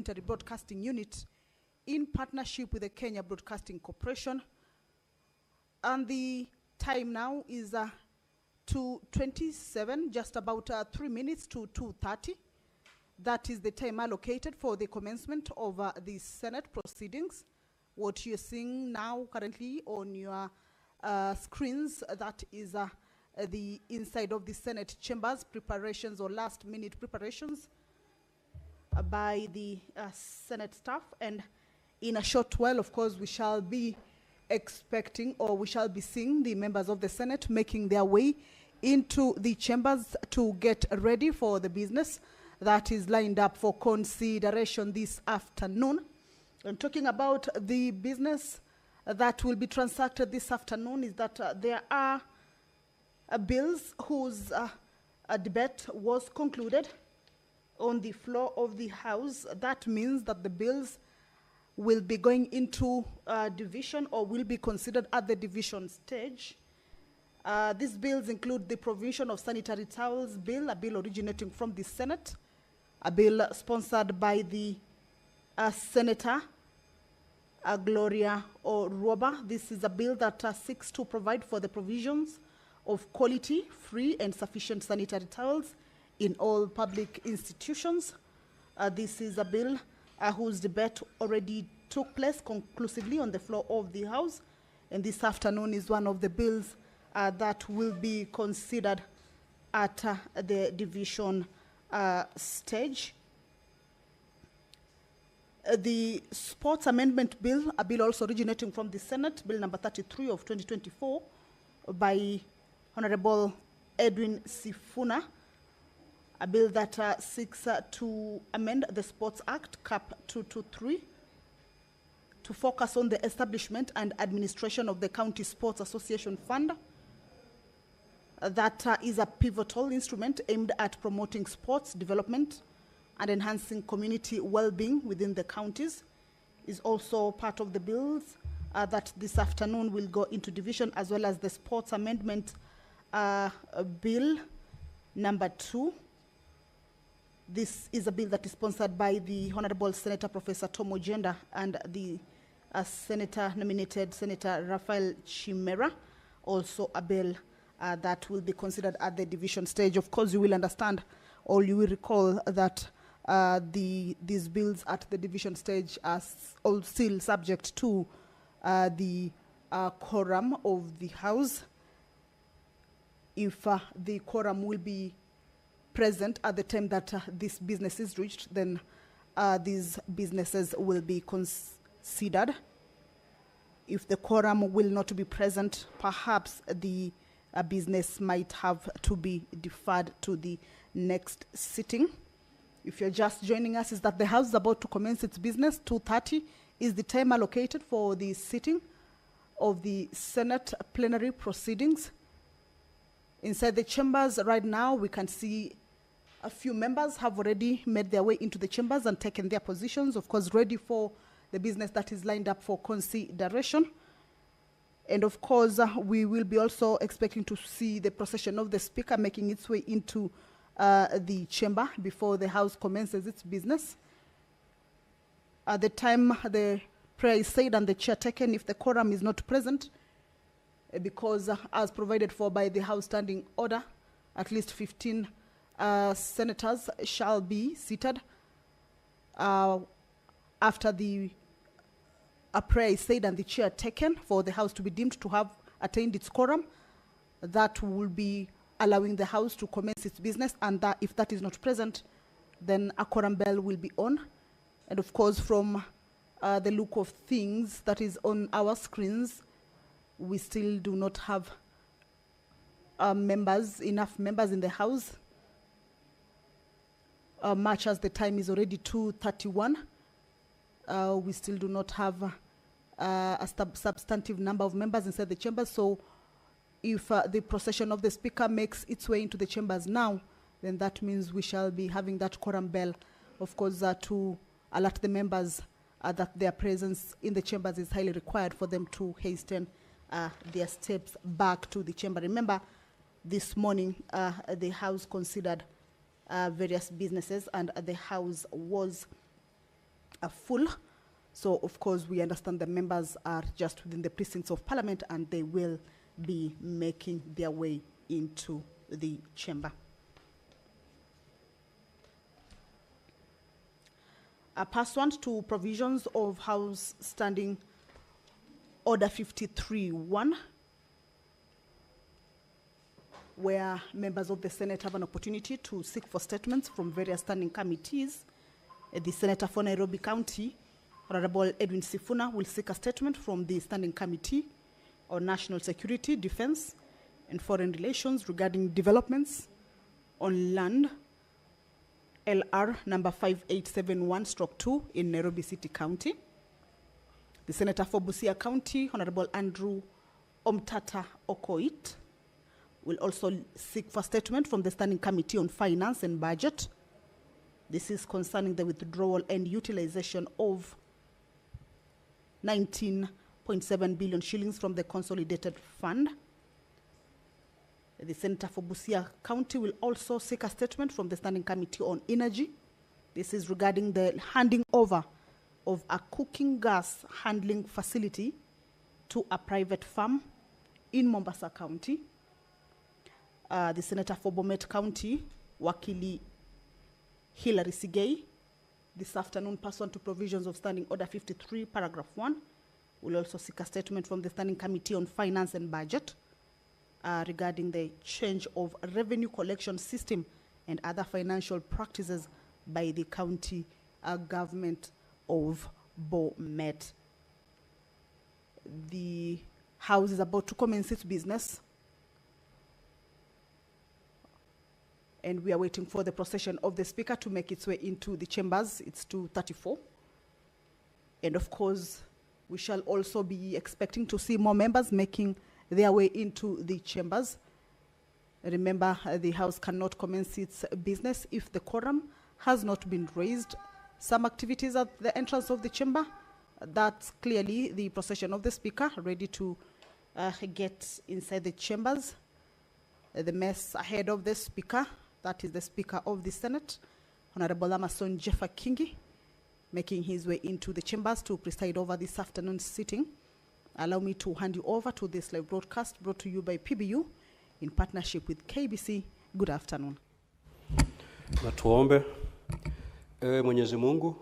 Broadcasting Unit in partnership with the Kenya Broadcasting Corporation. And the time now is 2:27, just about 3 minutes to 2:30. That is the time allocated for the commencement of the Senate proceedings. What you're seeing now currently on your screens, that is the inside of the Senate chambers, preparations or last minute preparations by the Senate staff. And in a short while, of course, we shall be expecting, or we shall be seeing, the members of the Senate making their way into the chambers to get ready for the business that is lined up for consideration this afternoon. And talking about the business that will be transacted this afternoon is that there are bills whose debate was concluded on the floor of the House. That means that the bills will be going into division, or will be considered at the division stage. These bills include the provision of sanitary towels bill, a bill originating from the Senate, a bill sponsored by the Senator Gloria Oroba. This is a bill that seeks to provide for the provisions of quality, free and sufficient sanitary towels in all public institutions. This is a bill whose debate already took place conclusively on the floor of the House, and this afternoon is one of the bills that will be considered at the division stage. The Sports Amendment Bill, a bill also originating from the Senate, Bill number 33 of 2024 by Honorable Edwin Sifuna, a bill that seeks to amend the Sports Act, Cap 223, to focus on the establishment and administration of the County Sports Association Fund. That is a pivotal instrument aimed at promoting sports development and enhancing community well-being within the counties. Is also part of the bills that this afternoon will go into division, as well as the Sports Amendment Bill number 2. This is a bill that is sponsored by the Honorable Senator Professor Tom Ojenda and the Senator-nominated Senator Raphael Chimera. Also a bill that will be considered at the division stage. Of course, you will understand, or you will recall that these bills at the division stage are all still subject to the quorum of the House. If the quorum will be present at the time that this business is reached, then these businesses will be considered. If the quorum will not be present, perhaps the business might have to be deferred to the next sitting. If you're just joining us, is that the House is about to commence its business. 2:30 is the time allocated for the sitting of the Senate plenary proceedings. Inside the chambers right now, we can see a few members have already made their way into the chambers and taken their positions, of course, ready for the business that is lined up for consideration. And of course, we will be also expecting to see the procession of the Speaker making its way into the chamber before the House commences its business. At the time the prayer is said and the chair taken, if the quorum is not present, because as provided for by the House Standing Order, at least 15 senators shall be seated after the prayer is said and the chair taken for the House to be deemed to have attained its quorum. That will be allowing the House to commence its business, and that if that is not present, then a quorum bell will be on. And of course, from the look of things that is on our screens, we still do not have enough members in the House, much as the time is already 2:31. We still do not have a substantive number of members inside the chamber. So if the procession of the Speaker makes its way into the chambers now, then that means we shall be having that quorum bell, of course, to alert the members that their presence in the chambers is highly required for them to hasten their steps back to the chamber. Remember, this morning the House considered various businesses, and the House was full. So, of course, we understand the members are just within the precincts of Parliament and they will be making their way into the chamber. Pursuant to provisions of House Standing Order 53-1, where members of the Senate have an opportunity to seek for statements from various standing committees, the Senator for Nairobi County, Honorable Edwin Sifuna, will seek a statement from the Standing Committee on National Security, Defense, and Foreign Relations regarding developments on land LR number 5871/2 in Nairobi City County. The Senator for Busia County, Honorable Andrew Omtata Okoit, will also seek for statement from the Standing Committee on Finance and Budget. This is concerning the withdrawal and utilization of 19.7 billion shillings from the Consolidated Fund. The Senator for Busia County will also seek a statement from the Standing Committee on Energy. This is regarding the handing over of a cooking gas handling facility to a private firm in Mombasa County. The Senator for Bomet County, Wakili Hilary Sigei, this afternoon, pursuant to provisions of Standing Order 53, Paragraph 1, will also seek a statement from the Standing Committee on Finance and Budget regarding the change of revenue collection system and other financial practices by the county government of Bomet. The House is about to commence its business, and we are waiting for the procession of the Speaker to make its way into the chambers. It's 2:34. And of course, we shall also be expecting to see more members making their way into the chambers. Remember, the House cannot commence its business if the quorum has not been raised. Some activities at the entrance of the chamber, that's clearly the procession of the Speaker, ready to get inside the chambers. The mess ahead of the Speaker, that is the Speaker of the Senate, Honorable Amason Jeffa Kingi, making his way into the chambers to preside over this afternoon's sitting. Allow me to hand you over to this live broadcast brought to you by PBU in partnership with KBC. Good afternoon. Na tuombe. Ewe Mwenyezi Mungu,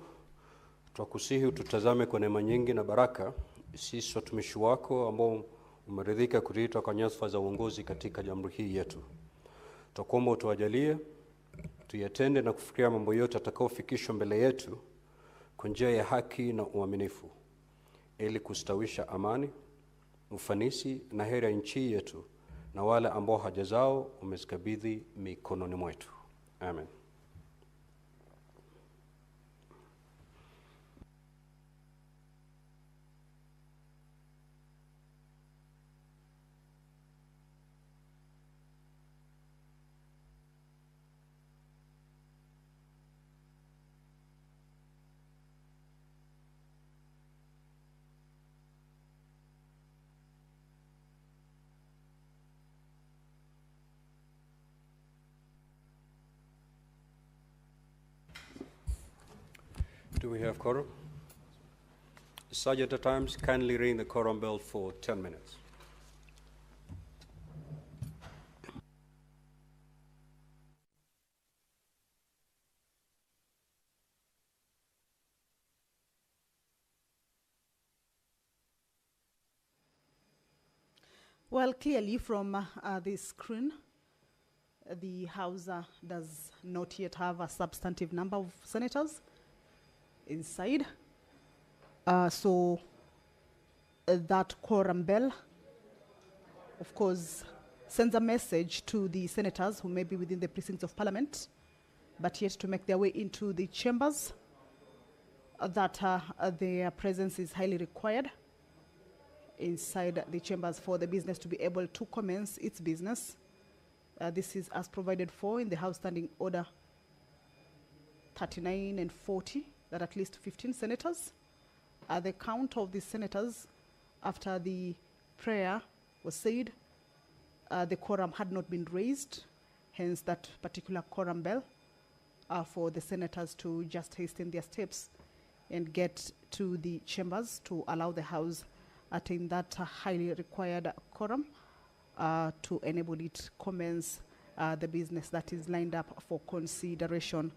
twakusihi ututazame kwa neema nyingi na baraka, sisi watumishi wako ambao umeridhika kutuita kwa nyadhifa za uongozi katika jamhuri hii yetu. Twakuomba utuwajalie tuyatende na kufikiria mambo yote atakayofikishwa mbele yetu kwa njia ya haki na uaminifu, ili kustawisha amani, ufanisi na heri ya nchi yetu na wale ambao haja zao umezikabidhi mikononi mwetu. Amen. Do we have quorum? Sergeant at Arms, kindly ring the quorum bell for 10 minutes. Well, clearly from this screen, the House does not yet have a substantive number of senators inside. So that quorum bell, of course, sends a message to the senators who may be within the precincts of Parliament, but yet to make their way into the chambers, that their presence is highly required inside the chambers for the business to be able to commence its business. This is as provided for in the House Standing Order 39 and 40, that at least 15 senators. The count of the senators after the prayer was said, the quorum had not been raised, hence that particular quorum bell for the senators to just hasten their steps and get to the chambers to allow the House attain that highly required quorum to enable it commence the business that is lined up for consideration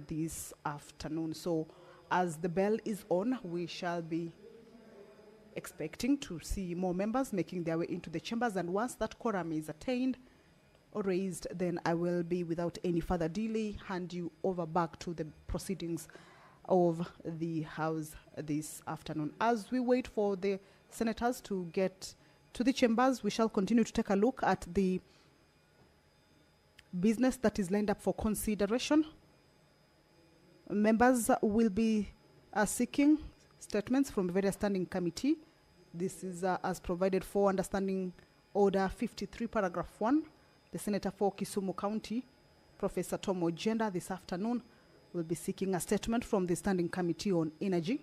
this afternoon. So as the bell is on, we shall be expecting to see more members making their way into the chambers, and once that quorum is attained or raised, then I will be, without any further delay, hand you over back to the proceedings of the House this afternoon. As we wait for the senators to get to the chambers, we shall continue to take a look at the business that is lined up for consideration. Members will be seeking statements from various standing committee. This is as provided for under Standing Order 53, Paragraph 1. The Senator for Kisumu County, Professor Tom Ojenda, this afternoon will be seeking a statement from the Standing Committee on Energy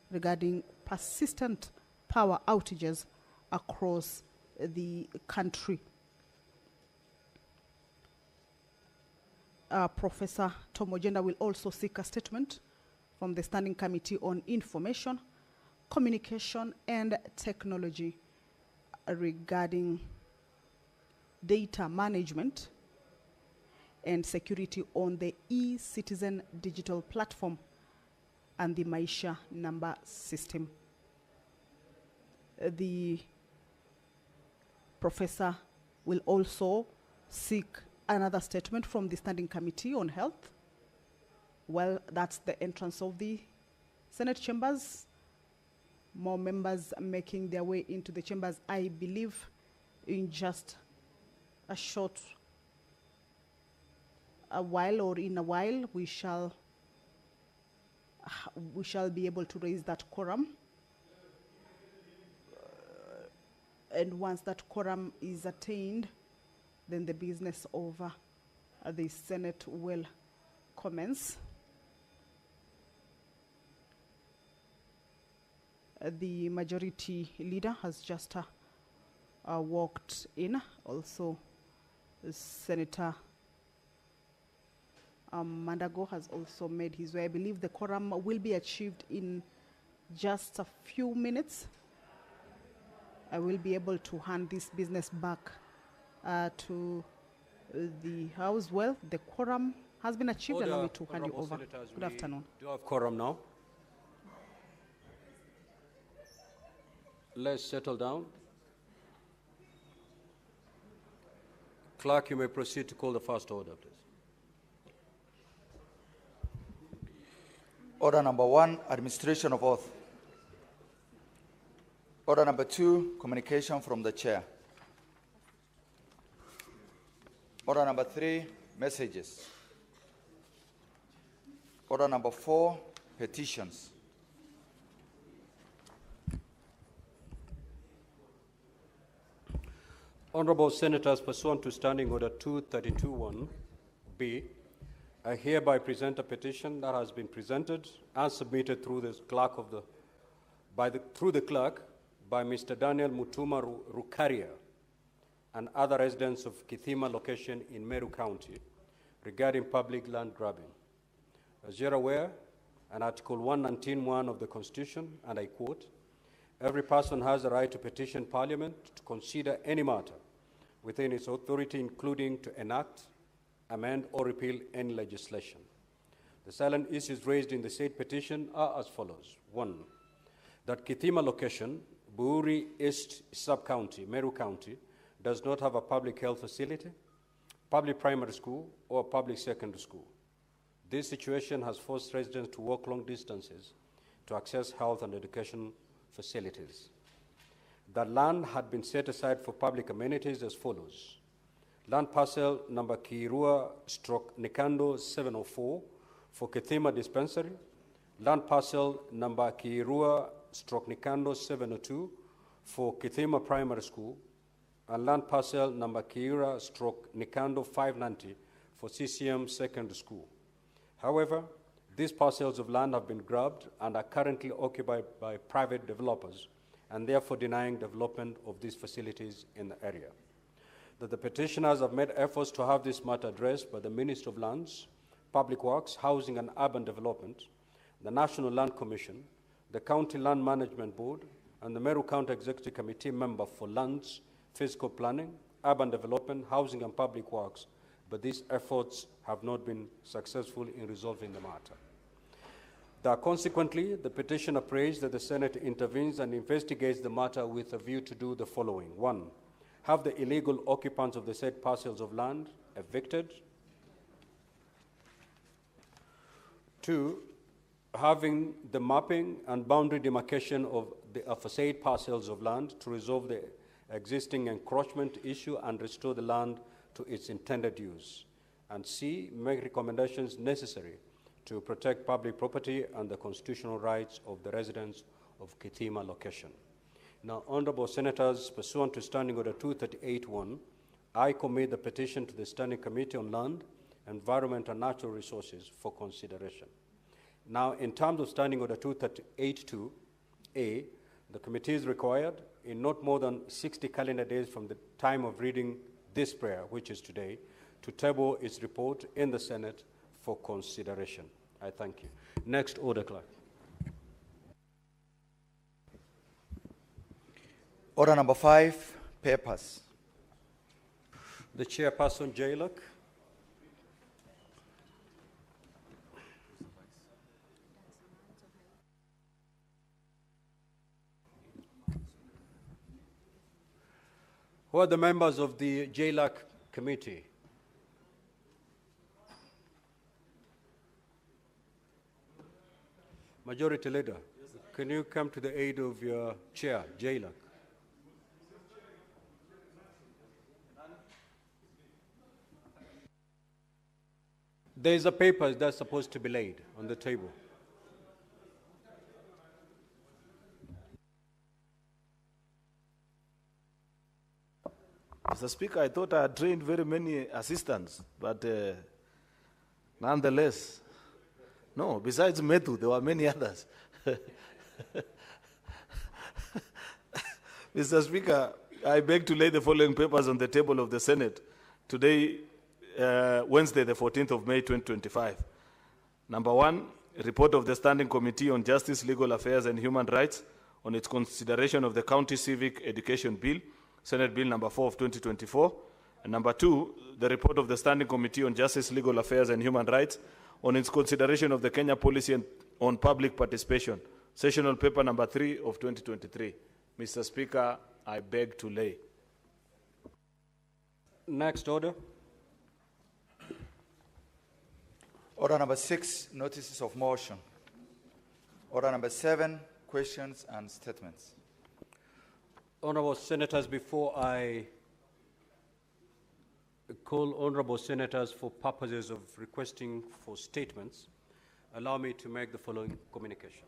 regarding persistent power outages across the country. Professor Tom Ojenda will also seek a statement from the Standing Committee on Information, Communication and Technology regarding data management and security on the e-Citizen digital platform and the Maisha number system. The professor will also seek another statement from the Standing Committee on Health. Well, that's the entrance of the Senate chambers. More members making their way into the chambers. I believe in just a short while, or in a while, we shall be able to raise that quorum. And once that quorum is attained, then the business of the Senate will commence. The majority leader has just walked in. Also, Senator Mandago has also made his way. I believe the quorum will be achieved in just a few minutes. I will be able to hand this business back to the House. Well, the quorum has been achieved. Allow me to hand you over. Good afternoon. Do you have quorum now? Let's settle down. Clerk, you may proceed to call the first order, please. Order number 1, administration of oath. Order number 2, communication from the chair. Order number 3, messages. Order number 4, petitions. Honorable Senators, pursuant to Standing Order 232(1)(b), I hereby present a petition that has been presented and submitted through the clerk by Mr. Daniel Mutuma Rukaria and other residents of Kithima location in Meru County regarding public land grabbing. As you're aware, in Article 119(1) of the Constitution, and I quote, "Every person has the right to petition Parliament to consider any matter within its authority, including to enact, amend, or repeal any legislation." The salient issues raised in the said petition are as follows. 1, that Kithima location, Buuri East Sub-County, Meru County, does not have a public health facility, public primary school, or public secondary school. This situation has forced residents to walk long distances to access health and education facilities. The land had been set aside for public amenities as follows. Land parcel number Kiirua/Nikando 704 for Kithima Dispensary, land parcel number Kiirua/Nikando 702 for Kithima Primary School, and land parcel number Kiirua/Nikando 590 for CCM Secondary School. However, these parcels of land have been grabbed and are currently occupied by private developers, and therefore denying development of these facilities in the area. That the petitioners have made efforts to have this matter addressed by the Ministry of Lands, Public Works, Housing and Urban Development, the National Land Commission, the County Land Management Board, and the Meru County Executive Committee member for lands, physical planning, urban development, housing, and public works, but these efforts have not been successful in resolving the matter. Consequently, the petitioner prays that the Senate intervenes and investigates the matter with a view to do the following. 1, have the illegal occupants of the said parcels of land evicted. 2, having the mapping and boundary demarcation of said parcels of land to resolve the existing encroachment issue and restore the land to its intended use. And C, make recommendations necessary to protect public property and the constitutional rights of the residents of Kithima location. Now, Honorable Senators, pursuant to Standing Order 238-1, I commit the petition to the Standing Committee on Land, Environment and Natural Resources for consideration. Now, in terms of Standing Order 238-2A, the committee is required, in not more than 60 calendar days from the time of reading this prayer, which is today, to table its report in the Senate for consideration. I thank you. Next order, clerk. Order number 5, papers. The chairperson, Jaylock. Who are the members of the JLAC committee? Majority Leader, can you come to the aid of your chair, JLAC? There is a paper that's supposed to be laid on the table. Mr. Speaker, I thought I had trained very many assistants, but nonetheless, no, besides Methu, there were many others. Mr. Speaker, I beg to lay the following papers on the table of the Senate today, Wednesday, the 14th of May, 2025. Number 1, report of the Standing Committee on Justice, Legal Affairs and Human Rights on its consideration of the County Civic Education Bill, Senate Bill number 4 of 2024. And number 2, the report of the Standing Committee on Justice, Legal Affairs and Human Rights on its consideration of the Kenya Policy on Public Participation, Sessional Paper number 3 of 2023. Mr. Speaker, I beg to lay. Next order. Order number 6, notices of motion. Order number 7, questions and statements. Honorable Senators, before I call honorable senators for purposes of requesting for statements, allow me to make the following communication.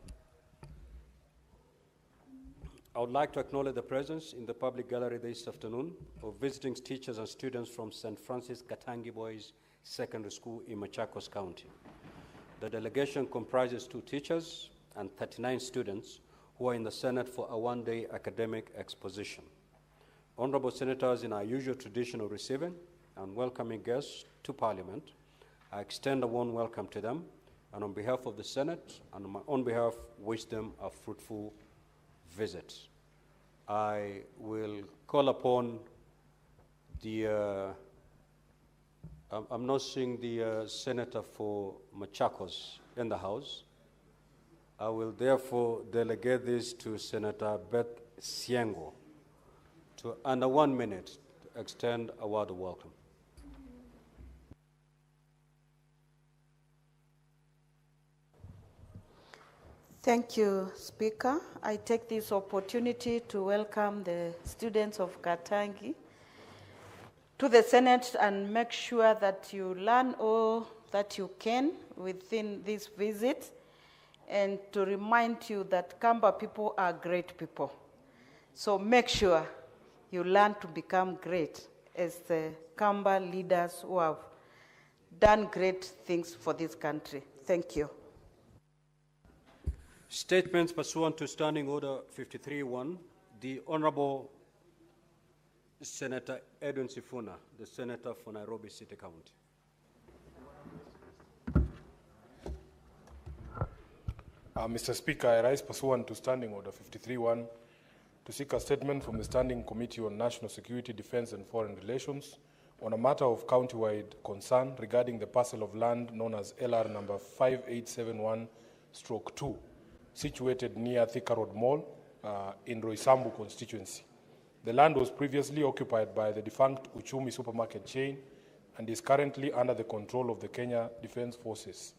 I would like to acknowledge the presence in the public gallery this afternoon of visiting teachers and students from St. Francis Katangi Boys Secondary School in Machakos County. The delegation comprises 2 teachers and 39 students who are in the Senate for a one-day academic exposition. Honorable Senators, in our usual tradition of receiving and welcoming guests to Parliament, I extend a warm welcome to them, and on behalf of the Senate and on my own behalf, wish them a fruitful visit. I will call upon the, I'm not seeing the Senator for Machakos in the House. I will therefore delegate this to Senator Beth Siengo to, under 1 minute, to extend a word of welcome. Thank you, Speaker. I take this opportunity to welcome the students of Katangi to the Senate and make sure that you learn all that you can within this visit, and to remind you that Kamba people are great people. So make sure you learn to become great as the Kamba leaders who have done great things for this country. Thank you. Statements pursuant to Standing Order 53-1, the Honorable Senator Edwin Sifuna, the Senator for Nairobi City County. Mr. Speaker, I rise pursuant to Standing Order 53-1 to seek a statement from the Standing Committee on National Security, Defence and Foreign Relations on a matter of county-wide concern regarding the parcel of land known as LR number 5871/2, situated near Thika Road Mall in Roysambu constituency. The land was previously occupied by the defunct Uchumi supermarket chain and is currently under the control of the Kenya Defence Forces.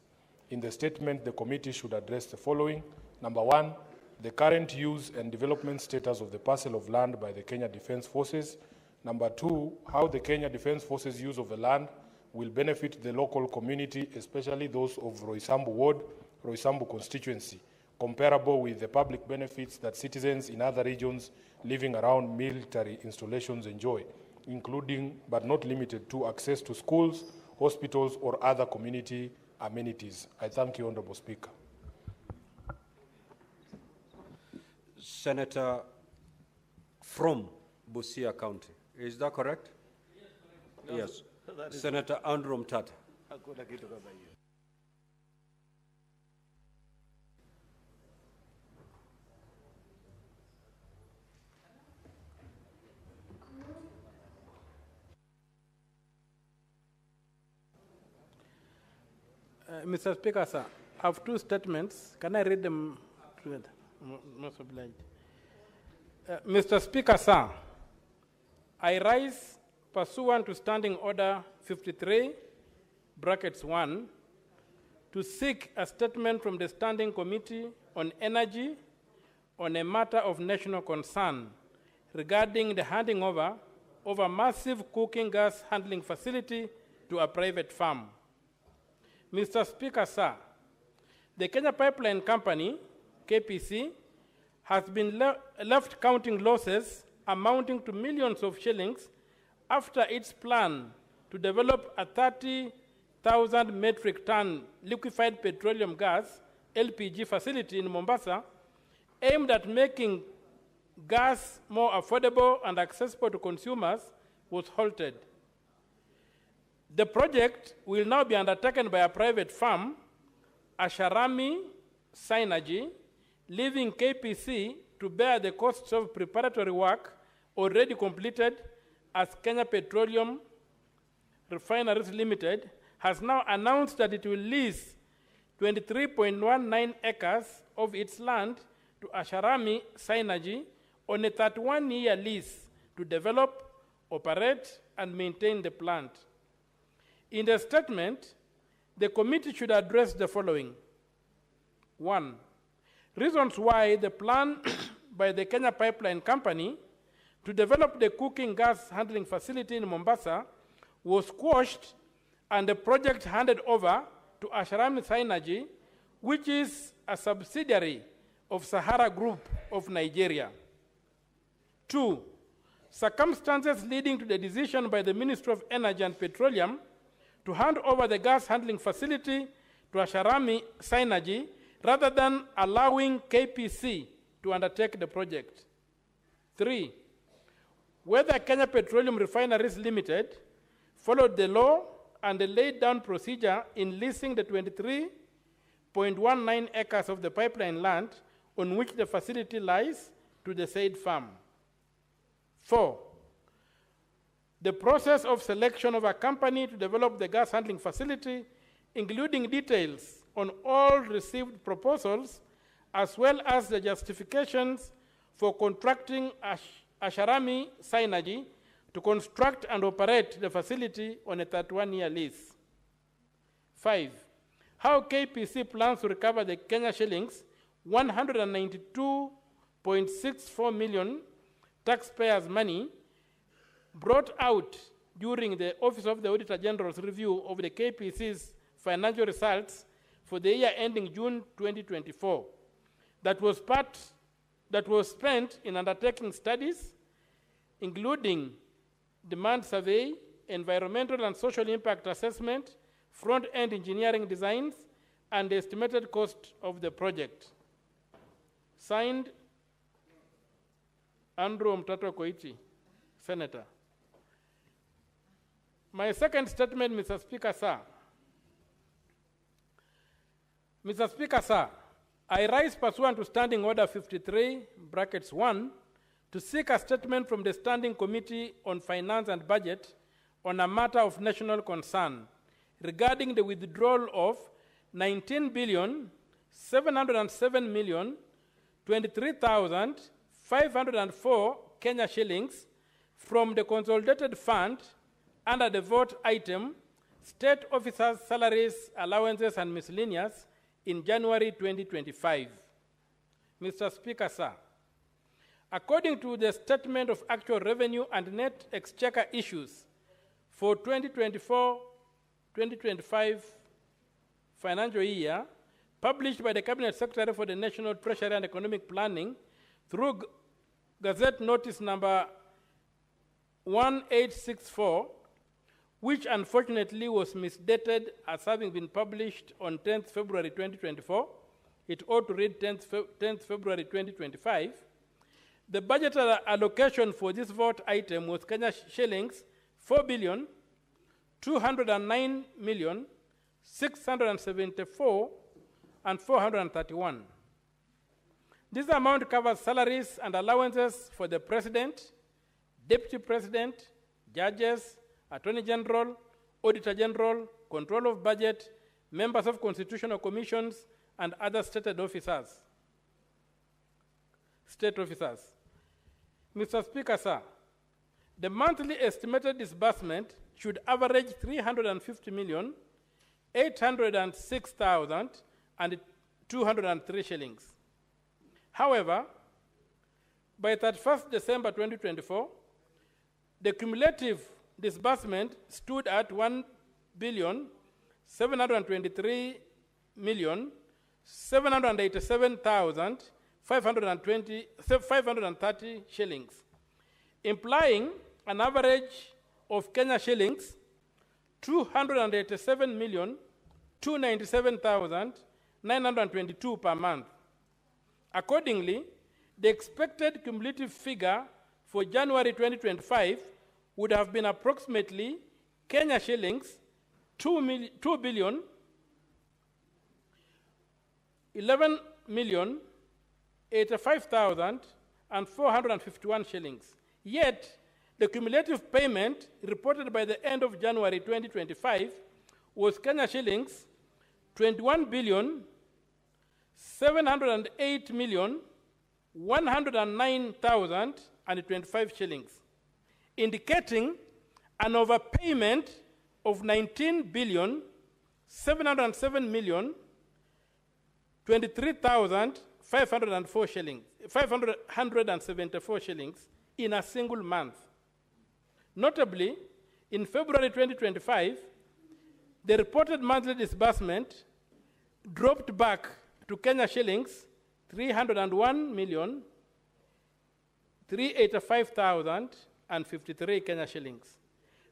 In the statement, the committee should address the following. Number one, the current use and development status of the parcel of land by the Kenya Defence Forces. Number two, how the Kenya Defence Forces' use of the land will benefit the local community, especially those of Roysambu Ward, Roysambu constituency, comparable with the public benefits that citizens in other regions living around military installations enjoy, including but not limited to access to schools, hospitals, or other community amenities. I thank you, Honorable Speaker. Senator from Busia County. Is that correct? Yes. Senator Andrew Mtata. Mr. Speaker, sir, I have two statements. Can I read them together? Most obliged. Mr. Speaker, sir, I rise pursuant to Standing Order 53(1) to seek a statement from the Standing Committee on Energy on a matter of national concern regarding the handing over of a massive cooking gas handling facility to a private firm. Mr. Speaker, sir, the Kenya Pipeline Company, KPC, has been left counting losses amounting to millions of shillings after its plan to develop a 30,000 metric ton liquefied petroleum gas, LPG facility in Mombasa, aimed at making gas more affordable and accessible to consumers, was halted. The project will now be undertaken by a private firm, Asharami Synergy, leaving KPC to bear the costs of preparatory work already completed, as Kenya Petroleum Refineries Limited has now announced that it will lease 23.19 acres of its land to Asharami Synergy on a 31-year lease to develop, operate, and maintain the plant. In the statement, the committee should address the following. 1. Reasons why the plan by the Kenya Pipeline Company to develop the cooking gas handling facility in Mombasa was quashed and the project handed over to Asharami Synergy, which is a subsidiary of Sahara Group of Nigeria. 2. Circumstances leading to the decision by the Ministry of Energy and Petroleum to hand over the gas handling facility to Asharami Synergy rather than allowing KPC to undertake the project. 3. Whether Kenya Petroleum Refineries Limited followed the law and laid down procedure in leasing the 23.19 acres of the pipeline land on which the facility lies to the said firm. 4. The process of selection of a company to develop the gas handling facility, including details on all received proposals, as well as the justifications for contracting Asharami Synergy to construct and operate the facility on a 31-year lease. 5. How KPC plans to recover the Kenya shillings 192.64 million taxpayers' money brought out during the Office of the Auditor General's review of the KPC's financial results for the year ending June 2024 that was spent in undertaking studies, including demand survey, environmental and social impact assessment, front-end engineering designs, and the estimated cost of the project. Signed, Andrew Mtata Koichi, Senator. My second statement, Mr. Speaker, sir. Mr. Speaker, sir, I rise pursuant to Standing Order 53, brackets 1, to seek a statement from the Standing Committee on Finance and Budget on a matter of national concern regarding the withdrawal of 19,707,023,504 Kenya shillings from the consolidated fund under the vote item State Officers' Salaries, Allowances and Miscellaneous in January 2025. Mr. Speaker, sir, according to the Statement of Actual Revenue and Net Exchequer Issues for 2024-2025 financial year, published by the Cabinet Secretary for the National Treasury and Economic Planning through Gazette Notice number 1864, which unfortunately was misdated as having been published on 10th February 2024. It ought to read 10th February 2025. The budget allocation for this vote item was Kenya shillings 4,209,674,431. This amount covers salaries and allowances for the President, Deputy President, judges, Attorney General, Auditor General, Control of Budget, members of constitutional commissions, and other stated officers. State officers. Mr. Speaker, sir, the monthly estimated disbursement should average 350,806,203 shillings. However, by 31st December 2024, the cumulative disbursement stood at 1,783,787,530 shillings, implying an average of Kenya shillings 287,297,922 per month. Accordingly, the expected cumulative figure for January 2025 would have been approximately Kenya shillings 2,011,085,451 shillings. Yet, the cumulative payment reported by the end of January 2025 was Kenya shillings 21,708,109,025 shillings, indicating an overpayment of 19,707,023,504 shillings, 574 shillings in a single month. Notably, in February 2025, the reported monthly disbursement dropped back to Kenya shillings 301,385,053 Kenya shillings,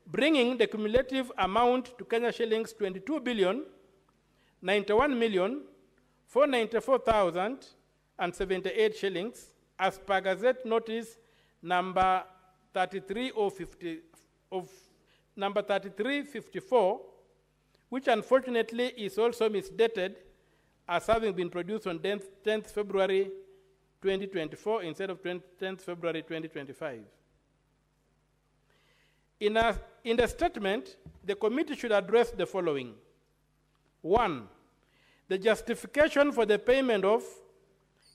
bringing the cumulative amount to Kenya shillings 22,091,494,078 shillings, as per Gazette Notice number 3354, which unfortunately is also misdated as having been produced on 10th February 2024 instead of 10th February 2025. In the statement, the committee should address the following. 1, the justification for the payment of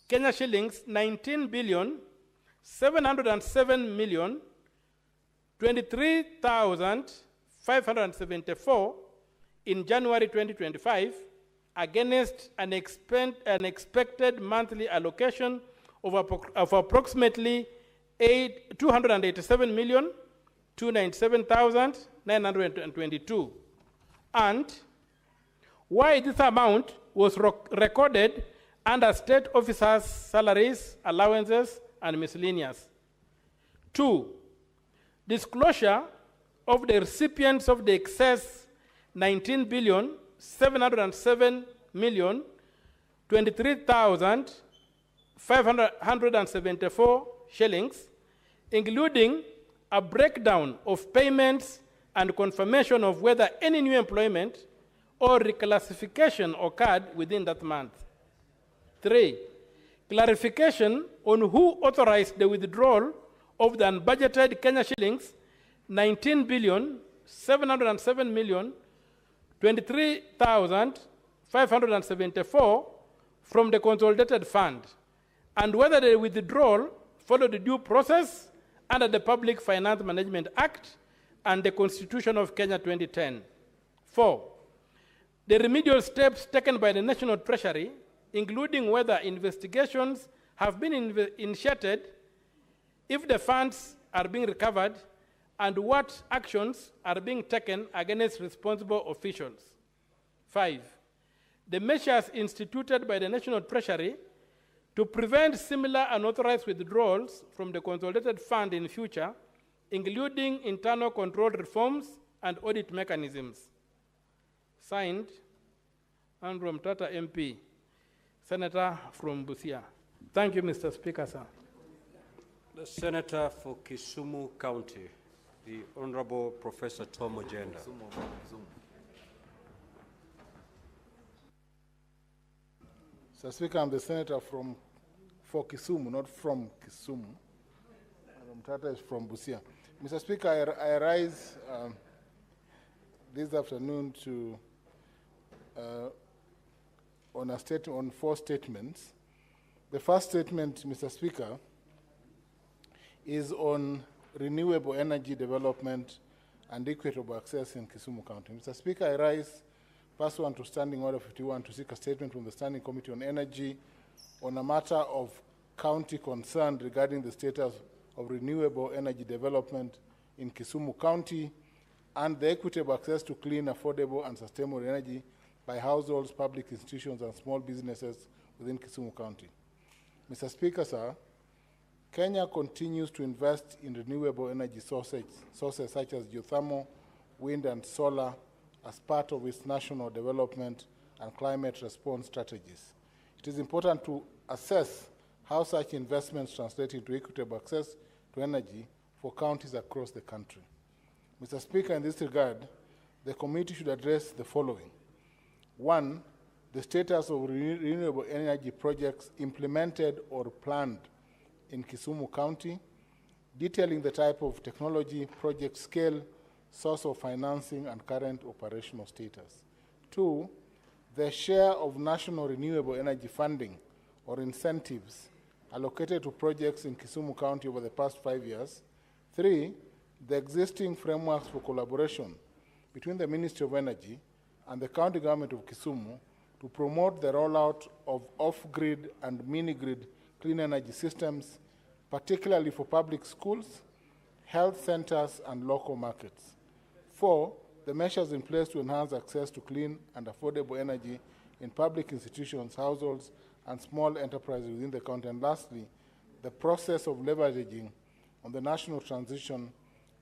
Kenya shillings 19,707,023,574 in January 2025 against an expected monthly allocation of approximately 297,297,922, and why this amount was recorded under state officers' salaries, allowances, and miscellaneous. 2, disclosure of the recipients of the excess 19,707,023,574 shillings, including a breakdown of payments and confirmation of whether any new employment or reclassification occurred within that month. 3. Clarification on who authorized the withdrawal of the unbudgeted Kenya shillings 19 billion 707 million 23,574 from the consolidated fund, and whether the withdrawal followed the due process under the Public Finance Management Act and the Constitution of Kenya 2010. 4. The remedial steps taken by the National Treasury, including whether investigations have been initiated, if the funds are being recovered, and what actions are being taken against responsible officials. 5. The measures instituted by the National Treasury to prevent similar unauthorized withdrawals from the consolidated fund in future, including internal control reforms and audit mechanisms. Signed, Andrew Mtata MP, Senator from Busia. Thank you, Mr. Speaker, sir. The Senator for Kisumu County, the Honorable Professor Tom Ojenda. Mr. Speaker, I'm the Senator for Kisumu, not from Kisumu. Mtata is from Busia. Mr. Speaker, I rise this afternoon to on 4 statements. The first statement, Mr. Speaker, is on renewable energy development and equitable access in Kisumu County. Mr. Speaker, I rise pursuant to Standing Order 51 to seek a statement from the Standing Committee on Energy on a matter of county concern regarding the status of renewable energy development in Kisumu County and the equitable access to clean, affordable, and sustainable energy by households, public institutions, and small businesses within Kisumu County. Mr. Speaker, sir, Kenya continues to invest in renewable energy sources such as geothermal, wind, and solar as part of its national development and climate response strategies. It is important to assess how such investments translate into equitable access to energy for counties across the country. Mr. Speaker, in this regard, the committee should address the following. 1, the status of renewable energy projects implemented or planned in Kisumu County, detailing the type of technology, project scale, source of financing, and current operational status. 2, the share of national renewable energy funding or incentives allocated to projects in Kisumu County over the past 5 years. 3, the existing frameworks for collaboration between the Ministry of Energy and the County Government of Kisumu to promote the rollout of off-grid and mini-grid clean energy systems, particularly for public schools, health centers, and local markets. 4, the measures in place to enhance access to clean and affordable energy in public institutions, households, and small enterprises within the county. And lastly, the process of leveraging on the national transition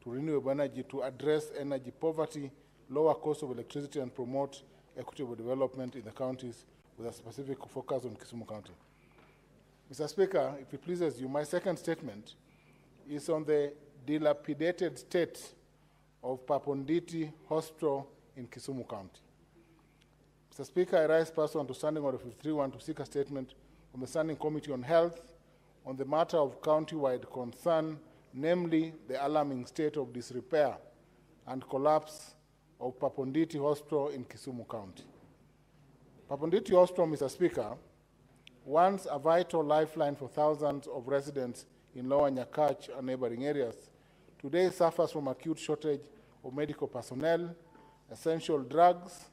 to renewable energy to address energy poverty, lower cost of electricity, and promote equitable development in the counties with a specific focus on Kisumu County. Mr. Speaker, if it pleases you, my second statement is on the dilapidated state of Paponditi Hospital in Kisumu County. Mr. Speaker, I rise pursuant to Standing Order 53-1 to seek a statement from the Standing Committee on Health on the matter of county-wide concern, namely the alarming state of disrepair and collapse of Paponditi Hospital in Kisumu County. Paponditi Hospital, Mr. Speaker, once a vital lifeline for thousands of residents in Lower Nyakach and neighboring areas, today suffers from acute shortage of medical personnel, essential drugs,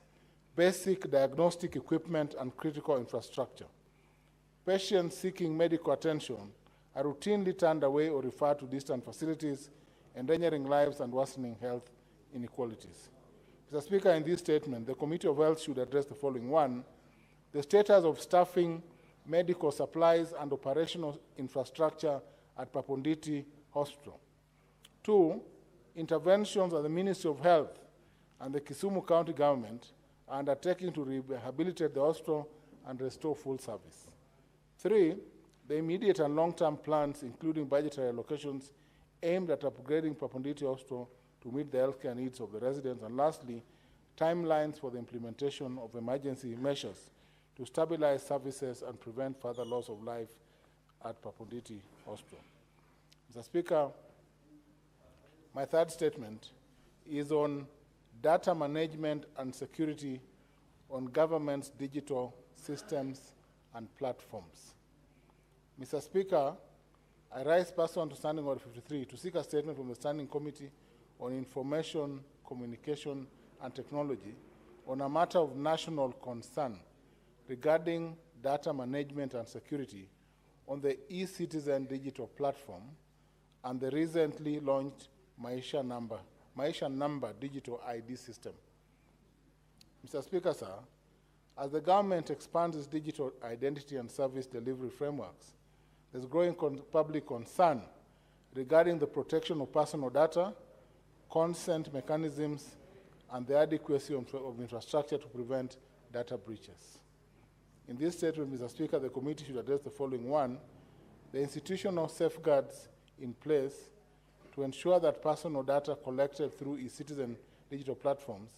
basic diagnostic equipment, and critical infrastructure. Patients seeking medical attention are routinely turned away or referred to distant facilities, endangering lives and worsening health inequalities. Mr. Speaker, in this statement, the Committee of Health should address the following. 1, the status of staffing, medical supplies, and operational infrastructure at Paponditi Hospital. 2, interventions of the Ministry of Health and the Kisumu County Government are undertaking to rehabilitate the hospital and restore full service. 3, the immediate and long-term plans, including budgetary allocations aimed at upgrading Paponditi Hospital to meet the healthcare needs of the residents. And lastly, timelines for the implementation of emergency measures to stabilize services and prevent further loss of life at Papunditi Hospital. Mr. Speaker, my third statement is on data management and security on government's digital systems and platforms. Mr. Speaker, I rise pursuant to Standing Order 53 to seek a statement from the Standing Committee on Information, Communication and Technology on a matter of national concern regarding data management and security on the eCitizen digital platform and the recently launched Maisha Number digital ID system. Mr. Speaker, sir, as the government expands its digital identity and service delivery frameworks, there's growing public concern regarding the protection of personal data, consent mechanisms, and the adequacy of infrastructure to prevent data breaches. In this statement, Mr. Speaker, the committee should address the following. One, the institutional safeguards in place to ensure that personal data collected through eCitizen digital platforms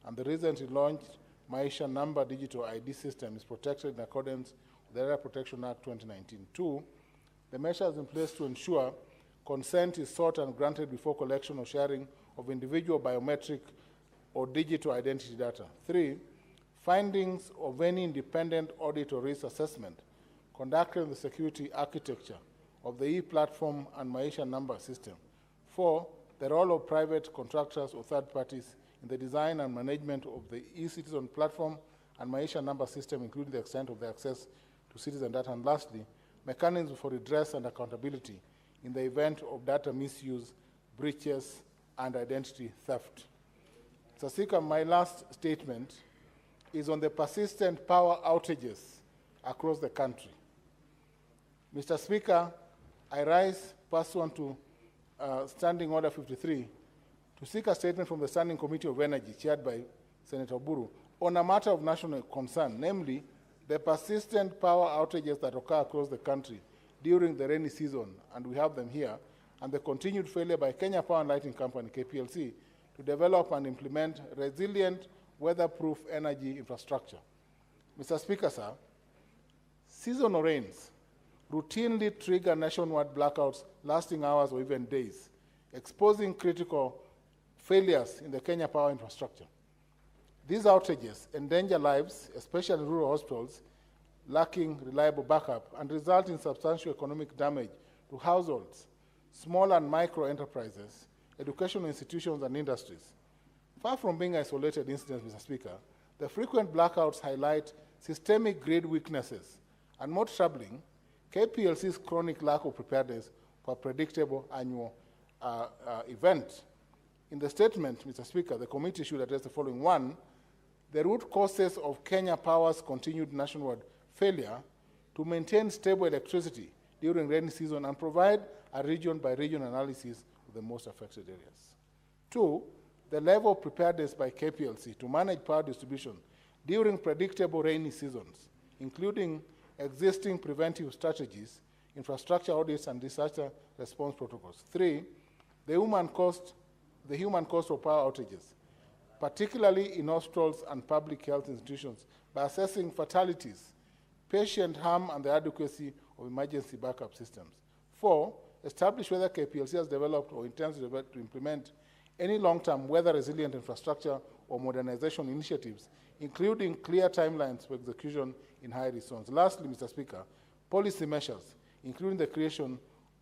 and the recently launched Maisha Number digital ID system is protected in accordance with the Data Protection Act 2019. Two, the measures in place to ensure consent is sought and granted before collection or sharing of individual biometric or digital identity data. Three, findings of any independent audit or risk assessment conducted in the security architecture of the e-platform and Maisha Number system. Four, the role of private contractors or third parties in the design and management of the eCitizen platform and Maisha Number system, including the extent of the access to citizen data. And lastly, mechanisms for redress and accountability in the event of data misuse, breaches, and identity theft. Mr. Speaker, my last statement is on the persistent power outages across the country. Mr. Speaker, I rise pursuant to Standing Order 53 to seek a statement from the Standing Committee of Energy, chaired by Senator Buru, on a matter of national concern, namely the persistent power outages that occur across the country during the rainy season, and we have them here, and the continued failure by Kenya Power and Lighting Company, KPLC, to develop and implement resilient, weatherproof energy infrastructure. Mr. Speaker, sir, seasonal rains routinely trigger nationwide blackouts lasting hours or even days, exposing critical failures in the Kenya power infrastructure. These outages endanger lives, especially in rural hospitals, lacking reliable backup, and result in substantial economic damage to households, small and micro enterprises, educational institutions, and industries. Far from being isolated incidents, Mr. Speaker, the frequent blackouts highlight systemic grid weaknesses, and more troubling, KPLC's chronic lack of preparedness for a predictable annual event. In the statement, Mr. Speaker, the committee should address the following. One, the root causes of Kenya Power's continued nationwide failure to maintain stable electricity during rainy season and provide a region-by-region analysis of the most affected areas. Two, the level of preparedness by KPLC to manage power distribution during predictable rainy seasons, including existing preventive strategies, infrastructure audits, and disaster response protocols. Three, the human cost of power outages, particularly in hospitals and public health institutions, by assessing fatalities, patient harm, and the adequacy of emergency backup systems. Four, establish whether KPLC has developed or intends to implement any long-term weather-resilient infrastructure or modernization initiatives, including clear timelines for execution in high-risk zones. Lastly, Mr. Speaker, policy measures, including the creation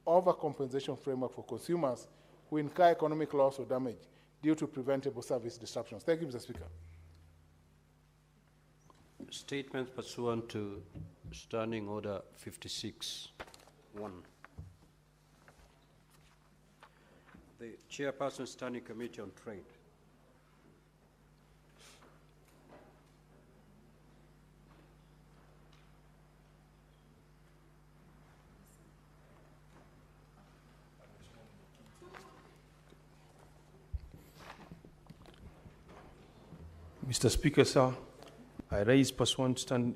of a compensation framework for consumers who incur economic loss or damage due to preventable service disruptions. Thank you, Mr. Speaker. Statement pursuant to Standing Order 56. 1. The Chairperson, Standing Committee on Trade. Mr. Speaker, sir, I raise pursuant Standing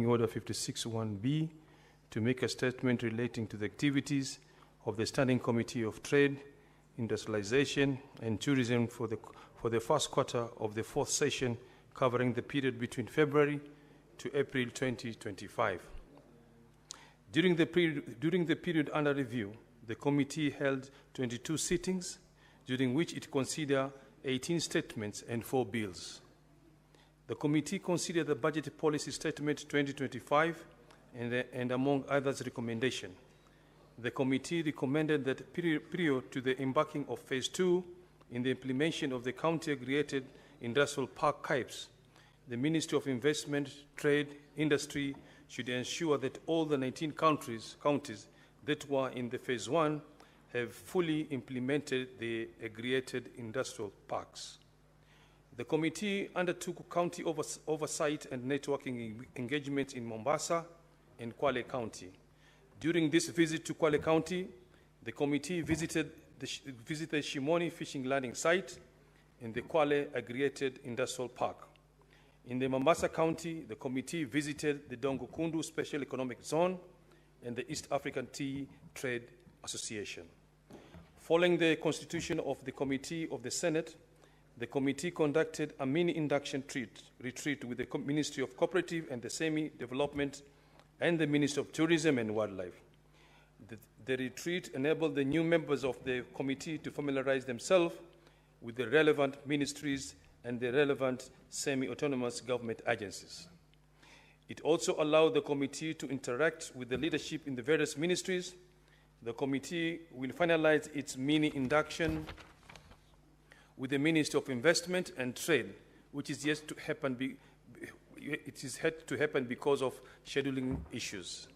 Order 56(1)(b) to make a statement relating to the activities of the Standing Committee of Trade, Industrialization and Tourism for the first quarter of the fourth session, covering the period between February to April 2025. During the period under review, the committee held 22 sittings, during which it considered 18 statements and 4 bills. The committee considered the Budget Policy Statement 2025 and among others, recommendation. The committee recommended that prior to the embarking of Phase 2 in the implementation of the County Aggregated Industrial Park CAIPS, the Ministry of Investment, Trade, Industry should ensure that all the 19 counties that were in the Phase 1 have fully implemented the aggregated industrial parks. The committee undertook county oversight and networking engagement in Mombasa and Kwale County. During this visit to Kwale County, the committee visited the Shimoni Fishing Landing Site and the Kwale Aggregated Industrial Park. In the Mombasa County, the committee visited the Dongo Kundu Special Economic Zone and the East African Tea Trade Association. Following the constitution of the Committee of the Senate, the committee conducted a mini-induction retreat with the Ministry of Cooperative and the Semi-Development and the Ministry of Tourism and Wildlife. The retreat enabled the new members of the committee to familiarize themselves with the relevant ministries and the relevant semi-autonomous government agencies. It also allowed the committee to interact with the leadership in the various ministries. The committee will finalize its mini-induction with the Ministry of Investment and Trade, which is yet to happen. It is had to happen because of scheduling issues.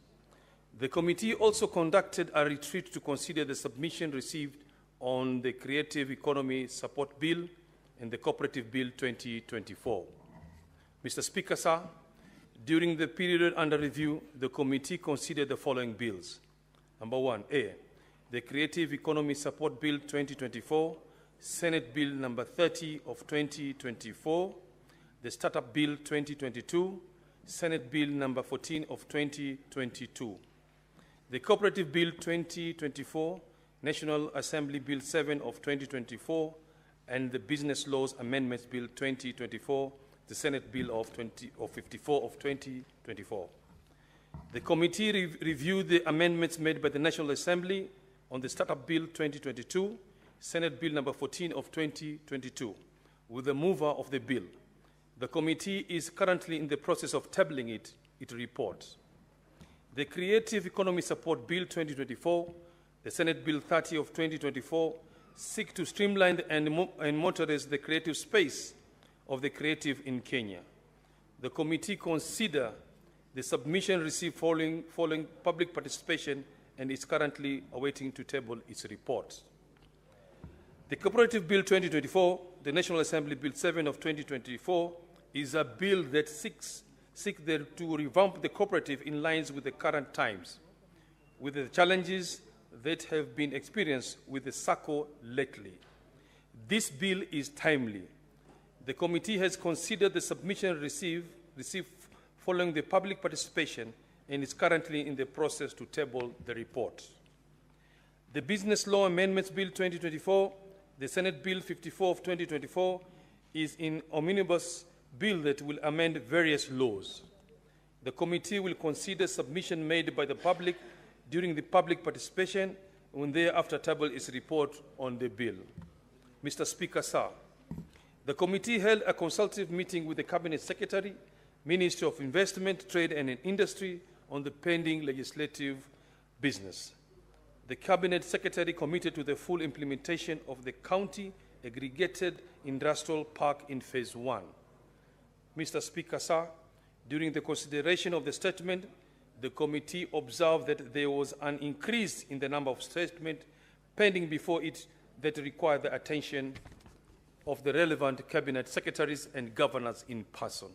The committee also conducted a retreat to consider the submission received on the Creative Economy Support Bill and the Cooperative Bill 2024. Mr. Speaker, sir, during the period under review, the committee considered the following bills. Number 1, A, the Creative Economy Support Bill 2024, Senate Bill number 30 of 2024, the Startup Bill 2022, Senate Bill number 14 of 2022, the Cooperative Bill 2024, National Assembly Bill 7 of 2024, and the Business Laws Amendments Bill 2024, the Senate Bill of 54 of 2024. The committee reviewed the amendments made by the National Assembly on the Startup Bill 2022, Senate Bill number 14 of 2022, with the mover of the bill. The committee is currently in the process of tabling its report. The Creative Economy Support Bill 2024, the Senate Bill 30 of 2024, seek to streamline and monitorize the creative space of the creative in Kenya. The committee consider the submission received following public participation and is currently awaiting to table its report. The Cooperative Bill 2024, the National Assembly Bill 7 of 2024, is a bill that seeks to revamp the cooperative in lines with the current times, with the challenges that have been experienced with the SACCO lately. This bill is timely. The committee has considered the submission received following the public participation and is currently in the process to table the report. The Business Law Amendments Bill 2024, the Senate Bill 54 of 2024, is an omnibus bill that will amend various laws. The committee will consider submission made by the public during the public participation and thereafter table its report on the bill. Mr. Speaker, sir, the committee held a consultative meeting with the Cabinet Secretary, Ministry of Investment, Trade and Industry on the pending legislative business. The Cabinet Secretary committed to the full implementation of the County Aggregated Industrial Park in Phase 1. Mr. Speaker, sir, during the consideration of the statement, the committee observed that there was an increase in the number of statements pending before it that required the attention of the relevant Cabinet Secretaries and governors in person.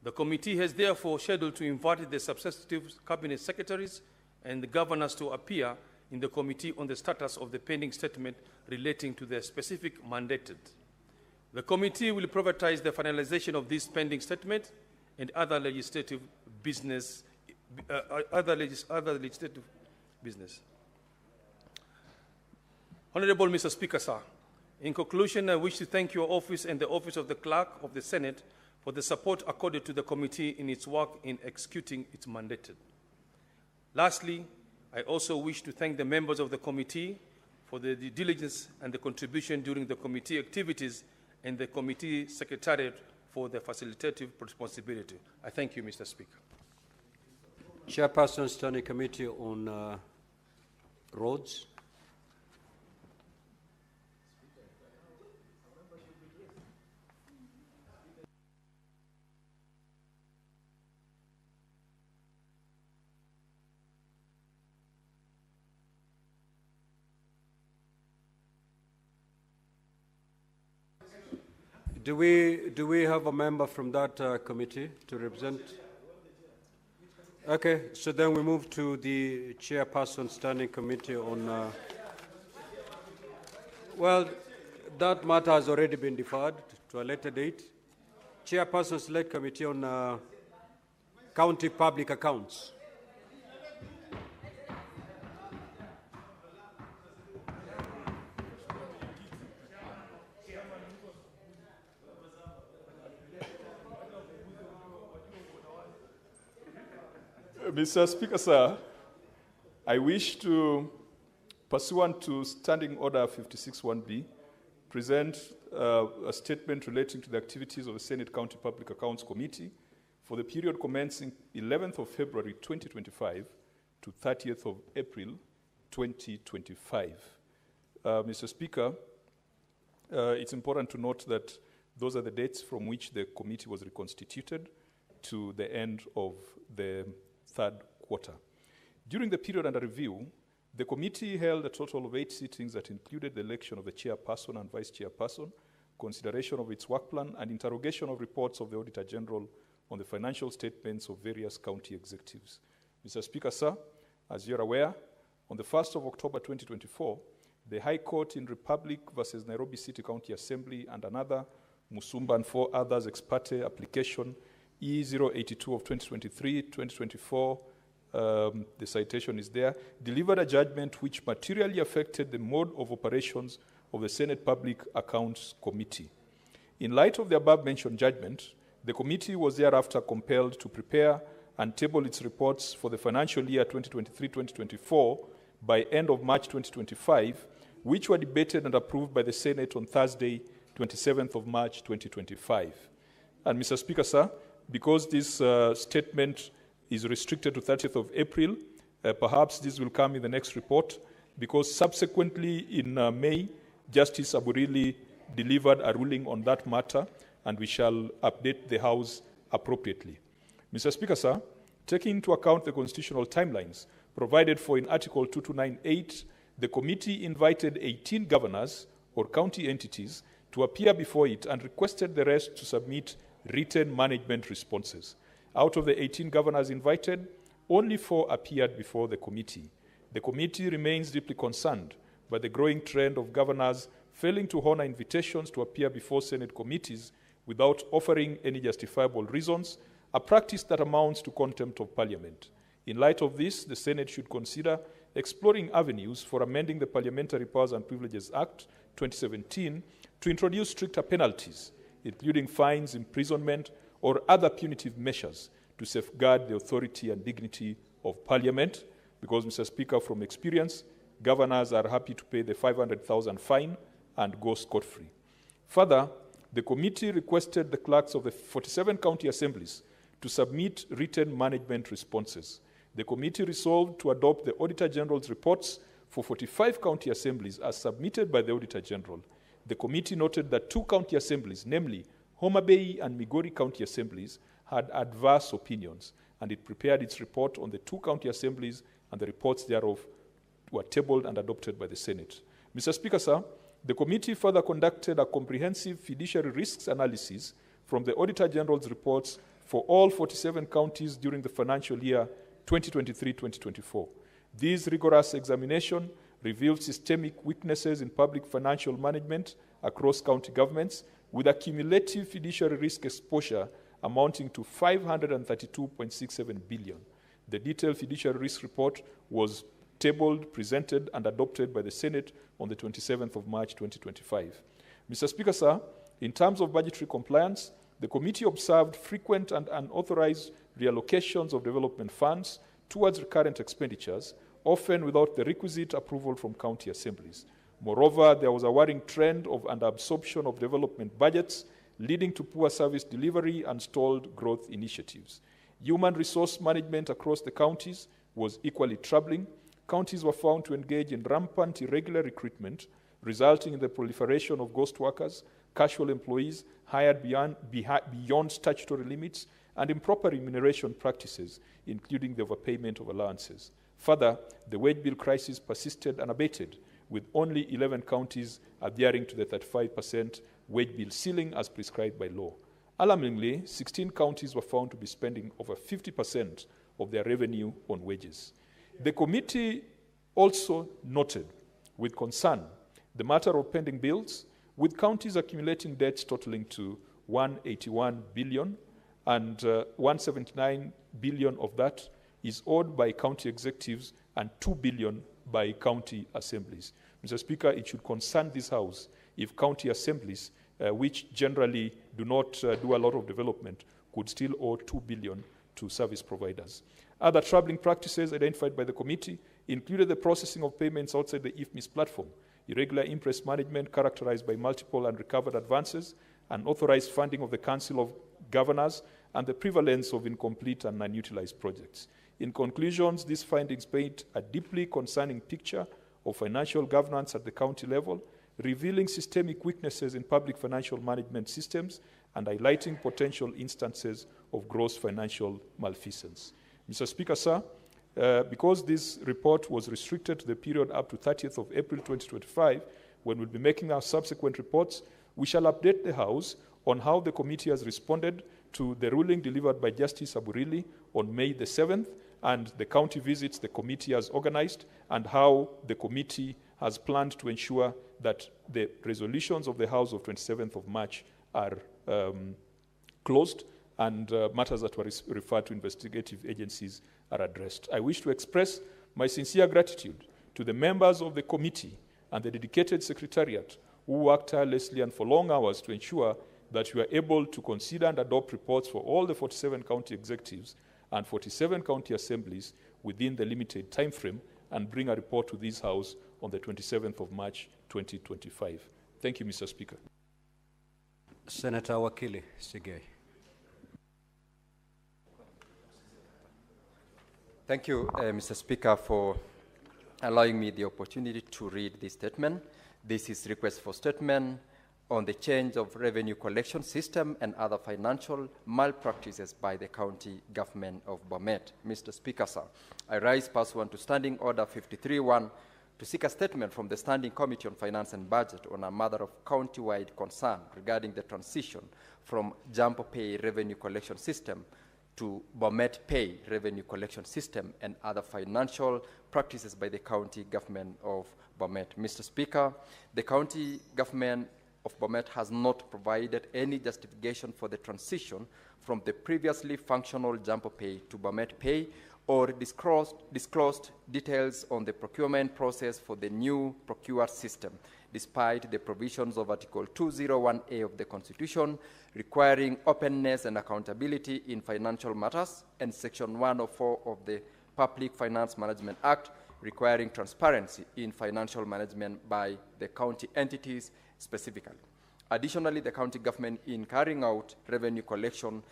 The committee has therefore scheduled to invite the substantive Cabinet Secretaries and the governors to appear in the committee on the status of the pending statement relating to the specific mandated. The committee will prioritize the finalization of this pending statement and other legislative business. Honorable Mr. Speaker, sir, in conclusion, I wish to thank your office and the office of the Clerk of the Senate for the support accorded to the committee in its work in executing its mandate. Lastly, I also wish to thank the members of the committee for the due diligence and the contribution during the committee activities and the committee secretariat for the facilitative responsibility. I thank you, Mr. Speaker. Chairperson, Standing Committee on Roads. Do we have a member from that committee to represent? Okay, so then we move to the Chairperson Standing Committee on. Well, that matter has already been deferred to a later date. Chairperson Select Committee on County Public Accounts. Mr. Speaker, sir, I wish to, pursuant to Standing Order 56(1)B, present a statement relating to the activities of the Senate County Public Accounts Committee for the period commencing 11th of February 2025 to 30th of April 2025. Mr. Speaker, it's important to note that those are the dates from which the committee was reconstituted to the end of the third quarter. During the period under review, the committee held a total of 8 sittings that included the election of the chairperson and vice chairperson, consideration of its work plan, and interrogation of reports of the Auditor General on the financial statements of various county executives. Mr. Speaker, sir, as you're aware, on the 1st of October 2024, the High Court in Republic versus Nairobi City County Assembly and another Musumba and 4 others ex parte application E082 of 2023-2024, the citation is there, delivered a judgment which materially affected the mode of operations of the Senate Public Accounts Committee. In light of the above-mentioned judgment, the committee was thereafter compelled to prepare and table its reports for the financial year 2023-2024 by end of March 2025, which were debated and approved by the Senate on Thursday, 27th of March 2025. And Mr. Speaker, sir, because this statement is restricted to 30th of April, perhaps this will come in the next report, because subsequently in May, Justice Aburili delivered a ruling on that matter, and we shall update the House appropriately. Mr. Speaker, sir, taking into account the constitutional timelines provided for in Article 2298, the committee invited 18 governors or county entities to appear before it and requested the rest to submit written management responses. Out of the 18 governors invited, only 4 appeared before the committee. The committee remains deeply concerned by the growing trend of governors failing to honor invitations to appear before Senate committees without offering any justifiable reasons, a practice that amounts to contempt of Parliament. In light of this, the Senate should consider exploring avenues for amending the Parliamentary Powers and Privileges Act 2017 to introduce stricter penalties, including fines, imprisonment, or other punitive measures to safeguard the authority and dignity of Parliament, because, Mr. Speaker, from experience, governors are happy to pay the 500,000 fine and go scot-free. Further, the committee requested the clerks of the 47 county assemblies to submit written management responses. The committee resolved to adopt the Auditor General's reports for 45 county assemblies as submitted by the Auditor General. The committee noted that 2 county assemblies, namely Homa Bay and Migori county assemblies, had adverse opinions, and it prepared its report on the 2 county assemblies, and the reports thereof were tabled and adopted by the Senate. Mr. Speaker, sir, the committee further conducted a comprehensive fiduciary risks analysis from the Auditor General's reports for all 47 counties during the financial year 2023-2024. This rigorous examination revealed systemic weaknesses in public financial management across county governments, with a cumulative fiduciary risk exposure amounting to 532.67 billion. The detailed fiduciary risk report was tabled, presented, and adopted by the Senate on the 27th of March 2025. Mr. Speaker, sir, in terms of budgetary compliance, The committee observed frequent and unauthorized reallocations of development funds towards recurrent expenditures, often without the requisite approval from county assemblies. Moreover, there was a worrying trend of underabsorption of development budgets, leading to poor service delivery and stalled growth initiatives. Human resource management across the counties was equally troubling. Counties were found to engage in rampant irregular recruitment, resulting in the proliferation of ghost workers, casual employees hired beyond statutory limits, and improper remuneration practices, including the overpayment of allowances. Further, the wage bill crisis persisted unabated, with only 11 counties adhering to the 35% wage bill ceiling as prescribed by law. Alarmingly, 16 counties were found to be spending over 50% of their revenue on wages. The committee also noted with concern the matter of pending bills, with counties accumulating debts totaling to 181 billion, and 179 billion of that is owed by county executives and 2 billion by county assemblies. Mr. Speaker, it should concern this House if county assemblies, which generally do not do a lot of development, could still owe 2 billion to service providers. Other troubling practices identified by the committee included the processing of payments outside the IFMIS platform, irregular interest management characterized by multiple unrecovered advances, unauthorized funding of the Council of Governors, and the prevalence of incomplete and unutilized projects. In conclusions, these findings paint a deeply concerning picture of financial governance at the county level, revealing systemic weaknesses in public financial management systems and highlighting potential instances of gross financial malfeasance. Mr. Speaker, sir, because this report was restricted to the period up to 30th of April 2025, when we'll be making our subsequent reports, we shall update the House on how the committee has responded to the ruling delivered by Justice Aburili on May the 7th, and the county visits the committee has organized, and how the committee has planned to ensure that the resolutions of the House of 27th of March are closed and matters that were referred to investigative agencies are addressed. I wish to express my sincere gratitude to the members of the committee and the dedicated secretariat who worked tirelessly and for long hours to ensure that we are able to consider and adopt reports for all the 47 county executives and 47 county assemblies within the limited time frame and bring a report to this House on the 27th of March 2025. Thank you, Mr. Speaker. Senator Wakili Sigei. Thank you, Mr. Speaker, for allowing me the opportunity to read this statement. This is request for statement on the change of revenue collection system and other financial malpractices by the county government of Bomet. Mr. Speaker, sir, I rise pursuant to Standing Order 53-1 to seek a statement from the Standing Committee on Finance and Budget on a matter of county-wide concern regarding the transition from Jambo Pay revenue collection system to Bomet Pay revenue collection system and other financial practices by the county government of Bomet. Mr. Speaker, the county government of Bomet has not provided any justification for the transition from the previously functional Jambo Pay to Bomet Pay or disclosed details on the procurement process for the new procured system, despite the provisions of Article 201A of the Constitution requiring openness and accountability in financial matters, and Section 104 of the Public Finance Management Act requiring transparency in financial management by the county entities specifically. Additionally, the county government is carrying out revenue collection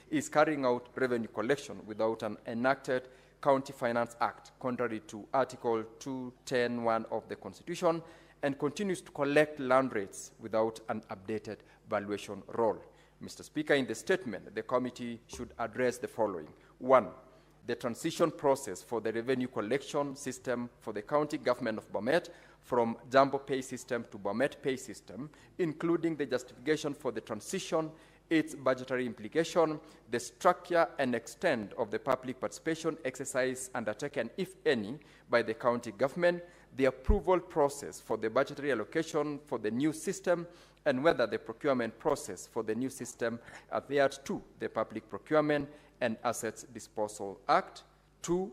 without an enacted County Finance Act, contrary to Article 210(1) of the Constitution, and continues to collect land rates without an updated valuation roll. Mr. Speaker, in the statement, the committee should address the following. 1, the transition process for the revenue collection system for the county government of Bomet from Jambo Pay system to Bomet Pay system, including the justification for the transition, its budgetary implication, the structure and extent of the public participation exercise undertaken, if any, by the county government, the approval process for the budgetary allocation for the new system, and whether the procurement process for the new system adhered to the Public Procurement and Assets Disposal Act. 2,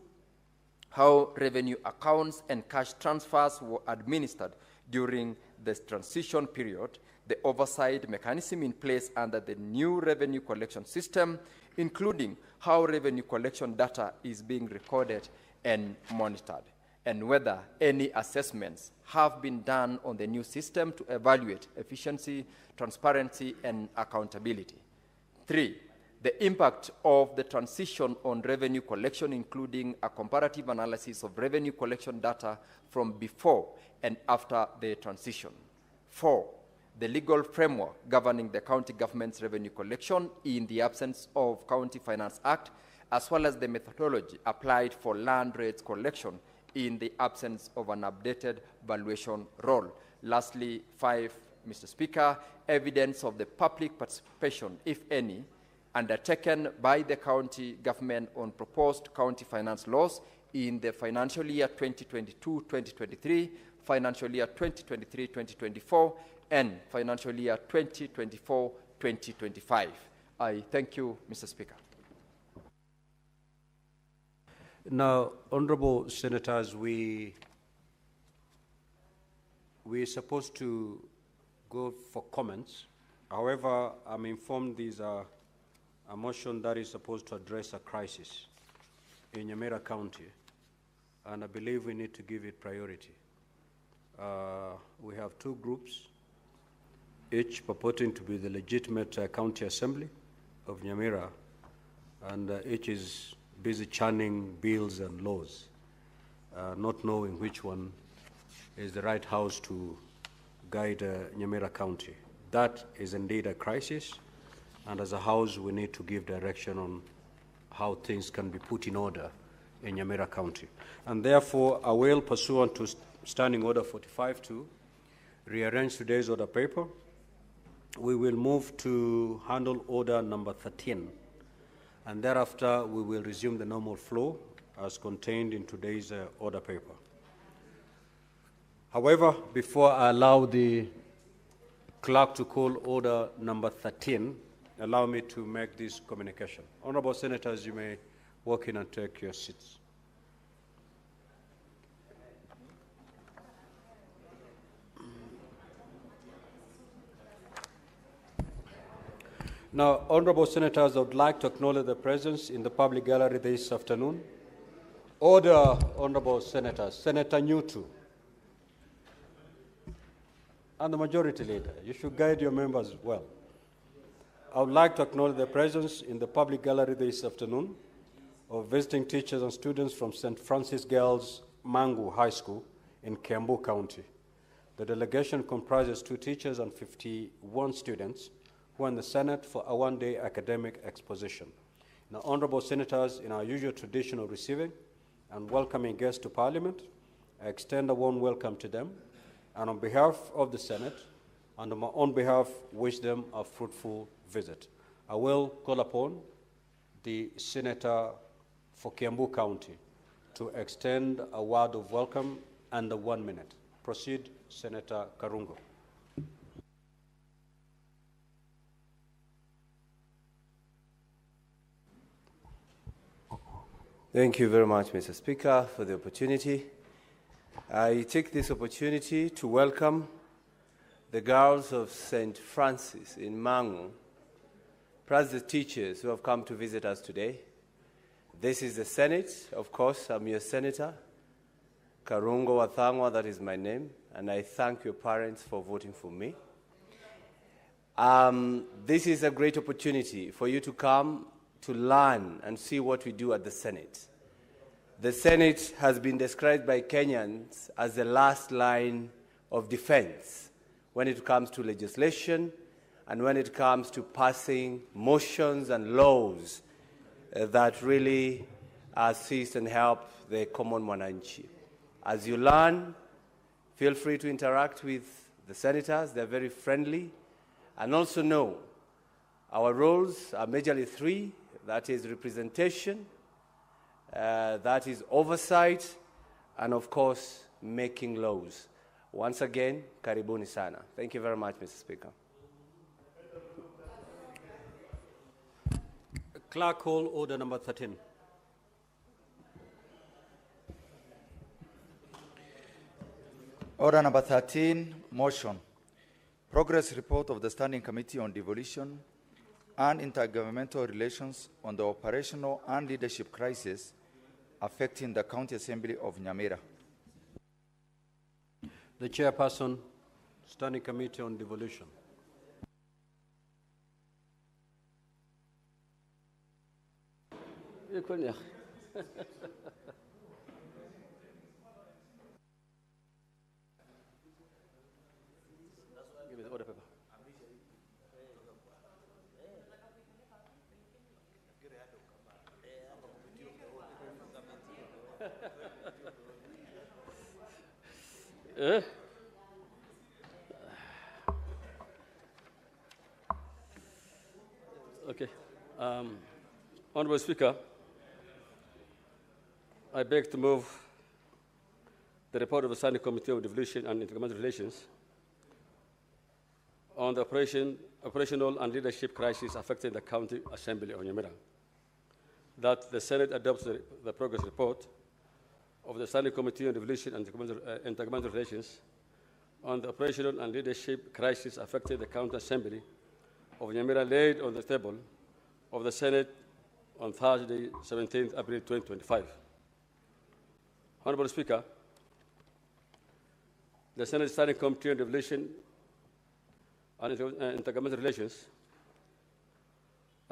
how revenue accounts and cash transfers were administered during the transition period, the oversight mechanism in place under the new revenue collection system, including how revenue collection data is being recorded and monitored, and whether any assessments have been done on the new system to evaluate efficiency, transparency, and accountability. 3, the impact of the transition on revenue collection, including a comparative analysis of revenue collection data from before and after the transition. 4, the legal framework governing the county government's revenue collection in the absence of County Finance Act, as well as the methodology applied for land rates collection in the absence of an updated valuation role. Lastly, 5, Mr. Speaker, evidence of the public participation, if any, undertaken by the county government on proposed county finance laws in the financial year 2022-2023, financial year 2023-2024, and financial year 2024-2025. I thank you, Mr. Speaker. Now, honorable senators, we're supposed to go for comments. However, I'm informed these are a motion that is supposed to address a crisis in Nyamira County, and I believe we need to give it priority. We have two groups, each purporting to be the legitimate county assembly of Nyamira, and each is busy churning bills and laws, not knowing which one is the right house to guide Nyamira County. That is indeed a crisis, and as a house, we need to give direction on how things can be put in order in Nyamira County. And therefore, I will, pursuant to Standing Order 45-2, rearrange today's order paper. We will move to handle order number 13, and thereafter we will resume the normal flow as contained in today's order paper. However, before I allow the clerk to call order number 13, allow me to make this communication. Honorable senators, you may walk in and take your seats. Now, honorable senators, I would like to acknowledge the presence in the public gallery this afternoon. Order, honorable senators. Senator Nyutu and the majority leader. You should guide your members well. I would like to acknowledge the presence in the public gallery this afternoon of visiting teachers and students from St. Francis Girls Mangu High School in Kiambu County. The delegation comprises 2 teachers and 51 students who are in the Senate for a one-day academic exposition. Now, honorable senators, in our usual tradition of receiving and welcoming guests to Parliament, I extend a warm welcome to them, and on behalf of the Senate and on my own behalf, wish them a fruitful visit. I will call upon the Senator for Kiambu County to extend a word of welcome under 1 minute. Proceed, Senator Karungo. Thank you very much, Mr. Speaker, for the opportunity. I take this opportunity to welcome the girls of St. Francis in Mangu, plus the teachers who have come to visit us today. This is the Senate, of course, I'm your senator, Karungo Wathangwa, that is my name, and I thank your parents for voting for me. This is a great opportunity for you to come to learn and see what we do at the Senate. The Senate has been described by Kenyans as the last line of defense when it comes to legislation and when it comes to passing motions and laws that really assist and help the common mwananchi. As you learn, feel free to interact with the senators. They're very friendly. And also know our roles are majorly 3. That is representation, that is oversight, and of course, making laws. Once again, karibuni sana. Thank you very much, Mr. Speaker. Clerk, call order number 13. Order number 13, motion. Progress report of the Standing Committee on Devolution and Intergovernmental Relations on the operational and leadership crisis affecting the County Assembly of Nyamira. The Chairperson, Standing Committee on Devolution. Give me the order paper. Okay. Honorable Speaker, I beg to move the report of the Standing Committee of Devolution and Intergovernmental Relations on the operational and leadership crisis affecting the County Assembly of Nyamira. That the Senate adopts the progress report of the Standing Committee on Devolution and Intergovernmental Relations on the operational and leadership crisis affecting the County Assembly of Nyamira laid on the table of the Senate on Thursday, 17th April 2025. Honorable Speaker, the Senate Standing Committee on Devolution and Intergovernmental Relations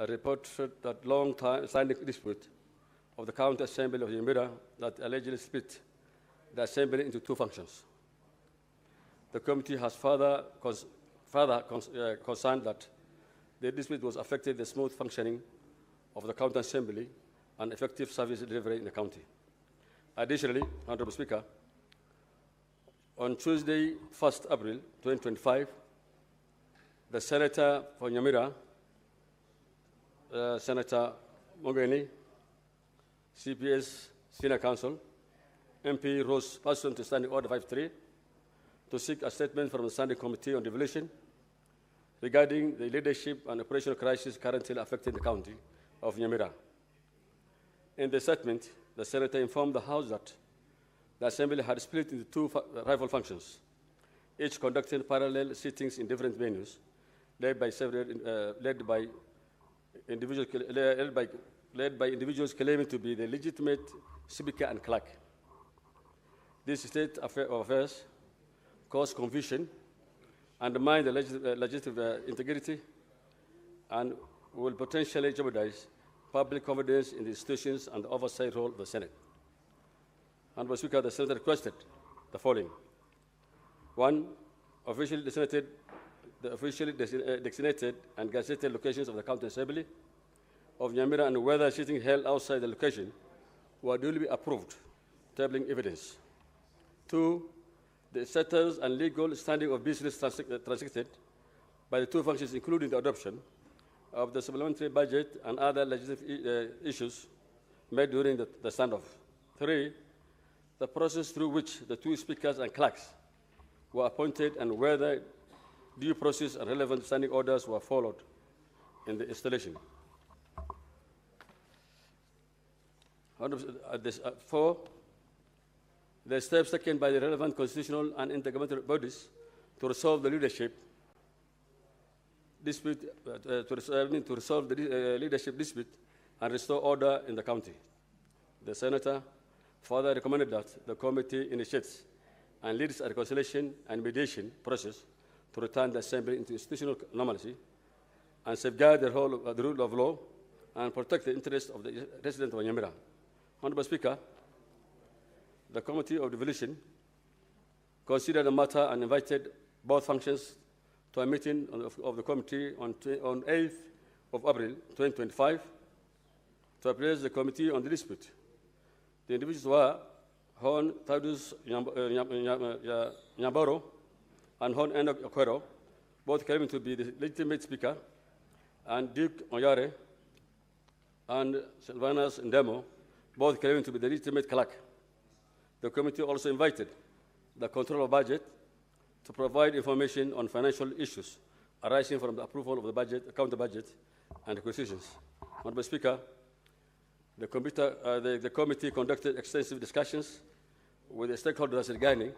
reported that long-time standing dispute of the County Assembly of Nyamira that allegedly split the Assembly into two functions. The committee has further concerned that the dispute was affecting the smooth functioning of the County Assembly and effective service delivery in the county. Additionally, Honorable Speaker, on Tuesday, 1st April 2025, the Senator for Nyamira, Senator Mogeni, CPS Senior Counsel, MP rose pursuant to Standing Order 53 to seek a statement from the Standing Committee on Devolution regarding the leadership and operational crisis currently affecting the county of Nyamira. In the statement, the Senator informed the House that the Assembly had split into two rival functions, each conducting parallel sittings in different venues, led by individuals claiming to be the legitimate speaker and clerk. This state of affairs caused confusion, undermine the legislative integrity, and will potentially jeopardize public confidence in the institutions and the oversight role of the Senate. Honorable Speaker, the Senator requested the following. One, the officially designated and gazetted locations of the County Assembly of Nyamira and whether sitting held outside the location were duly approved, tabling evidence. Two, the status and legal standing of business transacted by the two functions, including the adoption of the supplementary budget and other legislative issues made during the standoff. Three, the process through which the two speakers and clerks were appointed and whether due process and relevant standing orders were followed in the installation. Four, the steps taken by the relevant constitutional and intergovernmental bodies to resolve the leadership dispute, to resolve the leadership dispute and restore order in the county. The Senator further recommended that the committee initiates and leads a reconciliation and mediation process to return the Assembly into institutional normalcy and safeguard the rule of law and protect the interests of the residents of Nyamira. Honorable Speaker, the Committee of Devolution considered the matter and invited both functions to a meeting of the committee on 8th of April 2025 to address the committee on the dispute. The individuals were Hon Taudus Nyamboro and Hon Enoch Okwero, both claiming to be the legitimate speaker, and Duke Oyare and Sylvanus Ndemo, both claiming to be the legitimate clerk. The committee also invited the Controller of Budget to provide information on financial issues arising from the approval of the budget, county budget, and acquisitions. Honorable Speaker, the committee conducted extensive discussions with the stakeholders regarding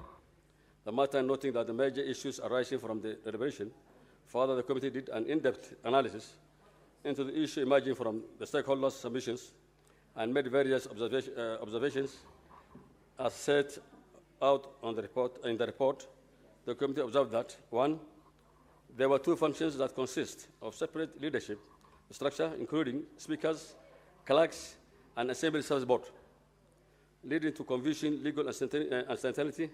the matter, noting that the major issues arising from the deliberation. Further, the committee did an in-depth analysis into the issue emerging from the stakeholders' submissions and made various observations as set out on the report. In the report, the committee observed that, 1, there were 2 functions that consist of separate leadership structure, including speakers, clerks, and assembly service board, leading to confusion, legal uncertainty,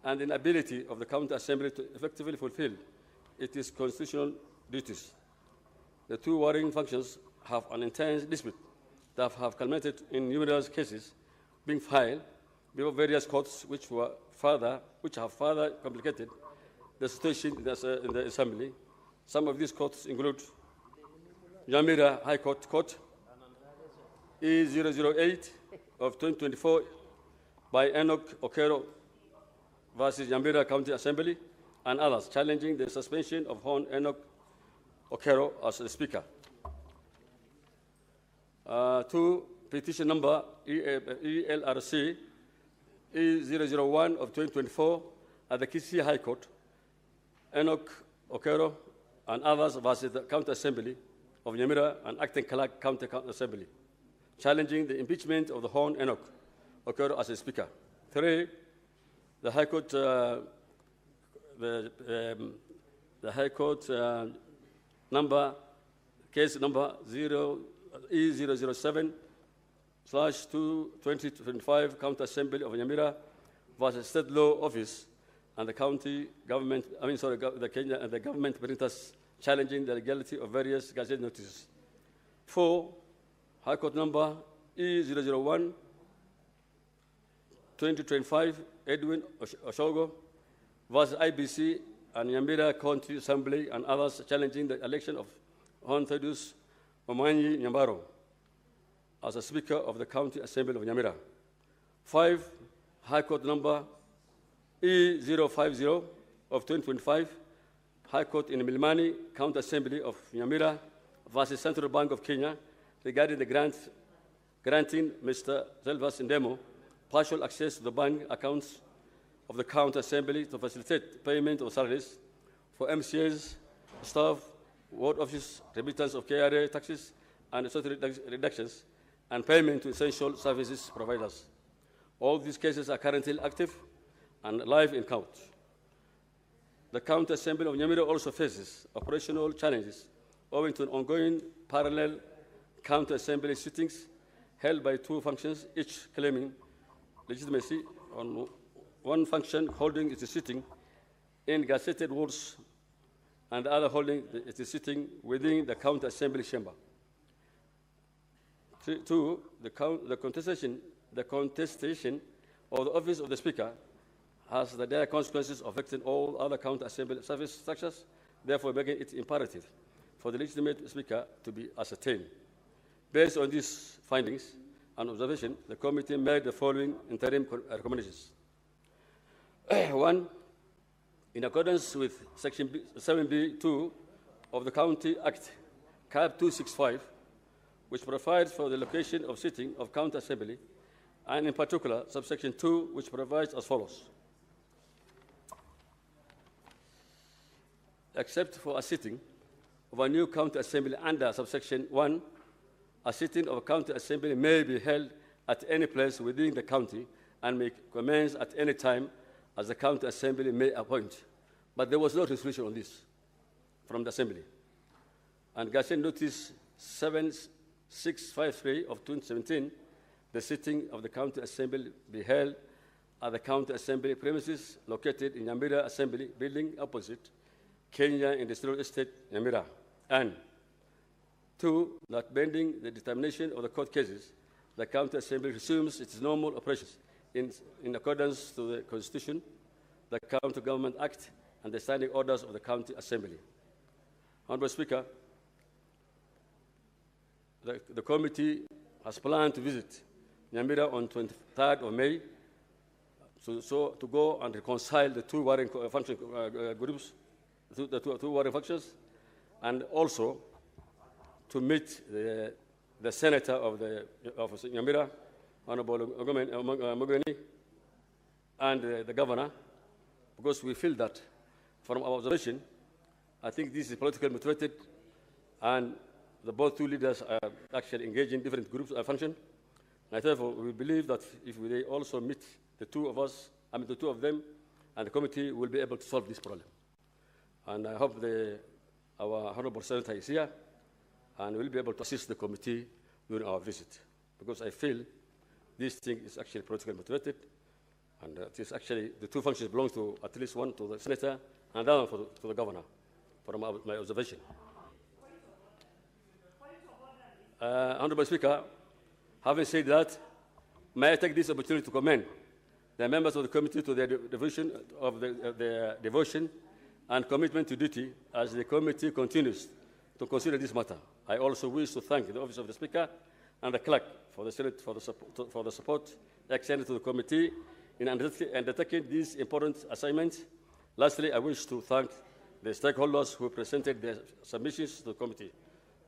and inability of the county assembly to effectively fulfill its constitutional duties. The 2 warring functions have an intense dispute that have culminated in numerous cases being filed before various courts, which have further complicated the situation in the assembly. Some of these courts include Nyamira High Court, E008 of 2024 by Enoch Okero versus Nyamira County Assembly, and others, challenging the suspension of Hon Enoch Okero as the Speaker. 2, petition number ELRC E001 of 2024 at the Kisii High Court, Enoch Okero and others versus the County Assembly of Nyamira and Acting Clerk County Assembly, challenging the impeachment of the Hon Enoch Okero as a Speaker. 3, the High Court, case number E007/2025 County Assembly of Nyamira versus State Law Office and the county government, the government printers, challenging the legality of various gazette notices. 4, High Court number E001/2025 Edwin Oshogo versus IBC and Nyamira County Assembly and others, challenging the election of Hon Thaddeus Omanyi Nyambaro as a Speaker of the County Assembly of Nyamira. 5, High Court number E050 of 2025, High Court in Milimani, County Assembly of Nyamira versus Central Bank of Kenya, regarding the granting Mr. Selvas Ndemo partial access to the bank accounts of the County Assembly to facilitate payment of salaries for MCAs, staff, ward office, remittance of KRA taxes, and associated reductions, and payment to essential services providers. All these cases are currently active and live in court. The County Assembly of Nyamira also faces operational challenges owing to ongoing parallel County Assembly sittings held by 2 functions, each claiming legitimacy on one function holding its sitting in gazetted wards and the other holding its sitting within the County Assembly chamber. 2, the contestation of the office of the Speaker has the dire consequences affecting all other County Assembly service structures, therefore making it imperative for the legitimate Speaker to be ascertained. Based on these findings and observation, the committee made the following interim recommendations. 1, in accordance with Section 7B2 of the County Act, CAP 265, which provides for the location of sitting of County Assembly, and in particular, subsection 2, which provides as follows. Except for a sitting of a new County Assembly under subsection 1, a sitting of a County Assembly may be held at any place within the county and may commence at any time as the County Assembly may appoint. But there was no restriction on this from the Assembly. And Gazette Notice 7653 of 2017, the sitting of the County Assembly be held at the County Assembly premises located in Nyamira Assembly Building opposite Kenya Industrial Estate, Nyamira. And 2, that pending the determination of the court cases, the County Assembly resumes its normal operations in accordance to the Constitution, the County Government Act, and the standing orders of the County Assembly. Honorable Speaker, the committee has planned to visit Nyamira on 23rd of May to go and reconcile the 2 warring function groups, the two warring factions, and also to meet the senator of Nyamira, Honorable Mogweni, and the governor, because we feel that, from our observation, I think this is politically motivated, and the both two leaders are actually engaging different groups and functions. And therefore, we believe that if they also meet the two of us, the two of them, and the committee will be able to solve this problem. And I hope our Honorable Senator is here and will be able to assist the committee during our visit, because I feel this thing is actually politically motivated, and it is actually the two functions belong to at least one to the senator and the other to the governor, from my observation. Honorable Speaker, having said that, may I take this opportunity to commend the members of the committee to their devotion and commitment to duty as the committee continues to consider this matter. I also wish to thank the Office of the Speaker and the Clerk for the Senate for the support extended to the committee in undertaking these important assignments. Lastly, I wish to thank the stakeholders who presented their submissions to the committee.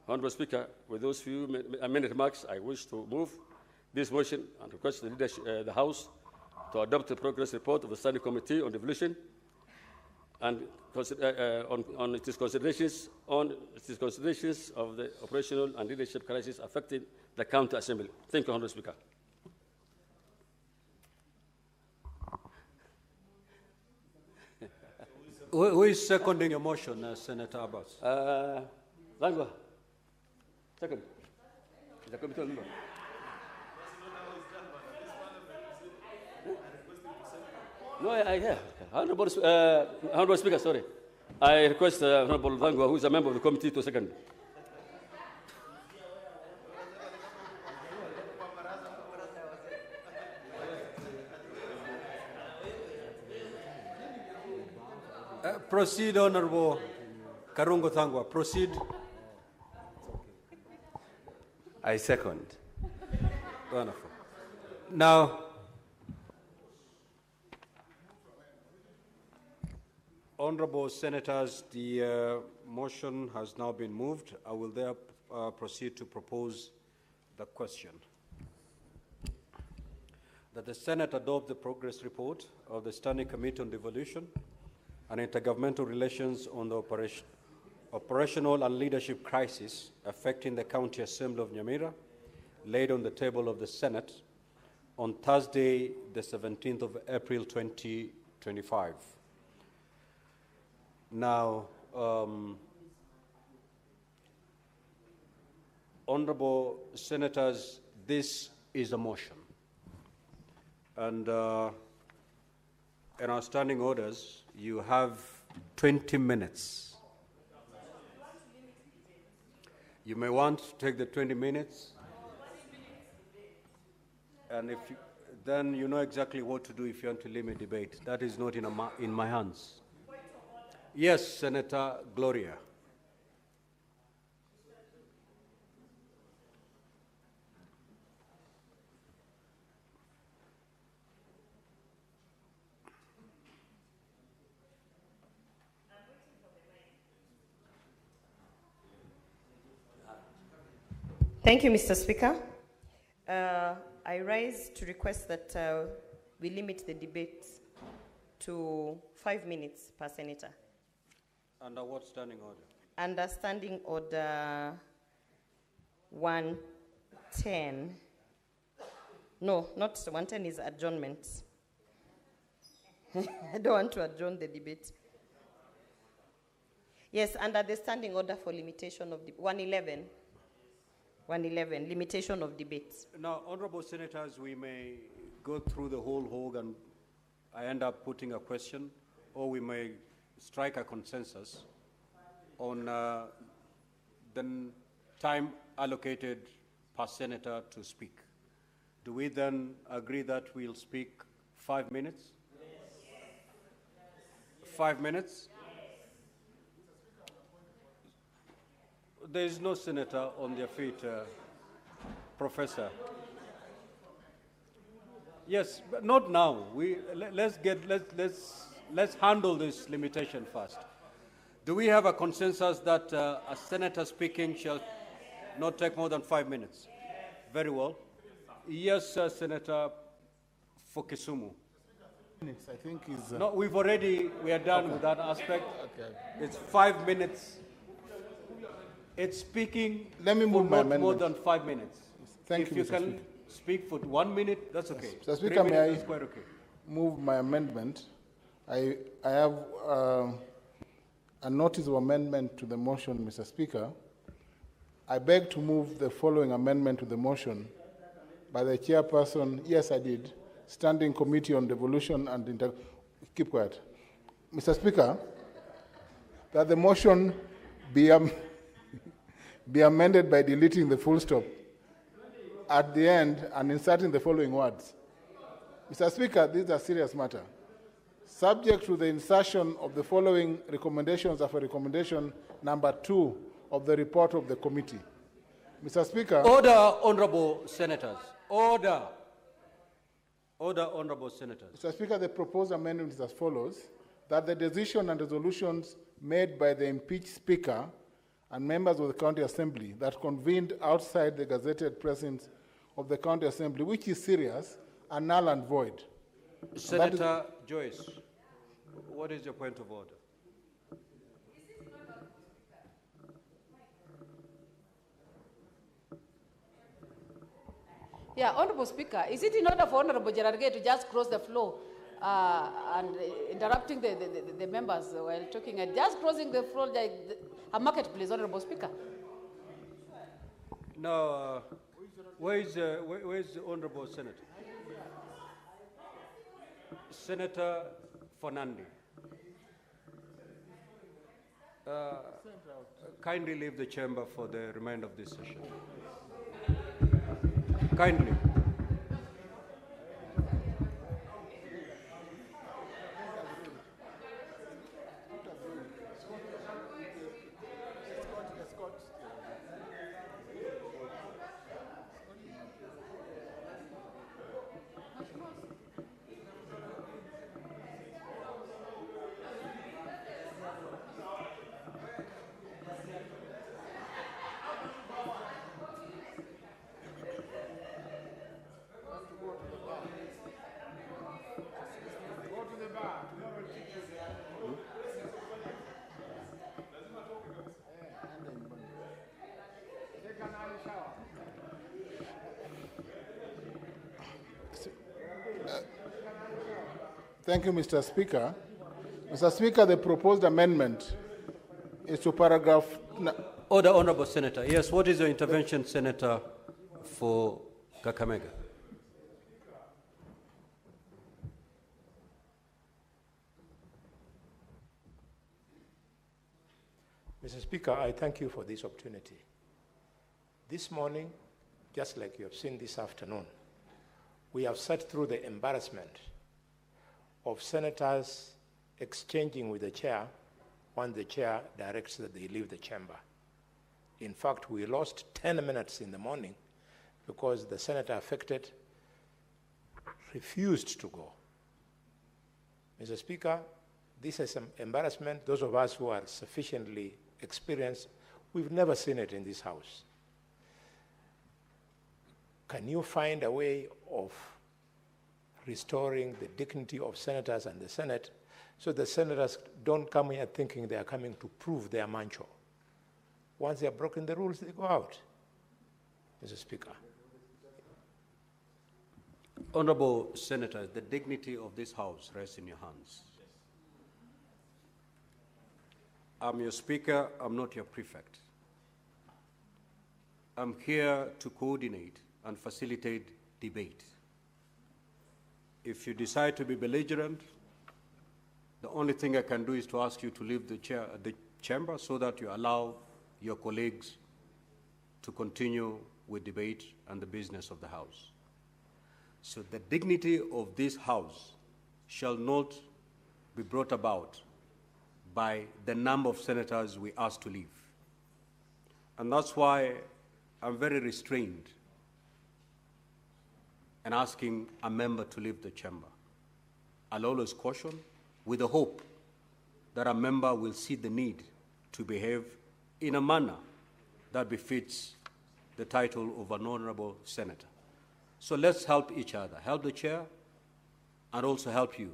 Honorable Speaker, with those few many remarks, I wish to move this motion and request the House to adopt the progress report of the Standing Committee on Devolution and on its considerations of the operational and leadership crisis affecting the County Assembly. Thank you, Honorable Speaker. Who is seconding your motion, Senator Abbas? Langwa. Second. The committee member. No, yeah. Honorable Speaker, sorry. I request Honorable Langwa, who is a member of the committee, to second. Proceed, Honorable Karungo Thangwa. Proceed. I second. Wonderful. Now, Honorable Senators, the motion has now been moved. I will therefore proceed to propose the question. That the Senate adopt the progress report of the Standing Committee on Devolution and Intergovernmental Relations on the operational and leadership crisis affecting the County Assembly of Nyamira, laid on the table of the Senate on Thursday, the 17th of April, 2025. Now, Honorable Senators, this is a motion. And in our standing orders, you have 20 minutes. You may want to take the 20 minutes. And if you, then you know exactly what to do if you want to limit debate. That is not in my hands. Yes, Senator Gloria. Thank you, Mr. Speaker. I rise to request that we limit the debate to 5 minutes per senator. Under what standing order? Under Standing Order 110. No, not 110 is adjournment. I don't want to adjourn the debate. Yes, under the Standing Order for limitation of 111. 111, limitation of debates. Now, Honorable Senators, we may go through the whole hog and I end up putting a question, or we may strike a consensus on the time allocated per senator to speak. Do we then agree that we'll speak 5 minutes? Yes. 5 minutes? There is no senator on their feet, Professor. Yes, but not now. Let's handle this limitation first. Do we have a consensus that a senator speaking shall not take more than 5 minutes? Very well. Yes, Senator for Kisumu. Minutes, I think is... No, we are done with that aspect. Okay. It's 5 minutes. It's speaking Let me move for my not more amendment. than 5 minutes. Thank if you, you Mr. can Speaker. speak for 1 minute, that's okay. Mr. 3 Speaker, may minutes I is quite okay. move my amendment? I have a notice of amendment to the motion, Mr. Speaker. I beg to move the following amendment to the motion by the chairperson, yes, I did, Standing Committee on Devolution and keep quiet. Mr. Speaker, that the motion be amended by deleting the full stop at the end and inserting the following words. Mr. Speaker, this is a serious matter. Subject to the insertion of the following recommendations of a recommendation number 2 of the report of the committee. Mr. Speaker. Order, honorable senators. Order. Order, honorable senators. Mr. Speaker, the proposed amendment is as follows: that the decision and resolutions made by the impeached Speaker and members of the County Assembly that convened outside the gazetted presence of the County Assembly, which is serious, are null and void. Senator Joyce, what is your point of order? Yeah, Honorable Speaker, is it in order for Honorable Cherargei to just cross the floor and interrupting the members while talking and just crossing the floor like a marketplace, Honorable Speaker? No, where is the Honorable Senator? Senator Fernandi. Kindly leave the chamber for the remainder of this session. Kindly. Thank you, Mr. Speaker. Mr. Speaker, the proposed amendment is to paragraph... Order, Honorable Senator. Yes, what is your intervention, Senator, for Kakamega? Mr. Speaker, I thank you for this opportunity. This morning, just like you have seen this afternoon, we have sat through the embarrassment of senators exchanging with the chair when the chair directs that they leave the chamber. In fact, we lost 10 minutes in the morning because the senator affected refused to go. Mr. Speaker, this is an embarrassment. Those of us who are sufficiently experienced, we've never seen it in this House. Can you find a way of restoring the dignity of senators and the Senate so the senators don't come here thinking they are coming to prove their mancho? Once they have broken the rules, they go out. Mr. Speaker. Honorable Senator, the dignity of this House rests in your hands. I'm your Speaker, I'm not your prefect. I'm here to coordinate and facilitate debate. If you decide to be belligerent, the only thing I can do is to ask you to leave the chamber so that you allow your colleagues to continue with debate and the business of the House. So the dignity of this House shall not be brought about by the number of senators we ask to leave. And that's why I'm very restrained in asking a member to leave the chamber. I'll always caution with the hope that a member will see the need to behave in a manner that befits the title of an honorable senator. So let's help each other, help the chair, and also help you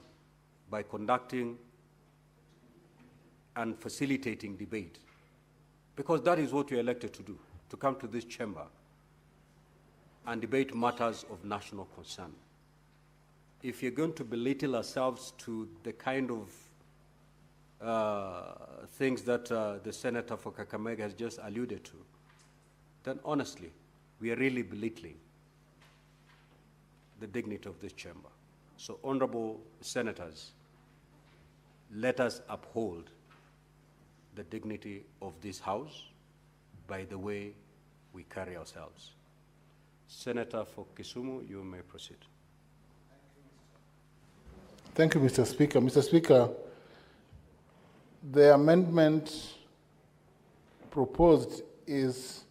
by conducting and facilitating debate, because that is what you're elected to do, to come to this chamber and debate matters of national concern. If you're going to belittle ourselves to the kind of things that the senator for Kakamega has just alluded to, then honestly, we are really belittling the dignity of this chamber. So, honorable senators, let us uphold the dignity of this House by the way we carry ourselves. Senator for Kisumu, you may proceed. Thank you, Mr. Speaker. Mr. Speaker, the amendment proposed is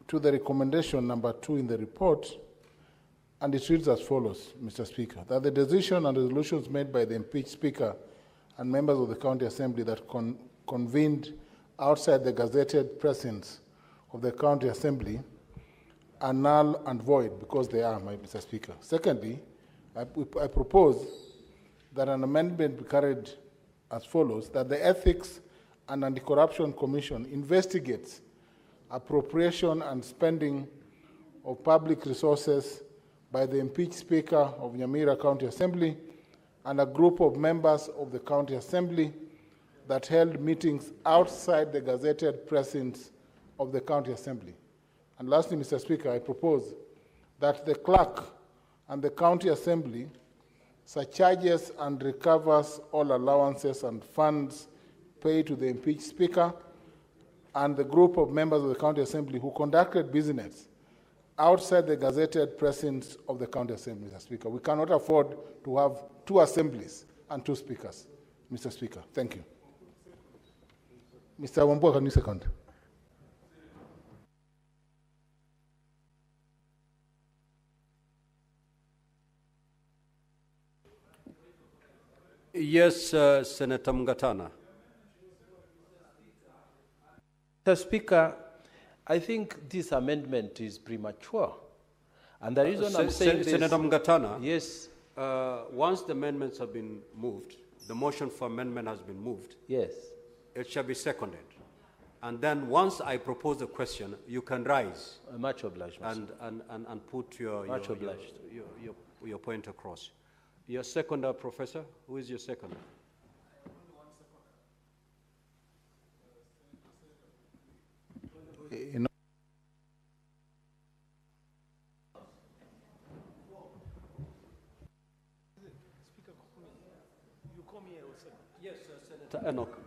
to the recommendation number 2 in the report, and it reads as follows, Mr. Speaker, that the decision and resolutions made by the impeached Speaker and members of the County Assembly that convened outside the gazetted presence of the County Assembly are null and void, because they are, Mr. Speaker. Secondly, I propose that an amendment be carried as follows, that the Ethics and Anti-Corruption Commission investigates appropriation and spending of public resources by the impeached Speaker of Nyamira County Assembly and a group of members of the County Assembly that held meetings outside the gazetted presence of the County Assembly. And lastly, Mr. Speaker, I propose that the clerk and the County Assembly surcharges and recovers all allowances and funds paid to the impeached Speaker and the group of members of the County Assembly who conducted business outside the gazetted presence of the County Assembly, Mr. Speaker. We cannot afford to have 2 assemblies and 2 speakers, Mr. Speaker. Thank you. Mr. Wambua, can you second? Yes, Senator Mungatana. Mr. Speaker, I think this amendment is premature. And the reason I'm saying this... Senator Mungatana. Yes. Once the amendments have been moved, the motion for amendment has been moved. Yes. It shall be seconded. And then once I propose the question, you can rise. Much obliged, and put your point across. Your seconder, Professor? Who is your seconder? Yes, Senator Enoch.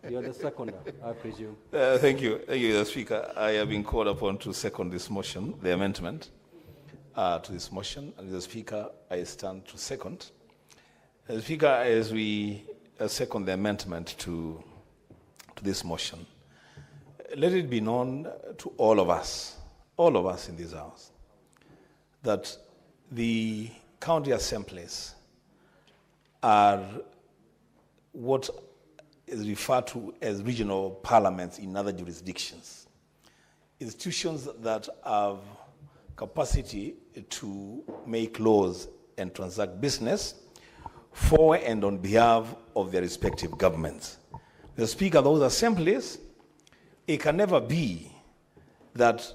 You're the seconder, I presume. Thank you, Mr. Speaker. I have been called upon to second this motion, the amendment to this motion. And Mr. Speaker, I stand to second. Mr. Speaker, as we second the amendment to this motion, let it be known to all of us in this House, that the county assemblies are what is referred to as regional parliaments in other jurisdictions. Institutions that have capacity to make laws and transact business for and on behalf of their respective governments. The Speaker of those assemblies, it can never be that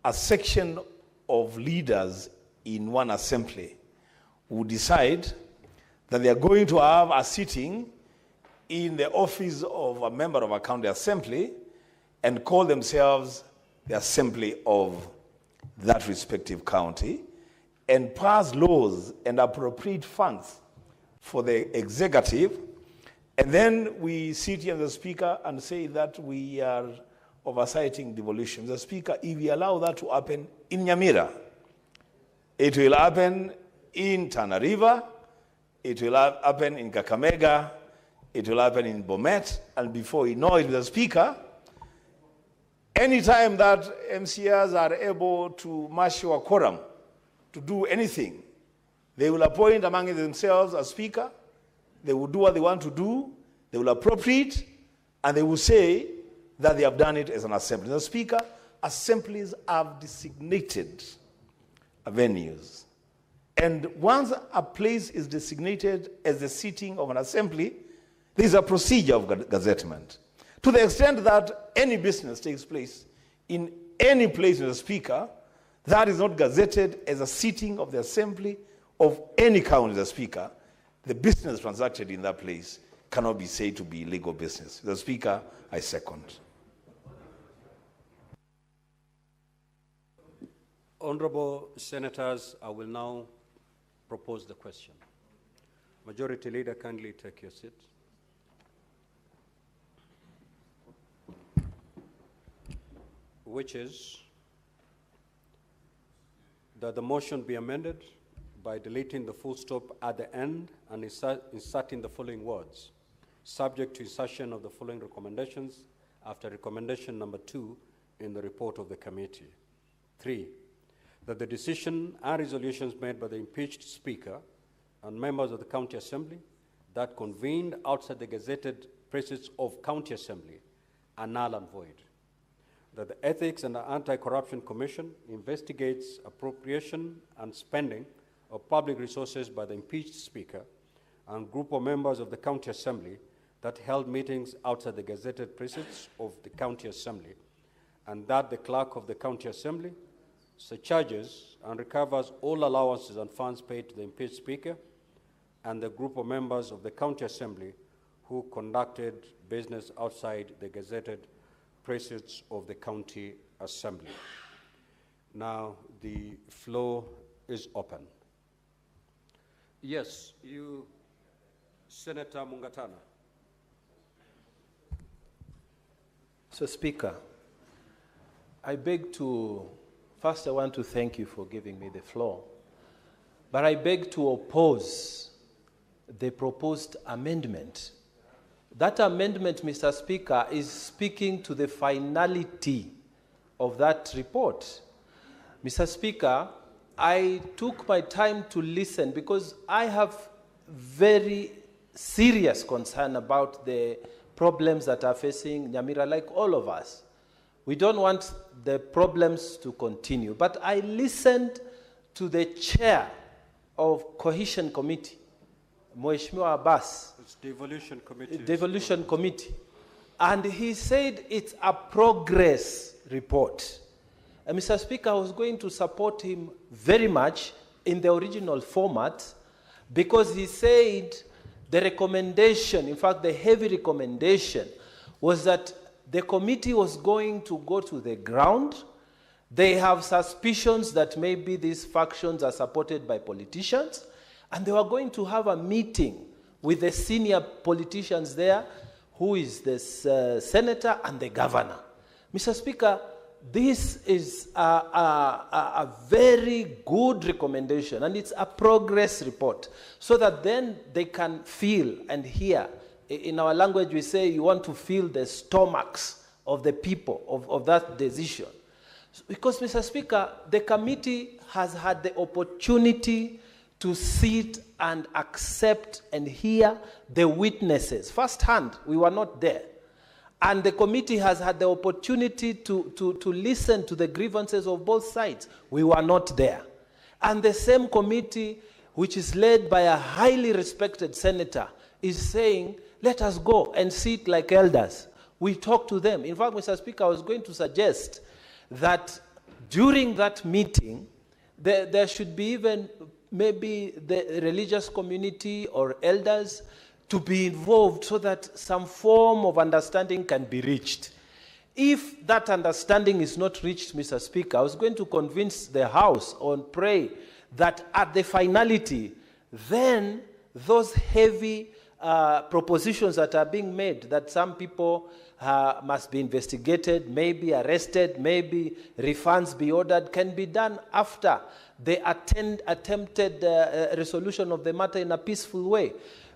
a section of leaders in one assembly would decide that they are going to have a sitting in the office of a member of a county assembly and call themselves the assembly of that respective county and pass laws and appropriate funds for the executive. And then we sit here, the Speaker, and say that we are oversighting devolution. The Speaker, if we allow that to happen in Nyamira, it will happen in Tana River, it will happen in Kakamega, it will happen in Bomet, and before you know it, the Speaker, anytime that MCRs are able to marshal a quorum to do anything, they will appoint among themselves a Speaker, they will do what they want to do, they will appropriate, and they will say that they have done it as an assembly. The Speaker, assemblies have designated venues And once a place is designated as the sitting of an assembly, there is a procedure of gazettement. To the extent that any business takes place in any place, Mr. Speaker, that is not gazetted as a sitting of the assembly of any county, Mr. Speaker, the business transacted in that place cannot be said to be legal business. Mr. Speaker, I second. Honorable Senators, I will now propose the question. Majority Leader, kindly take your seat. Which is that the motion be amended by deleting the full stop at the end and inserting the following words, subject to insertion of the following recommendations after recommendation number 2 in the report of the committee. 3, that the decision and resolutions made by the impeached Speaker and members of the County Assembly that convened outside the gazetted places of County Assembly are null and void. That the Ethics and Anti-Corruption Commission investigates appropriation and spending of public resources by the impeached Speaker and group of members of the County Assembly that held meetings outside the gazetted places of the County Assembly, and that the Clerk of the County Assembly surcharges and recovers all allowances and funds paid to the impeached Speaker and the group of members of the County Assembly who conducted business outside the gazetted places of the County Assembly. Now the floor is open. Yes, you, Senator Mungatana. So, Speaker, I beg to, first I want to thank you for giving me the floor, but I beg to oppose the proposed amendment. That amendment, Mr. Speaker, is speaking to the finality of that report. Mr. Speaker, I took my time to listen because I have very serious concern about the problems that are facing Nyamira, like all of us. We don't want the problems to continue. But I listened to the chair of Cohesion Committee, Mheshimiwa Abbas. It's Devolution Committee. Devolution Committee. And he said it's a progress report. And Mr. Speaker, I was going to support him very much in the original format because he said the recommendation, in fact, the heavy recommendation, was that the committee was going to go to the ground. They have suspicions that maybe these factions are supported by politicians, and they were going to have a meeting with the senior politicians there, who is the senator and the governor. Mr. Speaker, this is a very good recommendation, and it's a progress report, so that then they can feel and hear. In our language, we say you want to feel the stomachs of the people of that decision. Because, Mr. Speaker, the committee has had the opportunity to sit and accept and hear the witnesses. Firsthand, we were not there. And the committee has had the opportunity to listen to the grievances of both sides. We were not there. And the same committee, which is led by a highly respected senator, is saying, let us go and sit like elders. We talk to them. In fact, Mr. Speaker, I was going to suggest that during that meeting, there should be even maybe the religious community or elders to be involved so that some form of understanding can be reached. If that understanding is not reached, Mr. Speaker, I was going to convince the House and pray that at the finality, then those heavy propositions that are being made, that some people must be investigated, maybe arrested, maybe refunds be ordered, can be done after the attempted resolution of the matter in a peaceful way.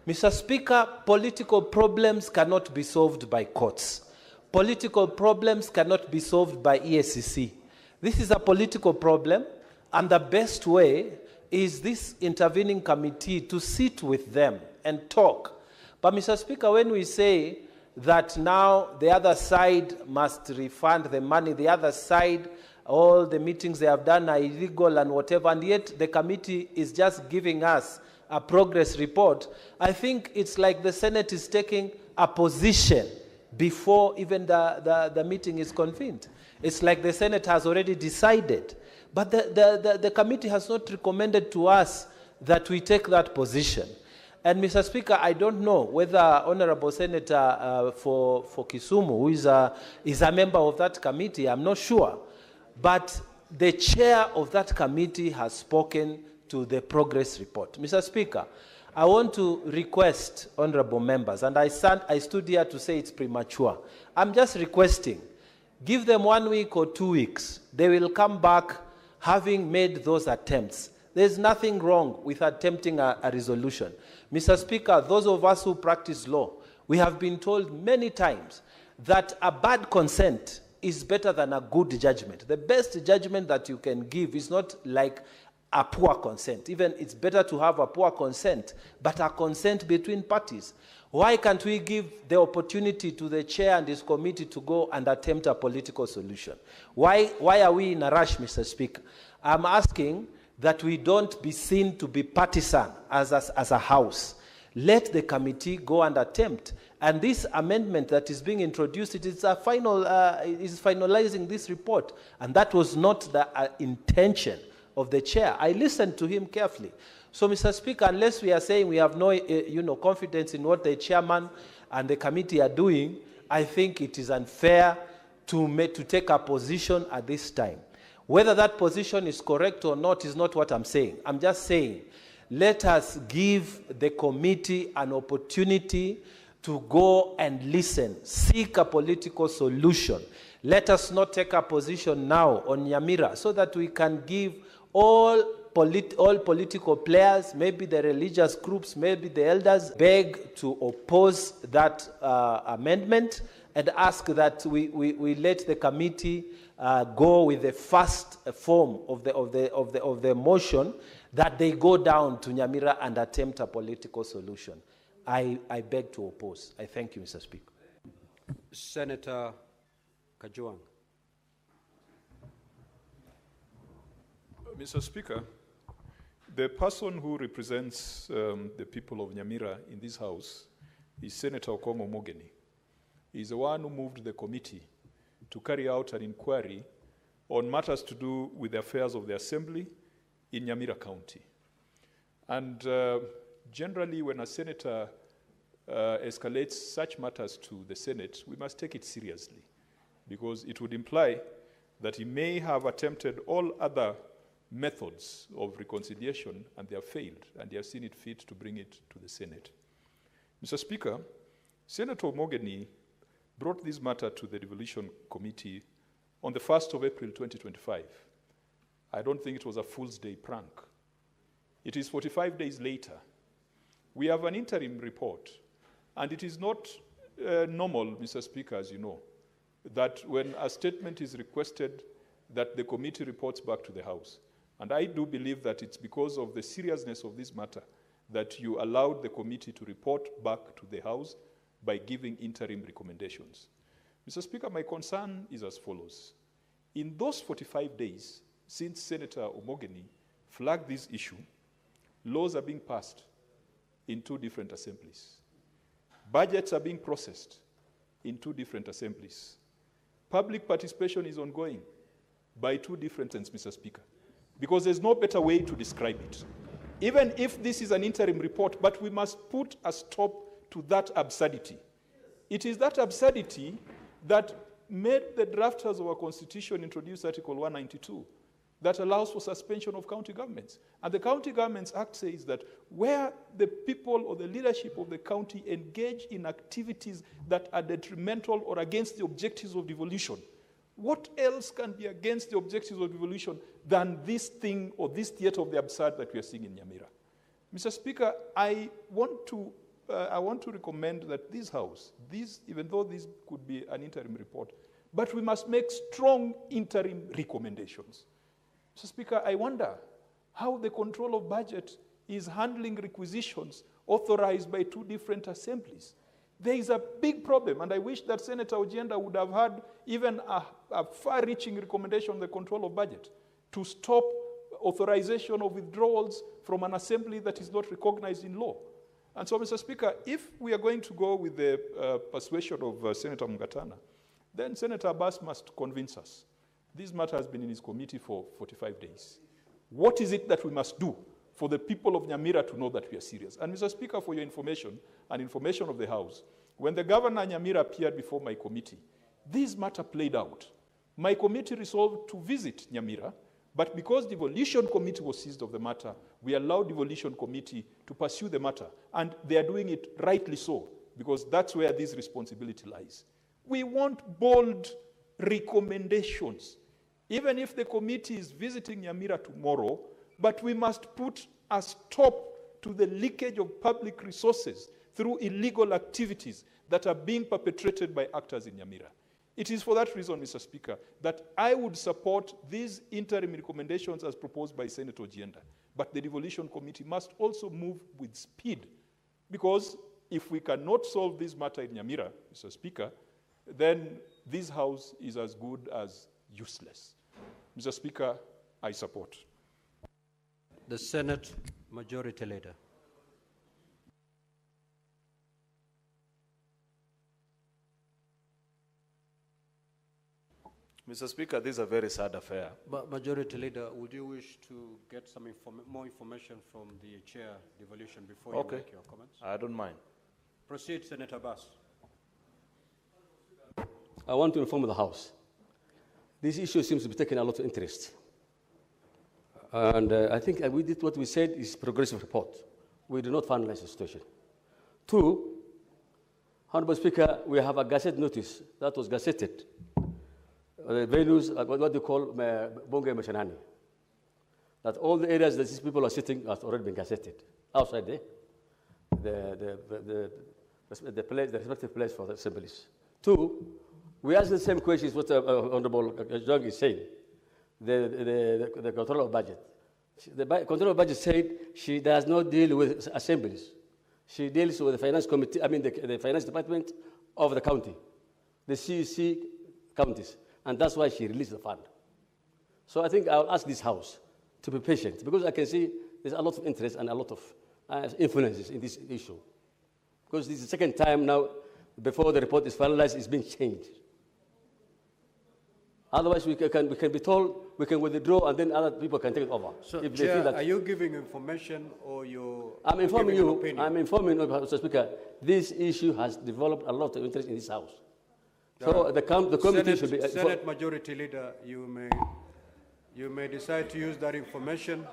Mr. Speaker, political problems cannot be solved by courts. Political problems cannot be solved by EACC. This is a political problem, and the best way is this intervening committee to sit with them and talk. But, Mr. Speaker, when we say that now the other side must refund the money, the other side all the meetings they have done are illegal and whatever, and yet the committee is just giving us a progress report. I think it's like the Senate is taking a position before even the meeting is convened. It's like the Senate has already decided, but the committee has not recommended to us that we take that position. And Mr. Speaker, I don't know whether Honorable Senator for Kisumu, who is a member of that committee, I'm not sure, but the chair of that committee has spoken to the progress report. Mr. Speaker, I want to request honorable members, and I stood here to say it's premature. I'm just requesting, give them 1 week or 2 weeks. They will come back having made those attempts. There's nothing wrong with attempting a resolution. Mr. Speaker, those of us who practice law, we have been told many times that a bad consent is better than a good judgment. The best judgment that you can give is not like a poor consent. Even it's better to have a poor consent, but a consent between parties. Why can't we give the opportunity to the chair and his committee to go and attempt a political solution? Why are we in a rush, Mr. Speaker? I'm asking that we don't be seen to be partisan as a house. Let the committee go and attempt. And this amendment that is being introduced, it is a is finalizing this report. And that was not the intention of the chair. I listened to him carefully. So, Mr. Speaker, unless we are saying we have no confidence in what the chairman and the committee are doing, I think it is unfair to take a position at this time. Whether that position is correct or not is not what I'm saying. I'm just saying, let us give the committee an opportunity to go and listen, seek a political solution. Let us not take a position now on Nyamira so that we can give all political players, maybe the religious groups, maybe the elders, beg to oppose that amendment and ask that we let the committee go with the first form of the motion, that they go down to Nyamira and attempt a political solution. I beg to oppose. I thank you, Mr. Speaker. Senator Kajwang. Mr. Speaker, the person who represents the people of Nyamira in this House is Senator Okongo Omogeni. He's the one who moved the committee to carry out an inquiry on matters to do with the affairs of the Assembly in Nyamira County. And generally, when a senator escalates such matters to the Senate, we must take it seriously, because it would imply that he may have attempted all other methods of reconciliation and they have failed, and they have seen it fit to bring it to the Senate. Mr. Speaker, Senator Omogeni brought this matter to the Devolution Committee on the 1st of April 2025. I don't think it was a Fool's Day prank. It is 45 days later. We have an interim report, and it is not normal, Mr. Speaker, as you know, that when a statement is requested, that the committee reports back to the House. And I do believe that it's because of the seriousness of this matter that you allowed the committee to report back to the House by giving interim recommendations. Mr. Speaker, my concern is as follows. In those 45 days, since Senator Omogeni flagged this issue, laws are being passed in 2 different assemblies. Budgets are being processed in 2 different assemblies. Public participation is ongoing by 2 different ends, Mr. Speaker, because there's no better way to describe it. Even if this is an interim report, but we must put a stop to that absurdity. It is that absurdity that made the drafters of our Constitution introduce Article 192 that allows for suspension of county governments. And the County Governments Act says that where the people or the leadership of the county engage in activities that are detrimental or against the objectives of devolution, what else can be against the objectives of devolution than this thing or this theater of the absurd that we are seeing in Nyamira? Mr. Speaker, I want to recommend that this House, even though this could be an interim report, but we must make strong interim recommendations. Mr. Speaker, I wonder how the control of budget is handling requisitions authorized by 2 different assemblies. There is a big problem, and I wish that Senator Ojienda would have had even a far-reaching recommendation on the control of budget to stop authorization of withdrawals from an assembly that is not recognized in law. And so, Mr. Speaker, if we are going to go with the persuasion of Senator Mungatana, then Senator Abbas must convince us. This matter has been in his committee for 45 days. What is it that we must do for the people of Nyamira to know that we are serious? And Mr. Speaker, for your information and information of the House, when the governor Nyamira appeared before my committee, this matter played out. My committee resolved to visit Nyamira, but because the devolution committee was seized of the matter, we allowed the devolution committee to pursue the matter, and they are doing it rightly so, because that's where this responsibility lies. We want bold recommendations, even if the committee is visiting Nyamira tomorrow, but we must put a stop to the leakage of public resources through illegal activities that are being perpetrated by actors in Nyamira. It is for that reason, Mr. Speaker, that I would support these interim recommendations as proposed by Senator Ojienda. But the devolution committee must also move with speed, because if we cannot solve this matter in Nyamira, Mr. Speaker, then this House is as good as useless. Mr. Speaker, I support. The Senate Majority Leader. Mr. Speaker, this is a very sad affair. But Majority Leader, would you wish to get some more information from the chair devolution before you make your comments? I don't mind. Proceed, Senator Abbas. I want to inform the House. This issue seems to be taking a lot of interest. And I think we did what we said is progressive report. We do not finalize the situation. 2, Honorable Speaker, we have a gazette notice that was gazetted. The venues, what they call Bonge Mashanani. That all the areas that these people are sitting have already been gazetted outside the respective place for the assemblies. 2, we ask the same questions what Honorable Jung is saying. The control of budget. The control of budget said she does not deal with assemblies. She deals with the finance committee, the finance department of the county, the CEC counties, and that's why she released the fund. So I think I'll ask this House to be patient, because I can see there's a lot of interest and a lot of influences in this issue. Because this is the second time now, before the report is finalized, it's been changed. Otherwise, we can be told we can withdraw, and then other people can take it over. So, if Chair, they feel that, are you giving information or you? I'm informing giving you. an opinion? I'm informing you, Mr. Speaker. This issue has developed a lot of interest in this House. So the committee should be. Senate Majority Leader, you may decide to use that information.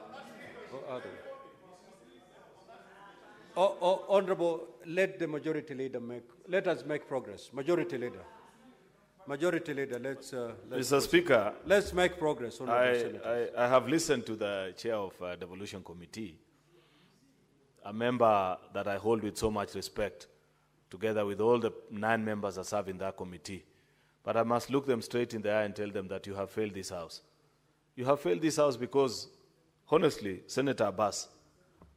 Honorable, let the Majority Leader let us make progress. Majority Leader, let's Mr. Speaker, let's make progress. I have listened to the chair of Devolution Committee, a member that I hold with so much respect, together with all the 9 members that serve in that committee. But I must look them straight in the eye and tell them that you have failed this House. You have failed this House because, honestly, Senator Abbas,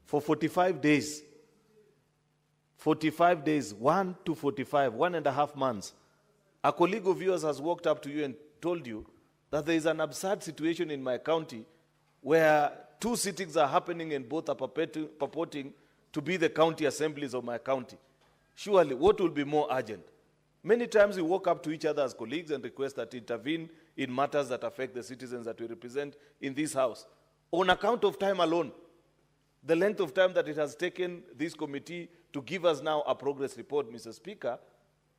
for 45 days, 1 to 45, 1.5 months, a colleague of yours has walked up to you and told you that there is an absurd situation in my county where 2 sittings are happening and both are purporting to be the county assemblies of my county. Surely, what will be more urgent? Many times we walk up to each other as colleagues and request that intervene in matters that affect the citizens that we represent in this House. On account of time alone, the length of time that it has taken this committee to give us now a progress report, Mr. Speaker,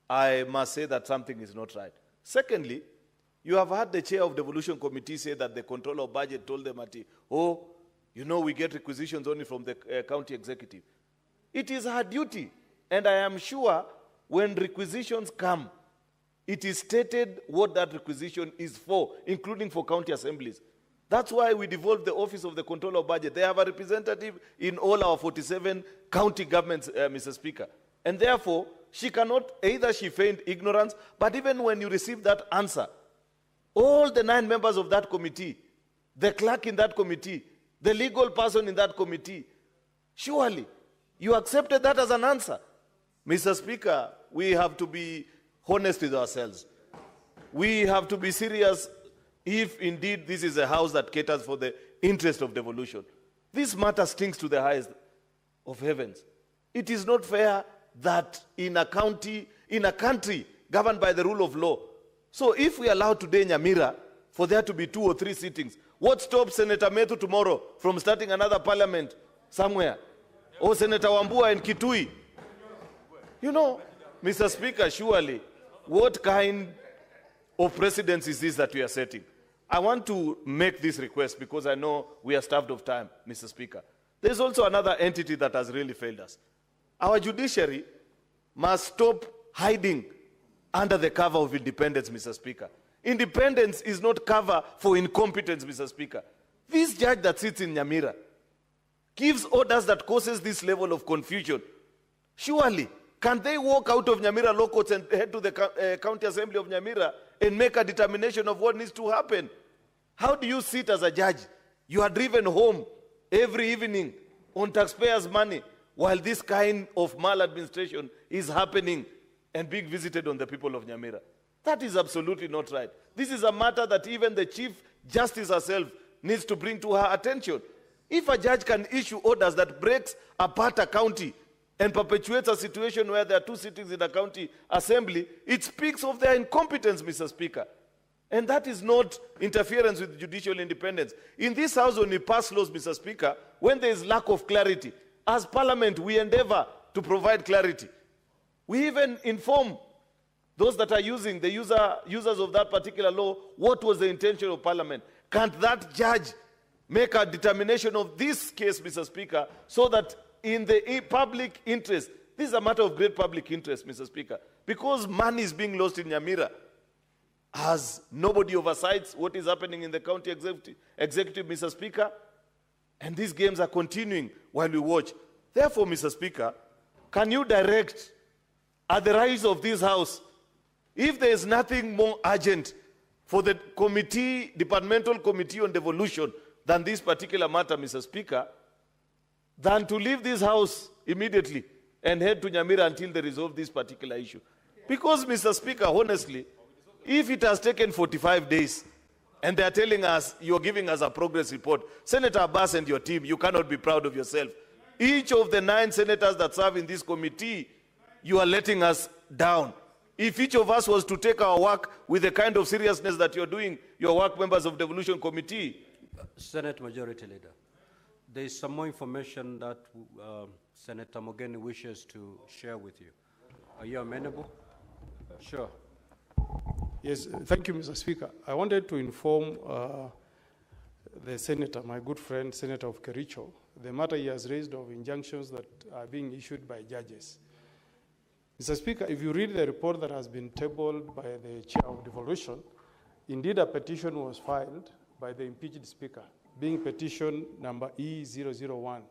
I must say that something is not right. Secondly, you have had the chair of the Devolution Committee say that the controller of budget told them, we get requisitions only from the county executive. It is her duty, and I am sure when requisitions come, it is stated what that requisition is for, including for county assemblies. That's why we devolved the office of the controller of budget. They have a representative in all our 47 county governments, Mr. Speaker. And therefore, she cannot, either she feigned ignorance, but even when you receive that answer, all the 9 members of that committee, the clerk in that committee, the legal person in that committee, surely you accepted that as an answer. Mr. Speaker, we have to be honest with ourselves. We have to be serious if indeed this is a house that caters for the interest of devolution. This matter stinks to the highest of heavens. It is not fair that in a country governed by the rule of law. So if we allow today Nyamira for there to be 2 or 3 sittings, what stops Senator Methu tomorrow from starting another parliament somewhere? Or Senator Wambua in Kitui? You know, Mr. Speaker, surely, what kind of precedence is this that we are setting? I want to make this request because I know we are starved of time, Mr. Speaker. There's also another entity that has really failed us. Our judiciary must stop hiding under the cover of independence, Mr. Speaker. Independence is not cover for incompetence, Mr. Speaker. This judge that sits in Nyamira gives orders that causes this level of confusion. Surely, can they walk out of Nyamira law courts and head to the County Assembly of Nyamira and make a determination of what needs to happen? How do you sit as a judge? You are driven home every evening on taxpayers' money while this kind of maladministration is happening and being visited on the people of Nyamira. That is absolutely not right. This is a matter that even the Chief Justice herself needs to bring to her attention. If a judge can issue orders that breaks apart a county and perpetuates a situation where there are 2 sittings in the county assembly, it speaks of their incompetence, Mr. Speaker. And that is not interference with judicial independence. In this house, when we pass laws, Mr. Speaker, when there is lack of clarity, as Parliament, we endeavor to provide clarity. We even inform those that are using, the users of that particular law, what was the intention of Parliament. Can't that judge make a determination of this case, Mr. Speaker, so that in the public interest, this is a matter of great public interest, Mr. Speaker, because money is being lost in Nyamira, as nobody oversights what is happening in the county executive, Mr. Speaker, and these games are continuing while we watch. Therefore, Mr. Speaker, can you direct at the rise of this house, if there is nothing more urgent for the committee, departmental committee on devolution than this particular matter, Mr. Speaker, than to leave this house immediately and head to Nyamira until they resolve this particular issue? Because, Mr. Speaker, honestly, if it has taken 45 days and they are telling us, you're giving us a progress report, Senator Abbas and your team, you cannot be proud of yourself. Each of the 9 senators that serve in this committee, you are letting us down. If each of us was to take our work with the kind of seriousness that you're doing, your work, members of the Devolution Committee. Senate Majority Leader, there is some more information that Senator Mogeni wishes to share with you. Are you amenable? Sure. Yes, thank you, Mr. Speaker. I wanted to inform the Senator, my good friend, Senator of Kericho, the matter he has raised of injunctions that are being issued by judges. Mr. Speaker, if you read the report that has been tabled by the Chair of Devolution, indeed a petition was filed by the impeached Speaker, being petition number E001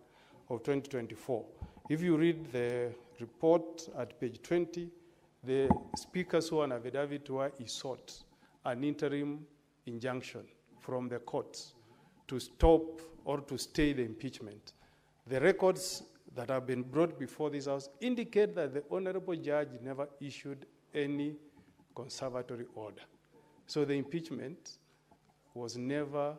of 2024. If you read the report at page 20, the Speaker saw an affidavit where he sought an interim injunction from the courts to stop or to stay the impeachment. The records that have been brought before this House indicate that the Honorable Judge never issued any conservatory order. So the impeachment was never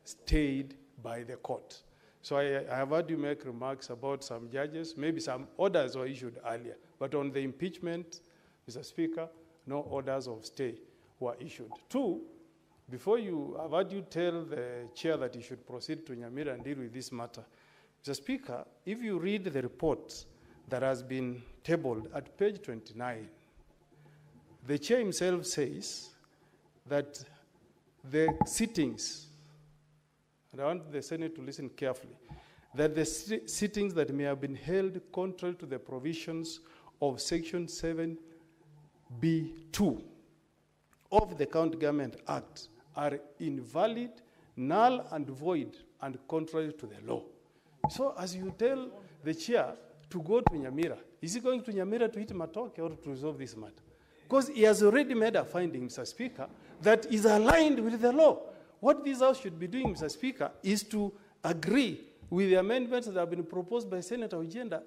stayed by the court. So I have heard you make remarks about some judges, maybe some orders were issued earlier, but on the impeachment, Mr. Speaker, no orders of stay were issued. 2, before you, I've heard you tell the chair that he should proceed to Nyamira and deal with this matter. Mr. Speaker, if you read the report that has been tabled at page 29, the chair himself says that the sittings, and I want the Senate to listen carefully, that the sittings that may have been held contrary to the provisions of Section 7B2 of the County Government Act are invalid, null and void, and contrary to the law. So as you tell the chair to go to Nyamira, is he going to Nyamira to hit Matoke or to resolve this matter? Because he has already made a finding, Mr. Speaker, that is aligned with the law. What this House should be doing, Mr. Speaker, is to agree with the amendments that have been proposed by Senator Ojenda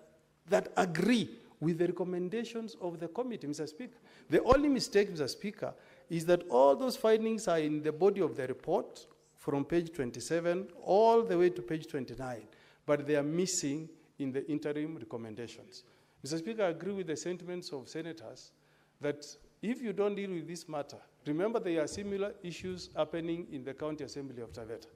that agree with the recommendations of the committee, Mr. Speaker. The only mistake, Mr. Speaker, is that all those findings are in the body of the report from page 27 all the way to page 29, but they are missing in the interim recommendations. Mr. Speaker, I agree with the sentiments of senators that if you don't deal with this matter, remember there are similar issues happening in the County Assembly of Taveta.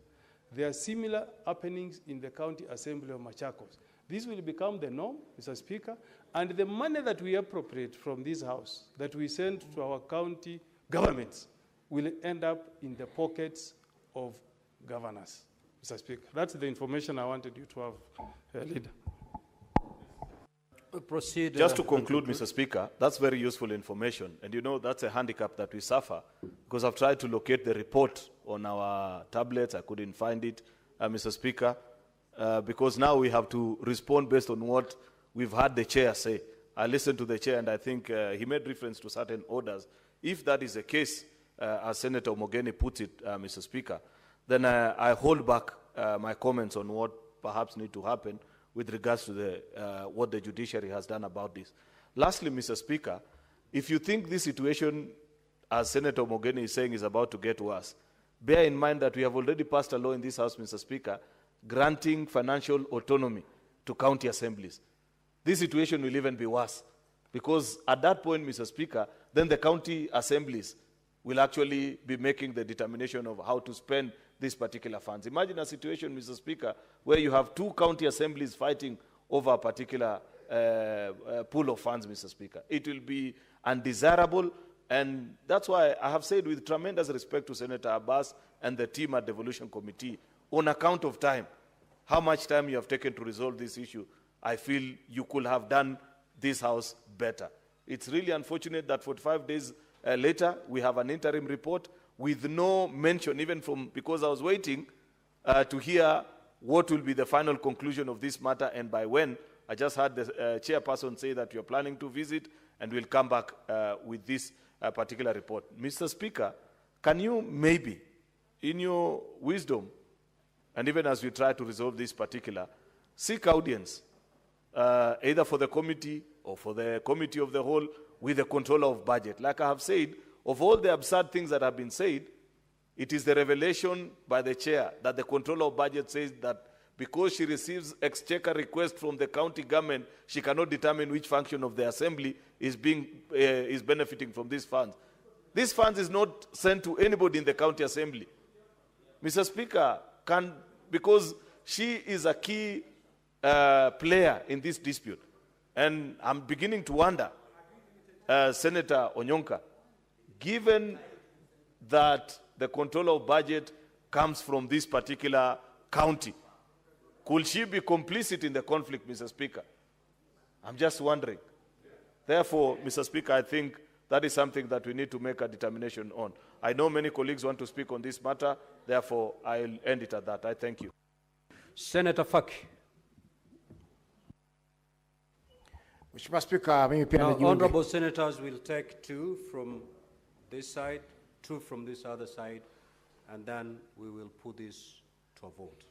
There are similar happenings in the County Assembly of Machakos. This will become the norm, Mr. Speaker, and the money that we appropriate from this House, that we send to our county governments, will end up in the pockets of governors, Mr. Speaker. That's the information I wanted you to have, Leader. Proceed. Just to conclude, Mr. Speaker, that's very useful information. And you know, that's a handicap that we suffer, because I've tried to locate the report on our tablets. I couldn't find it, Mr. Speaker, because now we have to respond based on what we've had the chair say. I listened to the chair, and I think he made reference to certain orders. If that is the case, as Senator Mogeni put it, Mr. Speaker, then I hold back my comments on what perhaps need to happen with regards to what the judiciary has done about this. Lastly, Mr. Speaker, if you think this situation, as Senator Mogeni is saying, is about to get worse, bear in mind that we have already passed a law in this House, Mr. Speaker, granting financial autonomy to county assemblies. This situation will even be worse, because at that point, Mr. Speaker, then the county assemblies will actually be making the determination of how to spend these particular funds. Imagine a situation, Mr. Speaker, where you have two county assemblies fighting over a particular pool of funds, Mr. Speaker. It will be undesirable, and that's why I have said with tremendous respect to Senator Abbas and the team at Devolution Committee, on account of time, how much time you have taken to resolve this issue, I feel you could have done this House better. It's really unfortunate that 45 days later, we have an interim report with no mention, even from, because I was waiting to hear what will be the final conclusion of this matter and by when. I just heard the chairperson say that you're planning to visit and we'll come back with this particular report. Mr. Speaker, can you maybe, in your wisdom, and even as we try to resolve this particular, seek audience, either for the committee or for the committee of the whole, with the controller of budget. Like I have said, of all the absurd things that have been said, it is the revelation by the chair that the controller of budget says that because she receives exchequer request from the county government, she cannot determine which function of the assembly is benefiting from these funds. These funds is not sent to anybody in the county assembly. Mr. Speaker, because she is a key player in this dispute. And I'm beginning to wonder, Senator Onyonka, given that the controller of budget comes from this particular county, could she be complicit in the conflict, Mr. Speaker? I'm just wondering. Therefore, Mr. Speaker, I think that is something that we need to make a determination on. I know many colleagues want to speak on this matter. Therefore, I'll end it at that. I thank you. Senator Faki. Mheshimiwa Spika, mimi pia Now, nijiunge. honorable senators will take two from this side, two from this other side, and then we will put this to a vote.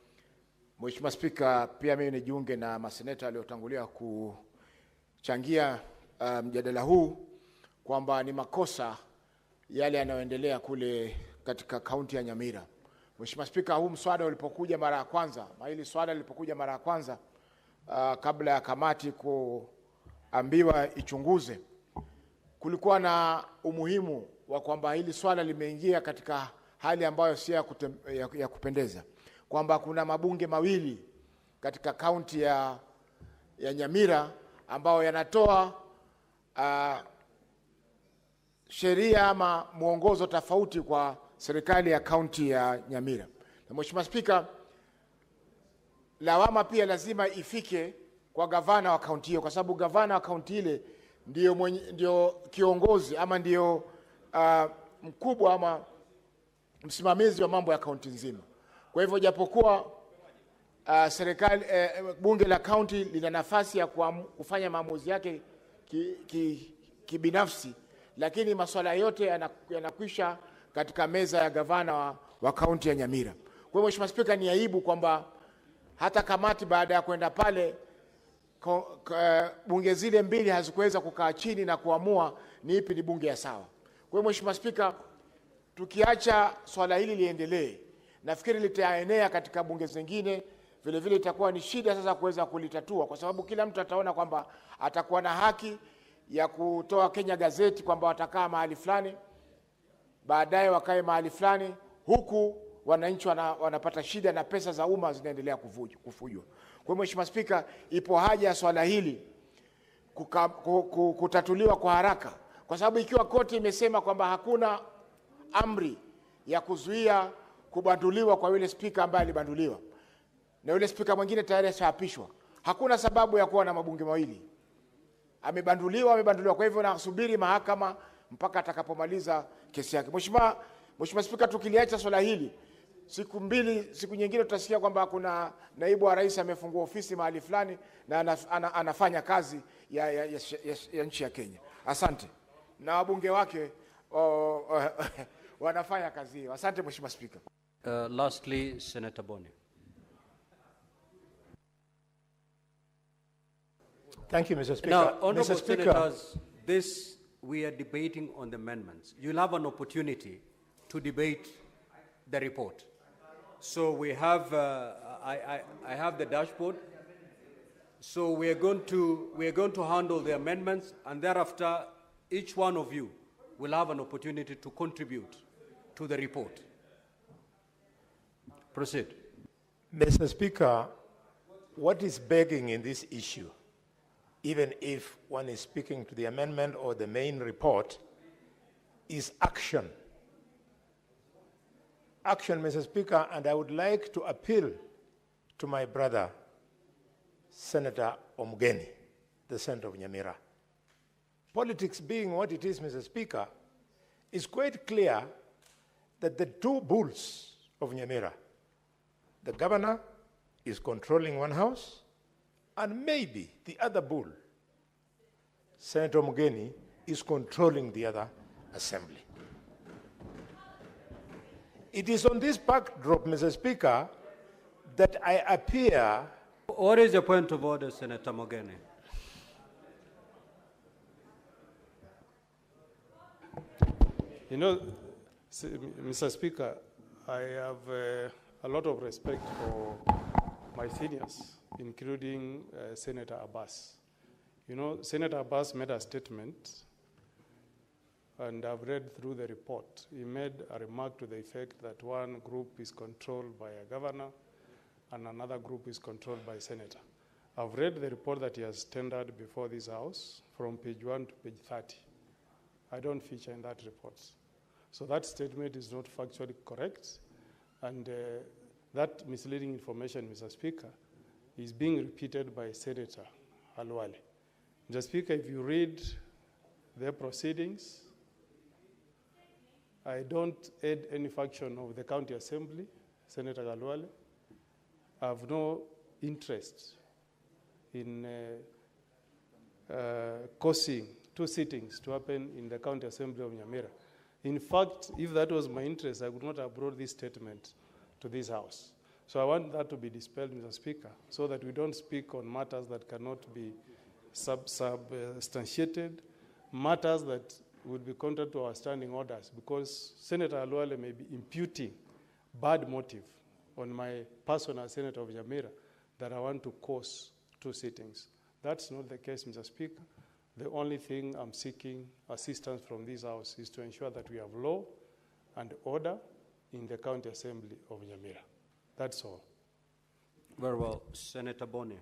Mheshimiwa Spika, pia mimi nijiunge na maseneta waliotangulia kuchangia mjadala huu kwamba ni makosa yale yanayoendelea kule katika kaunti ya Nyamira. Mheshimiwa Spika, huu mswada ulipokuja mara ya kwanza, hili swala lilipokuja mara ya kwanza kabla ya kamati kuambiwa ichunguze, kulikuwa na umuhimu wa kwamba hili swala limeingia katika hali ambayo si ya kupendeza, kwamba kuna mabunge mawili katika kaunti ya Nyamira ambao yanatoa sheria ama mwongozo tofauti kwa serikali ya kaunti ya Nyamira. Na Mheshimiwa Spika, lawama pia lazima ifike kwa gavana wa kaunti hiyo, kwa sababu gavana wa kaunti ile ndio kiongozi ama ndio mkubwa ama msimamizi wa mambo ya kaunti nzima. Kwa hivyo japokuwa serikali bunge la kaunti lina nafasi ya kufanya maamuzi yake kibinafsi, lakini masuala yote yanakwisha katika meza ya gavana wa kaunti ya Nyamira. Kwa hivyo Mheshimiwa Spika, ni aibu kwamba hata kamati baada ya kwenda pale bunge zile mbili hazikuweza kukaa chini na kuamua ni ipi ni bunge ya sawa. Kwa hiyo Mheshimiwa Spika, tukiacha swala hili liendelee, nafikiri litaenea katika bunge zingine, vile vile itakuwa ni shida sasa kuweza kulitatua, kwa sababu kila mtu ataona kwamba atakuwa na haki ya kutoa Kenya Gazeti kwamba watakaa mahali fulani, baadaye wakae mahali fulani, huku wananchi wanapata shida na pesa za umma zinaendelea kufujwa. Kwa hiyo Mheshimiwa Spika, ipo haja ya swala hili kutatuliwa kwa haraka, kwa sababu ikiwa koti imesema kwamba hakuna amri ya kuzuia kubanduliwa kwa yule spika ambaye alibanduliwa na yule spika mwingine tayari ashaapishwa, hakuna sababu ya kuwa na mabunge mawili. Amebanduliwa. Kwa hivyo nasubiri mahakama mpaka atakapomaliza kesi yake. Mheshimiwa Spika, tukiliacha swala hili, siku nyingine tutasikia kwamba kuna naibu wa rais amefungua ofisi mahali fulani na anafanya kazi ya nchi ya Kenya. Asante. Na wabunge wake wanafanya kazi hiyo. Asante Mheshimiwa Spika. Lastly, Senator Boni. Thank you, Mr. Speaker. Now, honorable Mr. Speaker, senators, we are debating on the amendments. You'll have an opportunity to debate the report. So we have, I have the dashboard. So we are going to handle the amendments, and thereafter, each one of you will have an opportunity to contribute to the report. Proceed. Mr. Speaker, what is begging in this issue, even if one is speaking to the amendment or the main report, is action. Action, Mr. Speaker, and I would like to appeal to my brother, Senator Omugeni, the Senator of Nyamira. Politics being what it is, Mr. Speaker, it's quite clear that the two bulls of Nyamira, the governor is controlling one house, and maybe the other bull, Senator Omugeni, is controlling the other assembly. It is on this backdrop, Mr. Speaker, that I appear... What is your point of order, Senator Omugeni? You know, Mr. Speaker, I have a lot of respect for my seniors, including Senator Abbas. You know, Senator Abbas made a statement, and I've read through the report. He made a remark to the effect that one group is controlled by a governor and another group is controlled by a senator. I've read the report that he has tendered before this House from page 1 to page 30. I don't feature in that report. So that statement is not factually correct, and that misleading information, Mr. Speaker, is being repeated by Senator Halwale. Mr. Speaker, if you read their proceedings, I don't aid any faction of the County Assembly, Senator Halwale. I have no interest in causing two sittings to happen in the County Assembly of Nyamira. In fact, if that was my interest, I would not have brought this statement to this House. So I want that to be dispelled, Mr. Speaker, so that we don't speak on matters that cannot be substantiated, matters that would be contrary to our standing orders, because Senator Halwale may be imputing bad motive on my person as Senator of Nyamira that I want to cause two sittings. That's not the case, Mr. Speaker. The only thing I'm seeking assistance from this House is to ensure that we have law and order in the County Assembly of Nyamira. That's all. Very well. Senator Boni.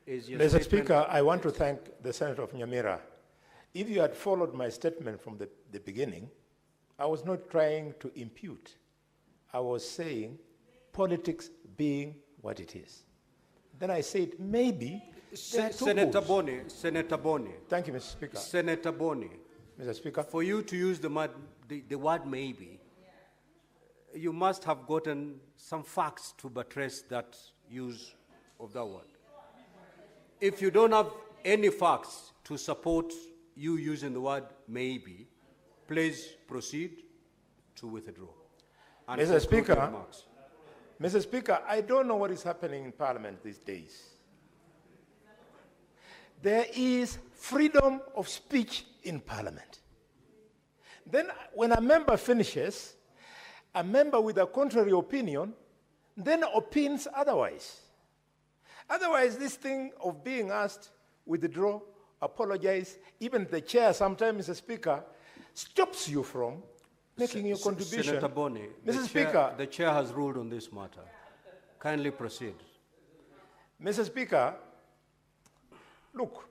Mr. Speaker, I want to thank the Senator of Nyamira. If you had followed my statement from the beginning, I was not trying to impute. I was saying politics being what it is. Then I said maybe Senator Boni. Thank you, Mr. Speaker. Senator Boni. Mr. Speaker. For you to use the word maybe, you must have gotten some facts to buttress that use of that word. If you don't have any facts to support you using the word maybe, please proceed to withdraw. And Mr. Speaker, I don't know what is happening in Parliament these days. there is freedom of speech in Parliament. Then when a member finishes, a member with a contrary opinion then opines otherwise. Otherwise, this thing of being asked, withdraw, apologize, even the chair sometimes, Mr. Speaker, stops you from making your contribution. Senator Boni, Mr. Speaker, the chair has ruled on this matter. Kindly proceed. Mr. Speaker, look,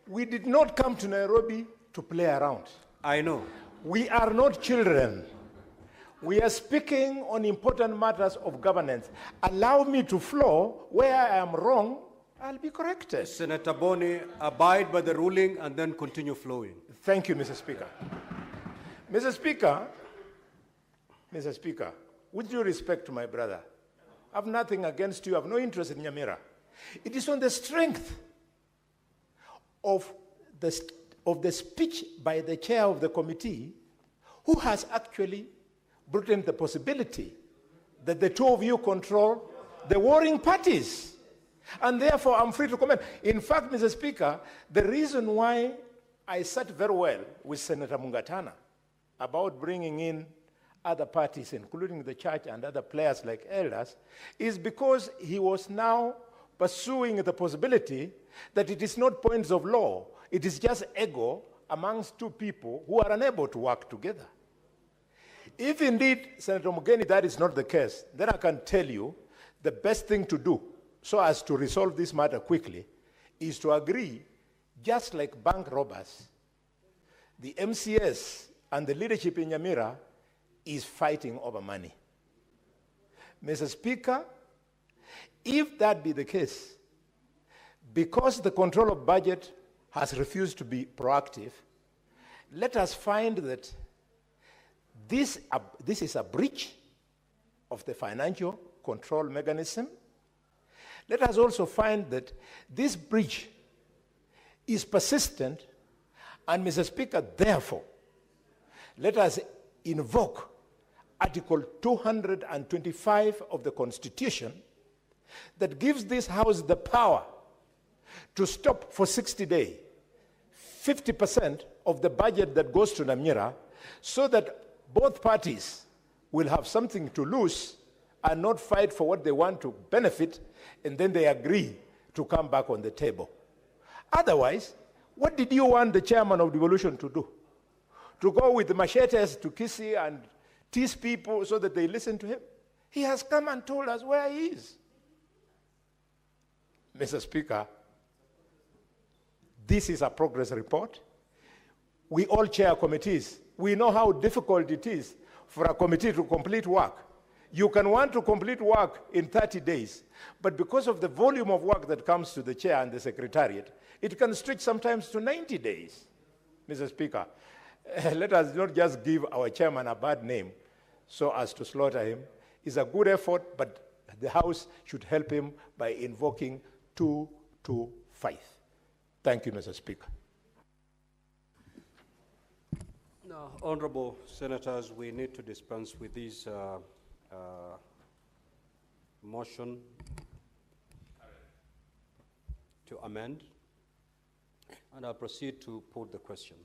we did not come to Nairobi to play around. I know. We are not children. We are speaking on important matters of governance. Allow me to flow. Where I am wrong, I'll be corrected. Senator Boni, abide by the ruling and then continue flowing. Thank you, Mr. Speaker. Mr. Speaker, with due respect to my brother, I have nothing against you. I have no interest in Nyamira. It is on the strength of the speech by the chair of the committee who has actually brought in the possibility that the two of you control the warring parties. And therefore, I'm free to comment. In fact, Mr. Speaker, the reason why I sat very well with Senator Mungatana about bringing in other parties, including the church and other players like elders, is because he was now pursuing the possibility that it is not points of law, it is just ego amongst two people who are unable to work together. If indeed, Senator Mugeni, that is not the case, then I can tell you the best thing to do so as to resolve this matter quickly is to agree, just like bank robbers, the MCS and the leadership in Nyamira is fighting over money. Mr. Speaker, if that be the case, because the control of budget has refused to be proactive, let us find that this is a breach of the financial control mechanism. Let us also find that this breach is persistent, and Mr. Speaker, therefore, let us invoke Article 225 of the Constitution that gives this House the power to stop for 60 days 50% of the budget that goes to Nyamira, so that both parties will have something to lose and not fight for what they want to benefit, and then they agree to come back on the table. Otherwise, what did you want the chairman of devolution to do? To go with the machetes to Kisii and tease people so that they listen to him? He has come and told us where he is. Mr. Speaker, this is a progress report. We all chair committees. We know how difficult it is for a committee to complete work. You can want to complete work in 30 days, but because of the volume of work that comes to the chair and the secretariat, it can stretch sometimes to 90 days. Mr. Speaker, let us not just give our chairman a bad name so as to slaughter him. It's a good effort, but the House should help him by invoking 225. Thank you, Mr. Speaker. Now, honorable senators, we need to dispense with this motion to amend, and I'll proceed to put the question.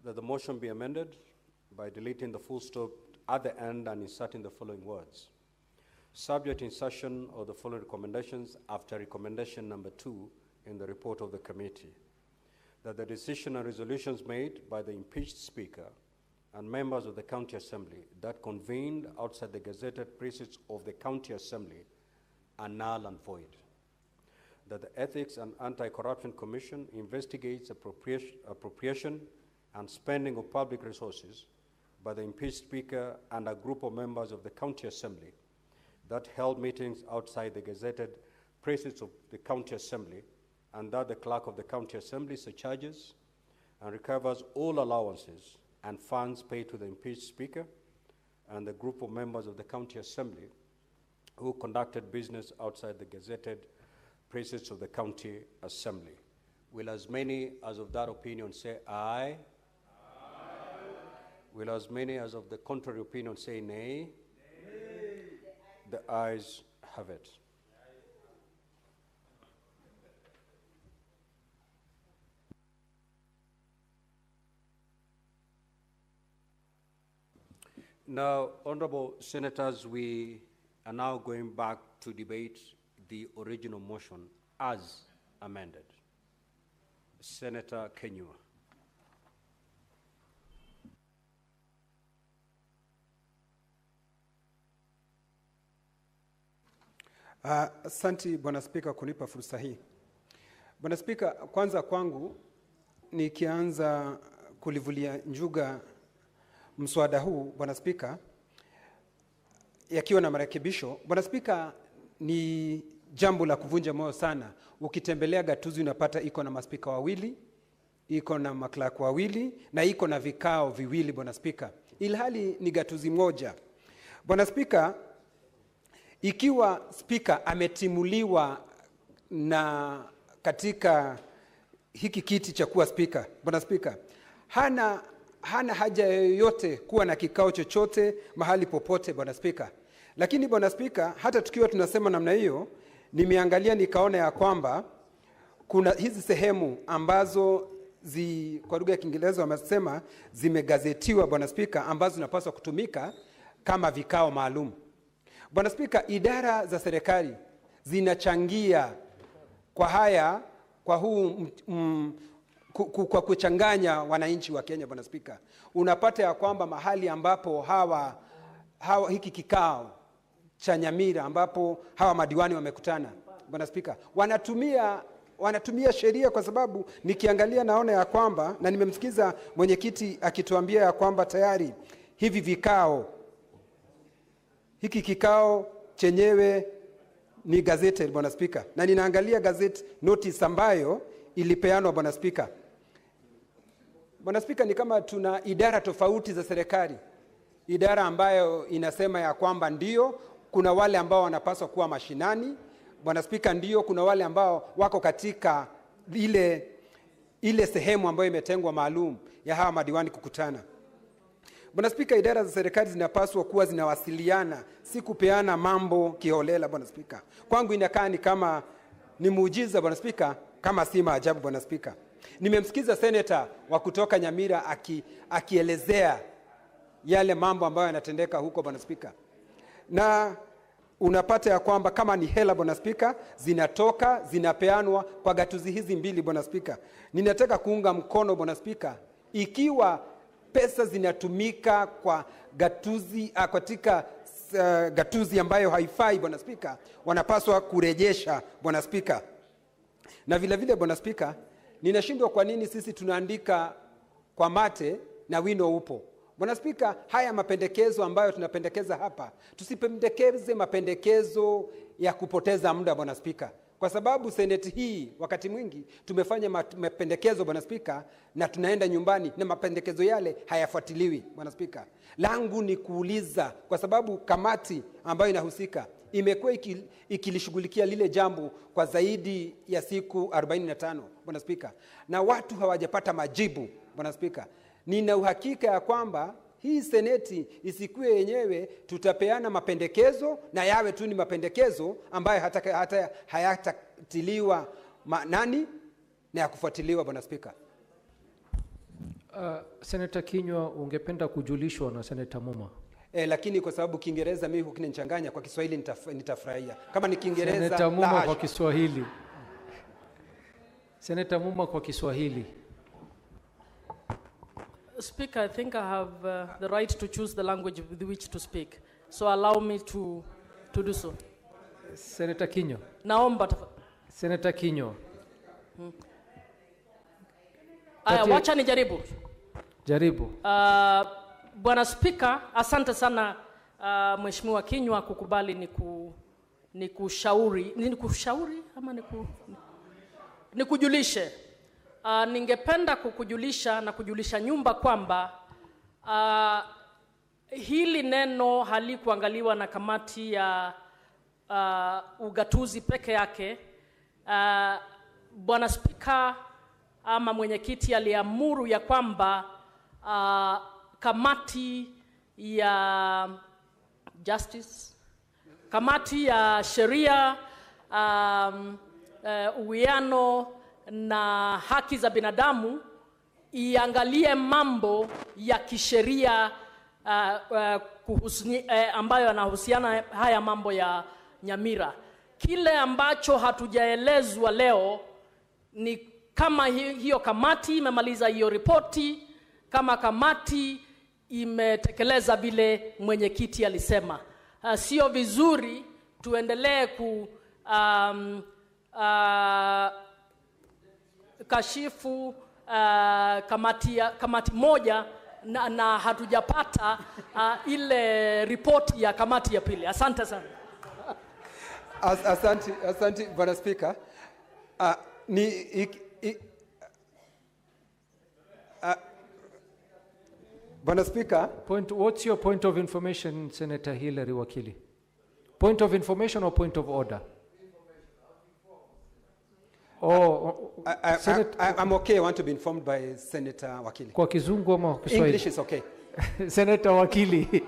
That the motion be amended by deleting the full stop at the end and inserting the following words. Subject insertion of the following recommendations after recommendation number 2 in the report of the committee. That the decision and resolutions made by the impeached speaker and members of the county assembly that convened outside the gazetted precincts of the county assembly are null and void. That the Ethics and Anti-Corruption Commission investigates appropriation and spending of public resources by the impeached speaker and a group of members of the county assembly that held meetings outside the gazetted precincts of the county assembly, and that the clerk of the county assembly surcharges and recovers all allowances and funds paid to the impeached speaker and the group of members of the county assembly who conducted business outside the gazetted precincts of the county assembly. Will as many as of that opinion say aye? Aye. Will as many as of the contrary opinion say nay? Nay. The ayes have it. Now, honorable senators, we are now going back to debate the original motion as amended. Senator Kenyua. Asante Bwana Spika kunipa fursa hii. Bwana Spika, kwanza kwangu nikianza kulivulia njuga mswada huu Bwana Spika, yakiwa na marekebisho. Bwana Spika, ni jambo la kuvunja moyo sana. Ukitembelea gatuzi unapata iko na maspika wawili, iko na maklak wawili na iko na vikao viwili Bwana Spika. Ilhali ni gatuzi moja. Bwana Spika, ikiwa spika ametimuliwa na katika hiki kiti cha kuwa spika, Bwana Spika, hana haja yoyote kuwa na kikao chochote mahali popote Bwana Spika. Lakini Bwana Spika, hata tukiwa tunasema namna hiyo, nimeangalia nikaona ya kwamba kuna hizi sehemu ambazo kwa lugha ya Kiingereza wamesema zimegazetiwa Bwana Spika, ambazo zinapaswa kutumika kama vikao maalum. Bwana Spika, idara za serikali zinachangia kwa haya, kwa huu kwa kuchanganya wananchi wa Kenya Bwana Spika. Unapata ya kwamba mahali ambapo hiki kikao cha Nyamira ambapo hawa madiwani wamekutana Bwana Spika, wanatumia sheria, kwa sababu nikiangalia naona ya kwamba, na nimemsikiza mwenyekiti akituambia ya kwamba tayari hiki kikao chenyewe ni gazeti Bwana Spika, na ninaangalia gazeti notice ambayo ilipeanwa Bwana Spika. Bwana Spika, ni kama tuna idara tofauti za serikali. Idara ambayo inasema ya kwamba ndio kuna wale ambao wanapaswa kuwa mashinani Bwana Spika, ndio kuna wale ambao wako katika ile sehemu ambayo imetengwa maalum ya hawa madiwani kukutana. Bwana Spika, idara za serikali zinapaswa kuwa zinawasiliana, si kupeana mambo kiholela Bwana Spika. Kwangu inakaa ni kama ni muujiza Bwana Spika, kama si maajabu Bwana Spika. Nimemsikiza seneta wa kutoka Nyamira akielezea yale mambo ambayo yanatendeka huko Bwana Spika. Na unapata ya kwamba kama ni hela Bwana Spika, zinapeanwa kwa gatuzi hizi mbili Bwana Spika. Ninataka kuunga mkono Bwana Spika, ikiwa pesa zinatumika kwa gatuzi katika gatuzi ambayo haifai Bwana Spika, wanapaswa kurejesha Bwana Spika. Na vile vile Bwana Spika, ninashindwa kwa nini sisi tunaandika kwa mate na wino upo. Bwana Spika, haya mapendekezo ambayo tunapendekeza hapa, tusipendekeze mapendekezo ya kupoteza muda Bwana Spika. Kwa sababu seneti hii wakati mwingi tumefanya mapendekezo Bwana Spika, na tunaenda nyumbani na mapendekezo yale hayafuatiliwi Bwana Spika. Langu ni kuuliza, kwa sababu kamati ambayo inahusika imekuwa ikilishughulikia lile jambo kwa zaidi ya siku 45 Bwana Spika, na watu hawajapata majibu Bwana Spika. Nina uhakika ya kwamba hii seneti isikuwe yenyewe tutapeana mapendekezo na yawe tu ni mapendekezo ambayo hata hayatatiliwa nani na ya kufuatiliwa Bwana Spika. Senator Kinyua, ungependa kujulishwa na Senator Muma. Lakini kwa sababu Kiingereza mimi kinanichanganya, kwa Kiswahili nitafurahia. Kama ni Kiingereza Senator Muma kwa Kiswahili. Senator Muma kwa Kiswahili. Speaker, I think I have the right to choose the language with which to speak. So allow me to do so. Senator Kinyua. Naomba. Senator Kinyua. Aya, wacha nijaribu. Jaribu. Bwana Speaker, asante sana Mheshimiwa Kinyua kukubali nikushauri ama nikujulishe. Ningependa kukujulisha na kujulisha nyumba kwamba hili neno halikuangaliwa na kamati ya ugatuzi peke yake. Bwana Spika ama mwenyekiti aliamuru ya kwamba kamati ya justice, kamati ya sheria, uwiano na haki za binadamu iangalie mambo ya kisheria ambayo yanahusiana haya mambo ya Nyamira. Kile ambacho hatujaelezwa leo ni kama hiyo kamati imemaliza hiyo ripoti, kama kamati imetekeleza vile mwenyekiti alisema. Sio vizuri tuendelee kashifu kamati moja na hatujapata ile ripoti ya kamati ya pili. Asante sana. Asante Bwana Speaker. Bwana Speaker, what's your point of information, Senator Hilary Wakili? Point of information or point of order? I'm okay. I want to be informed by Senator Wakili. Kwa Kizungu ama Kiswahili? English is okay. Senator Wakili.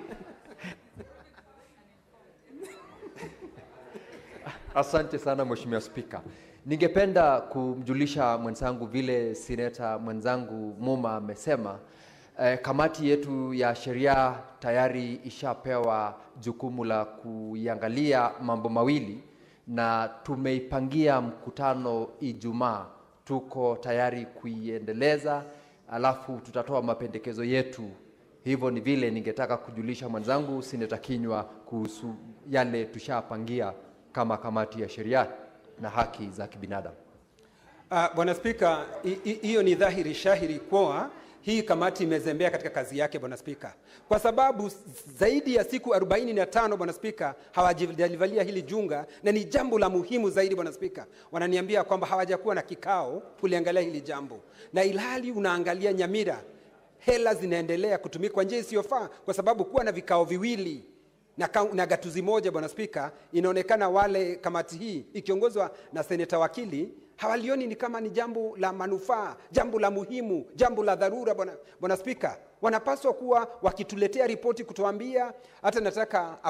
Asante sana Mheshimiwa Spika. Ningependa kumjulisha mwenzangu vile Senator mwenzangu Muma amesema, kamati yetu ya sheria tayari ishapewa jukumu la kuiangalia mambo mawili na tumeipangia mkutano Ijumaa. Tuko tayari kuiendeleza, alafu tutatoa mapendekezo yetu. Hivyo ni vile ningetaka kujulisha mwenzangu Senator Kinyua kuhusu yale tushapangia kama kamati ya sheria na haki za kibinadamu. Bwana Spika, hiyo ni dhahiri shahiri kwa hii kamati imezembea katika kazi yake Bwana Spika. Kwa sababu zaidi ya siku 45 Bwana Spika hawajalivalia hili junga, na ni jambo la muhimu zaidi Bwana Spika. Wananiambia kwamba hawajakuwa na kikao kuliangalia hili jambo. Na ilhali unaangalia Nyamira, hela zinaendelea kutumika kwa njia isiyofaa kwa sababu kuwa na vikao viwili na gatuzi moja Bwana Spika, inaonekana wale kamati hii ikiongozwa na Seneta Wakili hawalioni ni kama ni jambo la manufaa, jambo la muhimu, jambo la dharura Bwana Spika. Wanapaswa kuwa wakituletea ripoti kutuambia, hata nataka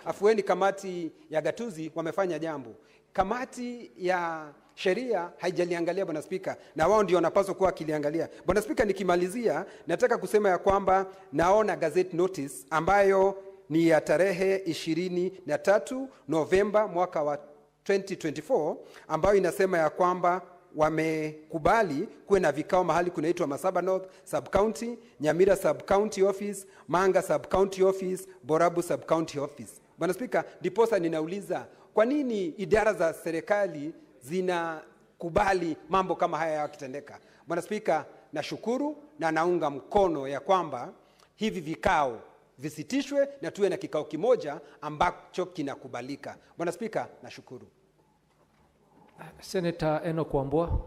afueni kamati ya gatuzi wamefanya jambo. Kamati ya sheria haijaliangalia Bwana Spika, na wao ndio wanapaswa kuwa kiliangalia. Bwana Spika, nikimalizia nataka kusema ya kwamba naona gazette notice ambayo ni ya tarehe 23 Novemba mwaka wa 2024 ambayo inasema ya kwamba wamekubali kuwe na vikao mahali kunaitwa Masaba North Sub County, Nyamira Sub County Office, Manga Sub County Office, Borabu Sub County Office. Bwana Spika, ndiposa ninauliza kwa nini idara za serikali zinakubali mambo kama haya yakitendeka? Bwana Spika, nashukuru na naunga mkono ya kwamba hivi vikao visitishwe na tuwe na kikao kimoja ambacho kinakubalika. Bwana Spika, nashukuru. Senator Enoch Wambua.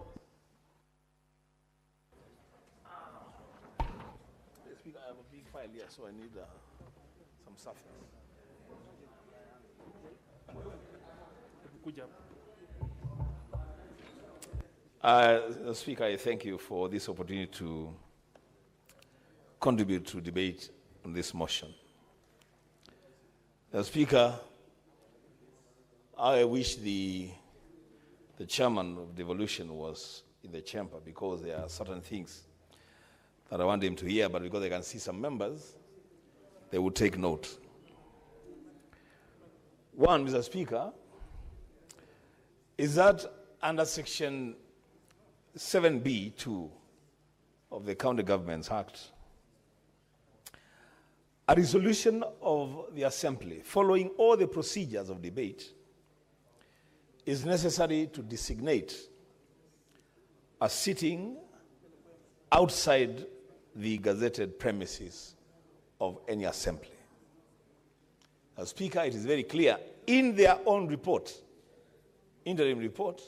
Speaker, I have a big file here, so I need some stuff. Speaker, I thank you for this opportunity to contribute to debate on this motion. Speaker, I wish the chairman of devolution was in the chamber because there are certain things that I want him to hear, but because I can see some members, they will take note. One, Mr. Speaker, is that under Section 7B(2) of the County Governments Act, a resolution of the Assembly following all the procedures of debate is necessary to designate a sitting outside the gazetted premises of any assembly. Now, Speaker, it is very clear in their own report, interim report,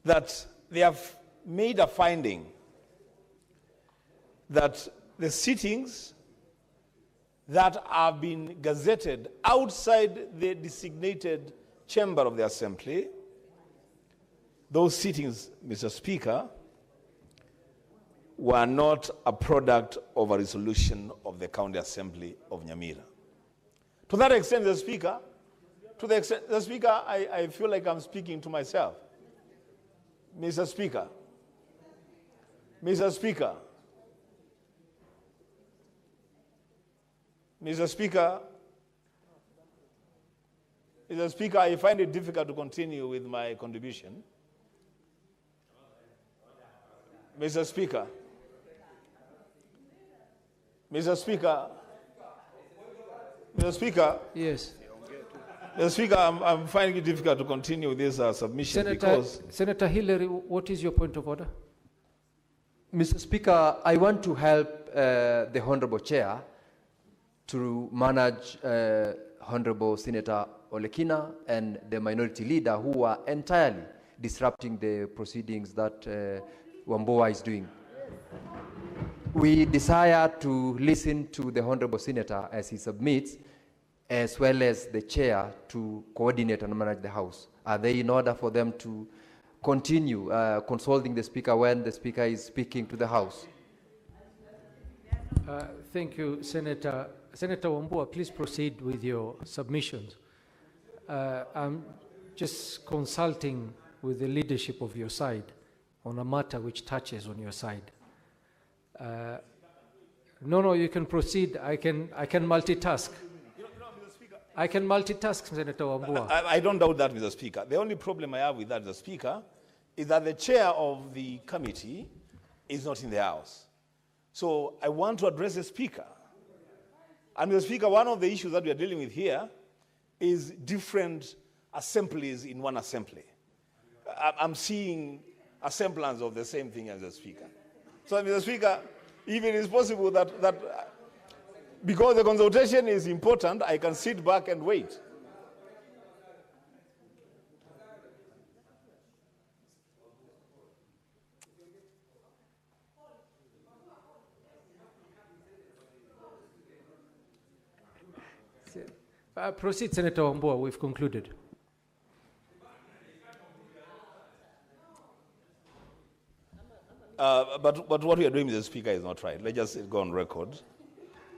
that they have made a finding that the sittings that have been gazetted outside the designated chamber of the assembly, those sittings, Mr. Speaker, were not a product of a resolution of the County Assembly of Nyamira. To that extent, Mr. Speaker, I feel like I'm speaking to myself. Mr. Speaker, Mr. Speaker, I find it difficult to continue with my contribution. Mr. Speaker, yes. Mr. Speaker, I'm finding it difficult to continue with this submission because... Senator Hillary, what is your point of order? Mr. Speaker, I want to help the Honorable Chair to manage Honorable Senator Olekina and the minority leader who are entirely disrupting the proceedings that Wambua is doing. We desire to listen to the Honorable Senator as he submits, as well as the Chair to coordinate and manage the House. Are they in order for them to continue consulting the Speaker when the Speaker is speaking to the House? Thank you, Senator. Senator Wambua, please proceed with your submissions. I'm just consulting with the leadership of your side on a matter which touches on your side. No, you can proceed. I can multitask. I can multitask, Senator Wambua. I don't doubt that, Mr. Speaker. The only problem I have with that, Mr. Speaker, is that the chair of the committee is not in the House. So I want to address the Speaker. And Mr. Speaker, one of the issues that we are dealing with here is different assemblies in one assembly. I'm seeing a semblance of the same thing as the Speaker. So, Mr. Speaker, if it is possible that because the consultation is important, I can sit back and wait. Proceed, Senator Wambua. We've concluded. But what we are doing, Mr. Speaker, is not right. Let's just go on record.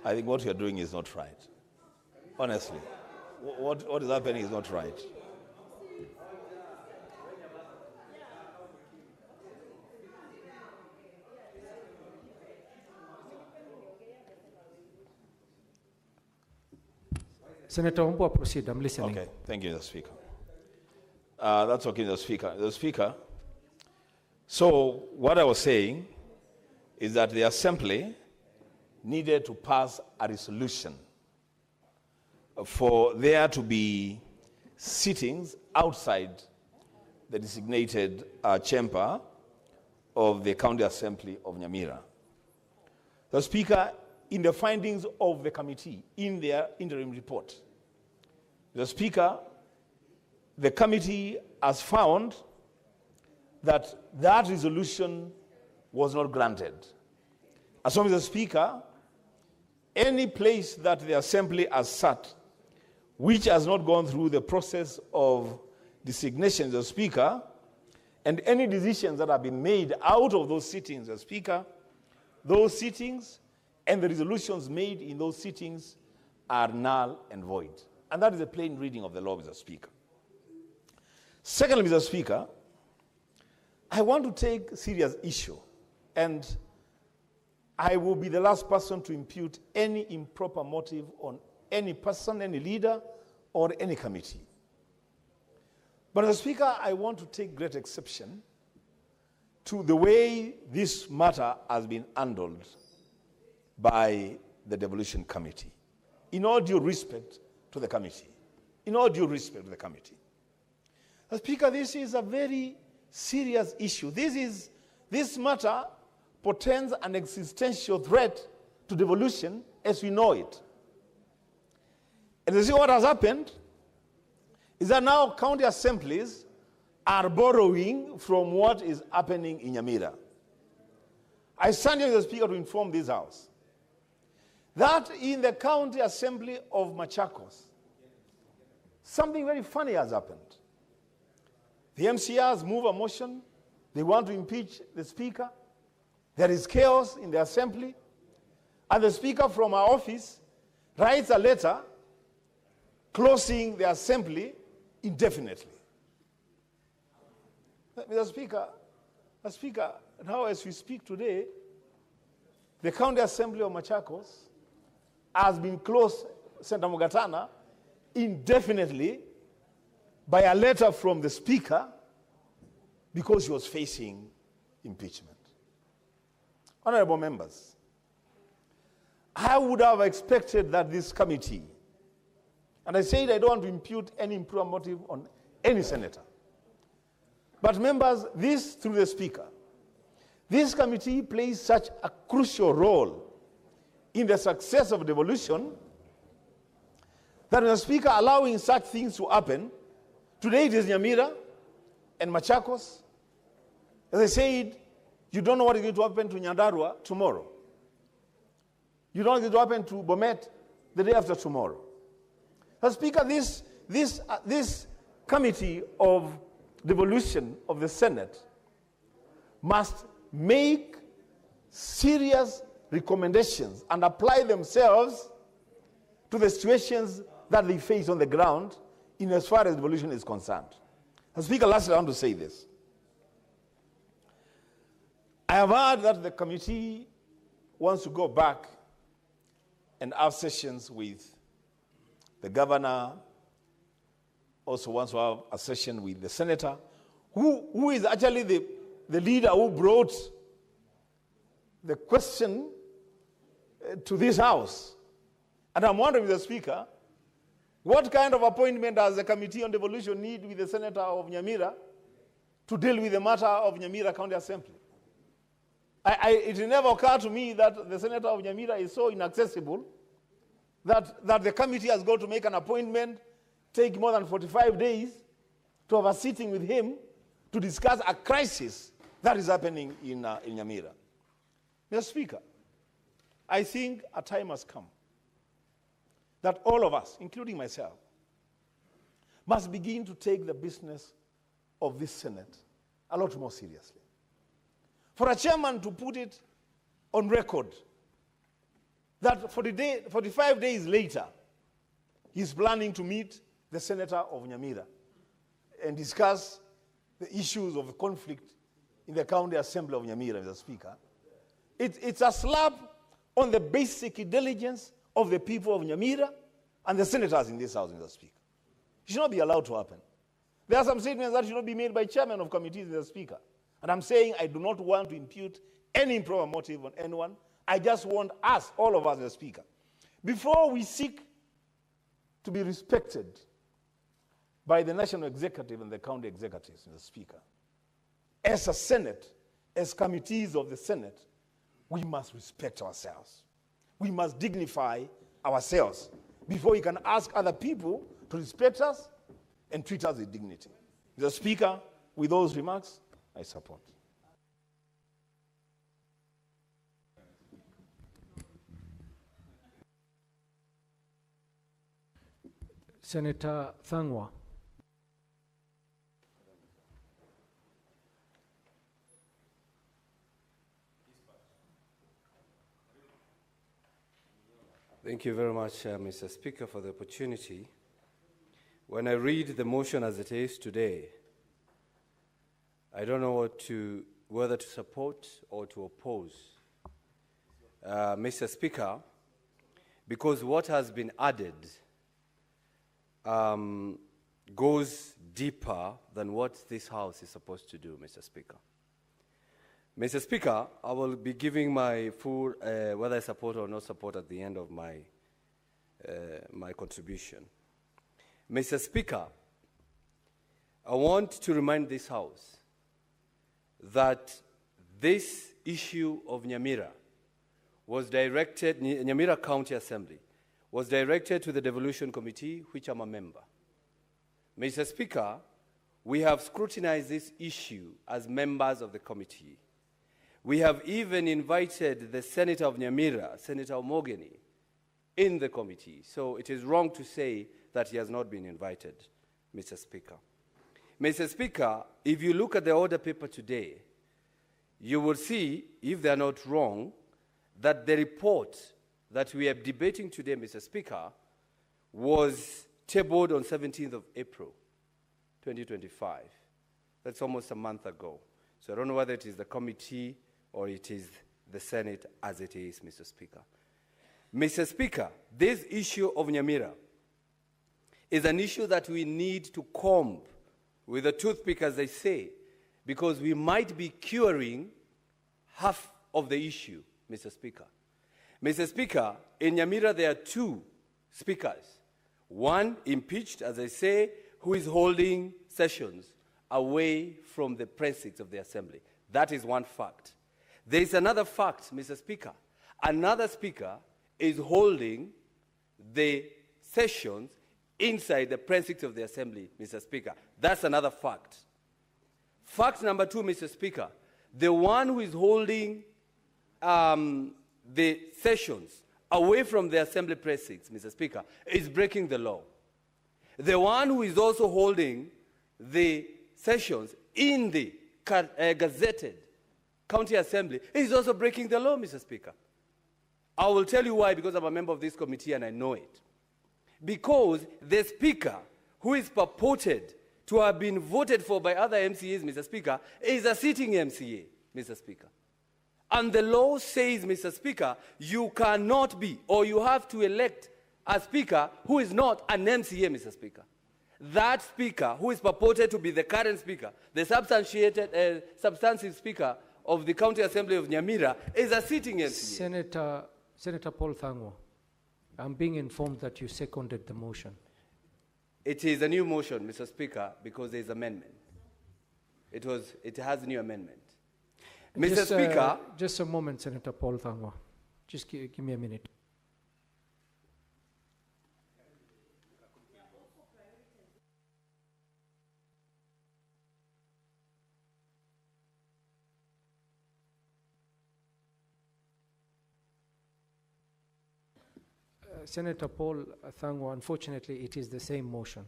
I think what we are doing is not right. Honestly. What is happening is not right. Senator Wambua, proceed. I'm listening. Okay. Thank you, Mr. Speaker. That's okay, Mr. Speaker. Mr. Speaker, so what I was saying is that the Assembly needed to pass a resolution for there to be sittings outside the designated chamber of the County Assembly of Nyamira. The Speaker, in the findings of the committee in their interim report, the Speaker, the committee has found that that resolution was not granted. As long as the Speaker, any place that the Assembly has sat, which has not gone through the process of designation, the Speaker, and any decisions that have been made out of those sittings, the Speaker, those sittings and the resolutions made in those sittings are null and void. And that is a plain reading of the law, Mr. Speaker. Secondly, Mr. Speaker, I want to take serious issue, and I will be the last person to impute any improper motive on any person, any leader, or any committee. But, Mr. Speaker, I want to take great exception to the way this matter has been handled by the Devolution Committee. In all due respect to the committee. In all due respect to the committee. Mr. Speaker, this is a very serious issue. This matter portends an existential threat to devolution as we know it. And you see what has happened is that now county assemblies are borrowing from what is happening in Nyamira. I stand here as the Speaker to inform this House that in the county assembly of Machakos, something very funny has happened. The MCRs move a motion. They want to impeach the Speaker. There is chaos in the assembly. And the Speaker from our office writes a letter closing the assembly indefinitely. Mr. Speaker, now as we speak today, the County Assembly of Machakos has been closed, Senator Mugatana, indefinitely by a letter from the Speaker because he was facing impeachment. Honorable members, I would have expected that this committee, and I said I don't want to impute any improper motive on any senator, but members, this through the Speaker, this committee plays such a crucial role in the success of devolution that the Speaker allowing such things to happen. Today it is Nyamira and Machakos. As I said, you don't know what is going to happen to Nyandarua tomorrow. You don't know what is going to happen to Bomet the day after tomorrow. As Speaker, this committee of devolution of the Senate must make serious recommendations and apply themselves to the situations that they face on the ground in as far as devolution is concerned. As Speaker, lastly, I want to say this. I have heard that the committee wants to go back and have sessions with the governor, also wants to have a session with the senator, who is actually the leader who brought the question to this House. And I'm wondering, Mr. Speaker, what kind of appointment does the Committee on Devolution need with the Senator of Nyamira to deal with the matter of Nyamira County Assembly? It never occurred to me that the Senator of Nyamira is so inaccessible that the committee has got to make an appointment, take more than 45 days to have a sitting with him to discuss a crisis that is happening in Nyamira. Mr. Speaker, I think a time has come that all of us, including myself, must begin to take the business of this Senate a lot more seriously. For a chairman to put it on record that 45 days later, he's planning to meet the Senator of Nyamira and discuss the issues of conflict in the County Assembly of Nyamira, Mr. Speaker. It's a slap on the basic diligence of the people of Nyamira and the senators in this House, Mr. Speaker. It should not be allowed to happen. There are some statements that should not be made by chairmen of committees, Mr. Speaker. And I'm saying I do not want to impute any improper motive on anyone. I just want us, all of us, Mr. Speaker, before we seek to be respected by the national executive and the county executives, Mr. Speaker, as a Senate, as committees of the Senate, we must respect ourselves. We must dignify ourselves before we can ask other people to respect us and treat us with dignity. Mr. Speaker, with those remarks, I support. Senator Thangwa. Thank you very much, Mr. Speaker, for the opportunity. When I read the motion as it is today, I don't know whether to support or to oppose. Mr. Speaker, because what has been added goes deeper than what this House is supposed to do, Mr. Speaker. Mr. Speaker, I will be giving my full, whether I support or not support at the end of my contribution. Mr. Speaker, I want to remind this House that this issue of Nyamira was directed, Nyamira County Assembly, was directed to the Devolution Committee, which I'm a member. Mr. Speaker, we have scrutinized this issue as members of the committee. We have even invited the Senator of Nyamira, Senator Omogeni, in the committee. So it is wrong to say that he has not been invited, Mr. Speaker. Mr. Speaker, if you look at the order paper today, you will see, if they are not wrong, that the report that we are debating today, Mr. Speaker, was tabled on 17th of April, 2025. That's almost a month ago. So I don't know whether it is the committee or it is the Senate as it is, Mr. Speaker. Mr. Speaker, this issue of Nyamira is an issue that we need to comb with a toothpick, as they say, because we might be curing half of the issue, Mr. Speaker. Mr. Speaker, in Nyamira there are two speakers. One impeached, as I say, who is holding sessions away from the precincts of the assembly. That is one fact. There is another fact, Mr. Speaker. Another speaker is holding the sessions inside the precincts of the assembly, Mr. Speaker. That's another fact. Fact number two, Mr. Speaker, the one who is holding the sessions away from the assembly precincts, Mr. Speaker, is breaking the law. The one who is also holding the sessions in the gazetted county assembly is also breaking the law, Mr. Speaker. I will tell you why, because I'm a member of this committee and I know it. Because the speaker, who is purported to have been voted for by other MCAs, Mr. Speaker, is a sitting MCA, Mr. Speaker. And the law says, Mr. Speaker, you cannot be, or you have to elect a speaker who is not an MCA, Mr. Speaker. That speaker, who is purported to be the current speaker, the substantive speaker of the County Assembly of Nyamira, is a sitting MCA. Senator Paul Thangwa, I'm being informed that you seconded the motion. It is a new motion, Mr. Speaker, because there is amendment. It has a new amendment. Mr. Speaker. Just a moment, Senator Paul Thangwa. Just give me a minute. Senator Paul Thangwa, unfortunately, it is the same motion.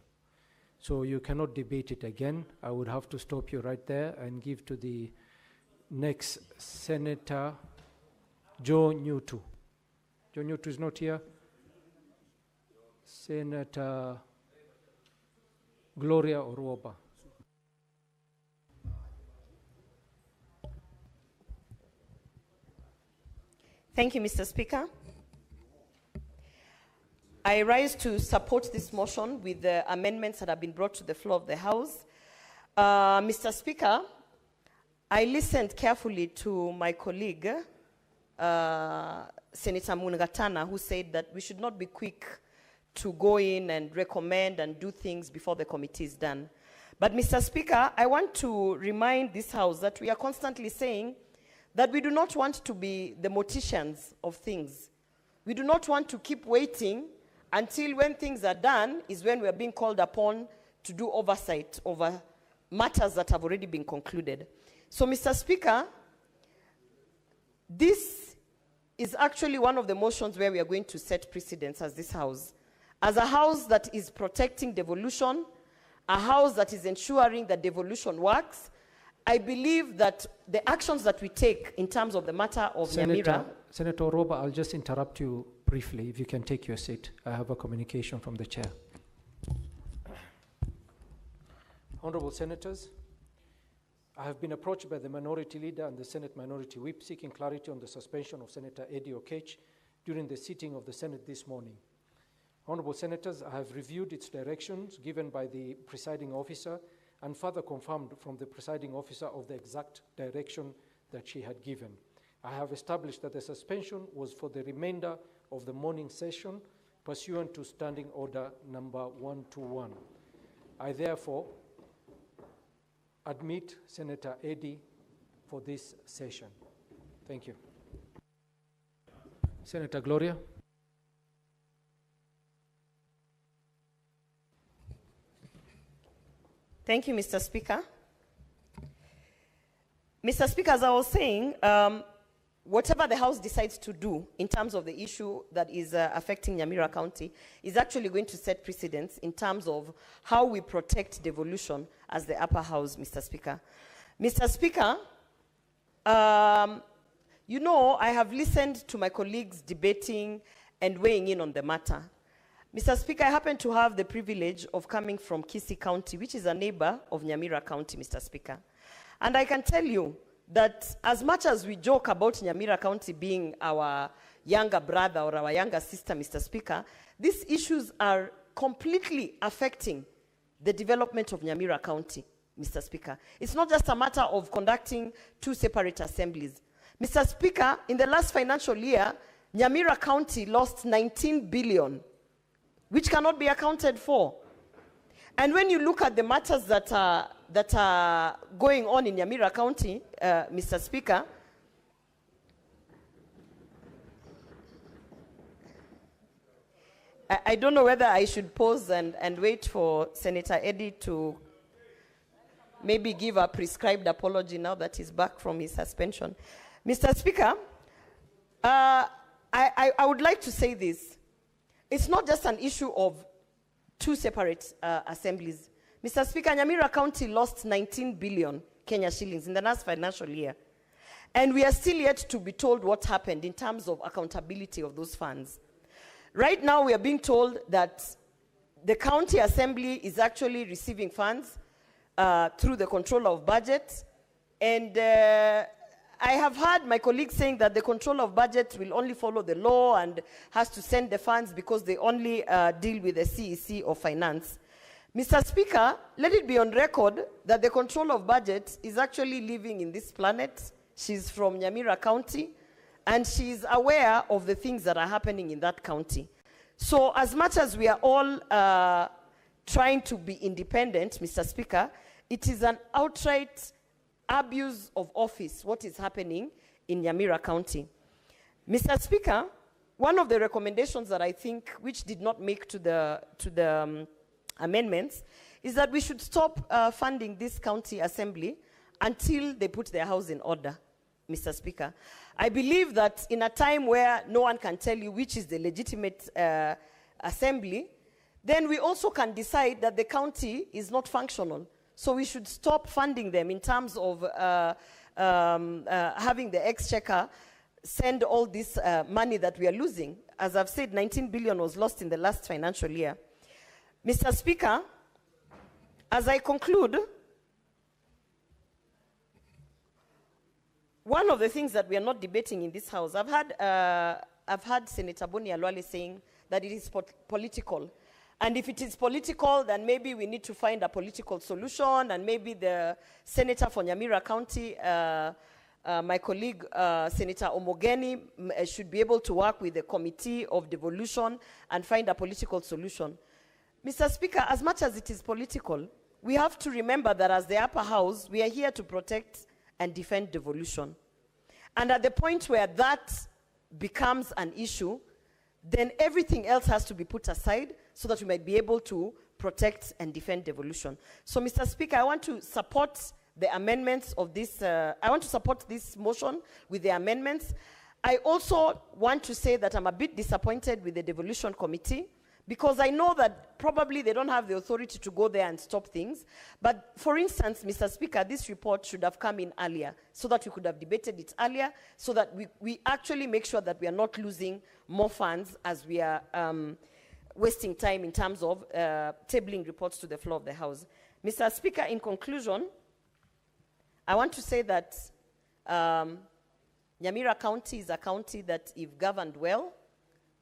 So you cannot debate it again. I would have to stop you right there and give to the next Senator Joe Newtu. Joe Newtu is not here. Senator Gloria Oruoba. Thank you, Mr. Speaker. I rise to support this motion with the amendments that have been brought to the floor of the House. Mr. Speaker, I listened carefully to my colleague, Senator Mungatana, who said that we should not be quick to go in and recommend and do things before the committee is done. But Mr. Speaker, I want to remind this House that we are constantly saying that we do not want to be the morticians of things. We do not want to keep waiting until when things are done is when we are being called upon to do oversight over matters that have already been concluded. So, Mr. Speaker, this is actually one of the motions where we are going to set precedents as this House. As a House that is protecting devolution, a House that is ensuring that devolution works, I believe that the actions that we take in terms of the matter of Nyamira... Senator Oruoba, I'll just interrupt you briefly, if you can take your seat. I have a communication from the chair. Honorable Senators, I have been approached by the Minority Leader and the Senate Minority Whip seeking clarity on the suspension of Senator Eddie Oketch during the sitting of the Senate this morning. Honorable Senators, I have reviewed its directions given by the presiding officer and further confirmed from the presiding officer of the exact direction that she had given. I have established that the suspension was for the remainder of the morning session pursuant to Standing Order number 121. I therefore admit Senator Eddy for this session. Thank you. Senator Gloria. Thank you, Mr. Speaker. Mr. Speaker, as I was saying, whatever the House decides to do in terms of the issue that is affecting Nyamira County is actually going to set precedents in terms of how we protect devolution as the upper house, Mr. Speaker. Mr. Speaker, you know, I have listened to my colleagues debating and weighing in on the matter. Mr. Speaker, I happen to have the privilege of coming from Kisii County, which is a neighbor of Nyamira County, Mr. Speaker. And I can tell you that as much as we joke about Nyamira County being our younger brother or our younger sister, Mr. Speaker, these issues are completely affecting the development of Nyamira County, Mr. Speaker. It's not just a matter of conducting 2 separate assemblies. Mr. Speaker, in the last financial year, Nyamira County lost 19 billion, which cannot be accounted for. And when you look at the matters that are going on in Nyamira County, Mr. Speaker, I don't know whether I should pause and wait for Senator Eddy to maybe give a prescribed apology now that he's back from his suspension. Mr. Speaker, I would like to say this. It's not just an issue of 2 separate assemblies. Mr. Speaker, Nyamira County lost 19 billion Kenya shillings in the last financial year. And we are still yet to be told what happened in terms of accountability of those funds. Right now, we are being told that the county assembly is actually receiving funds through the control of budget. And I have heard my colleagues saying that the control of budget will only follow the law and has to send the funds because they only deal with the CEC of finance. Mr. Speaker, let it be on record that the control of budget is actually living in this planet. She's from Nyamira County, and she's aware of the things that are happening in that county. So as much as we are all trying to be independent, Mr. Speaker, it is an outright abuse of office, what is happening in Nyamira County. Mr. Speaker, one of the recommendations that I think which did not make to the amendments is that we should stop funding this county assembly until they put their house in order, Mr. Speaker. I believe that in a time where no one can tell you which is the legitimate assembly, then we also can decide that the county is not functional. So we should stop funding them in terms of having the exchequer send all this money that we are losing. As I've said, 19 billion was lost in the last financial year. Mr. Speaker, as I conclude, one of the things that we are not debating in this House, I've heard Senator Boni Alwale saying that it is political. And if it is political, then maybe we need to find a political solution, and maybe the senator for Nyamira County, my colleague, Senator Omogeni, should be able to work with the Committee of Devolution and find a political solution. Mr. Speaker, as much as it is political, we have to remember that as the upper house, we are here to protect and defend devolution. And at the point where that becomes an issue, then everything else has to be put aside so that we might be able to protect and defend devolution. So, Mr. Speaker, I want to support the amendments of this, I want to support this motion with the amendments. I also want to say that I'm a bit disappointed with the devolution committee, because I know that probably they don't have the authority to go there and stop things. But for instance, Mr. Speaker, this report should have come in earlier so that we could have debated it earlier, so that we actually make sure that we are not losing more funds as we are wasting time in terms of tabling reports to the floor of the House. Mr. Speaker, in conclusion, I want to say that Nyamira County is a county that, if governed well,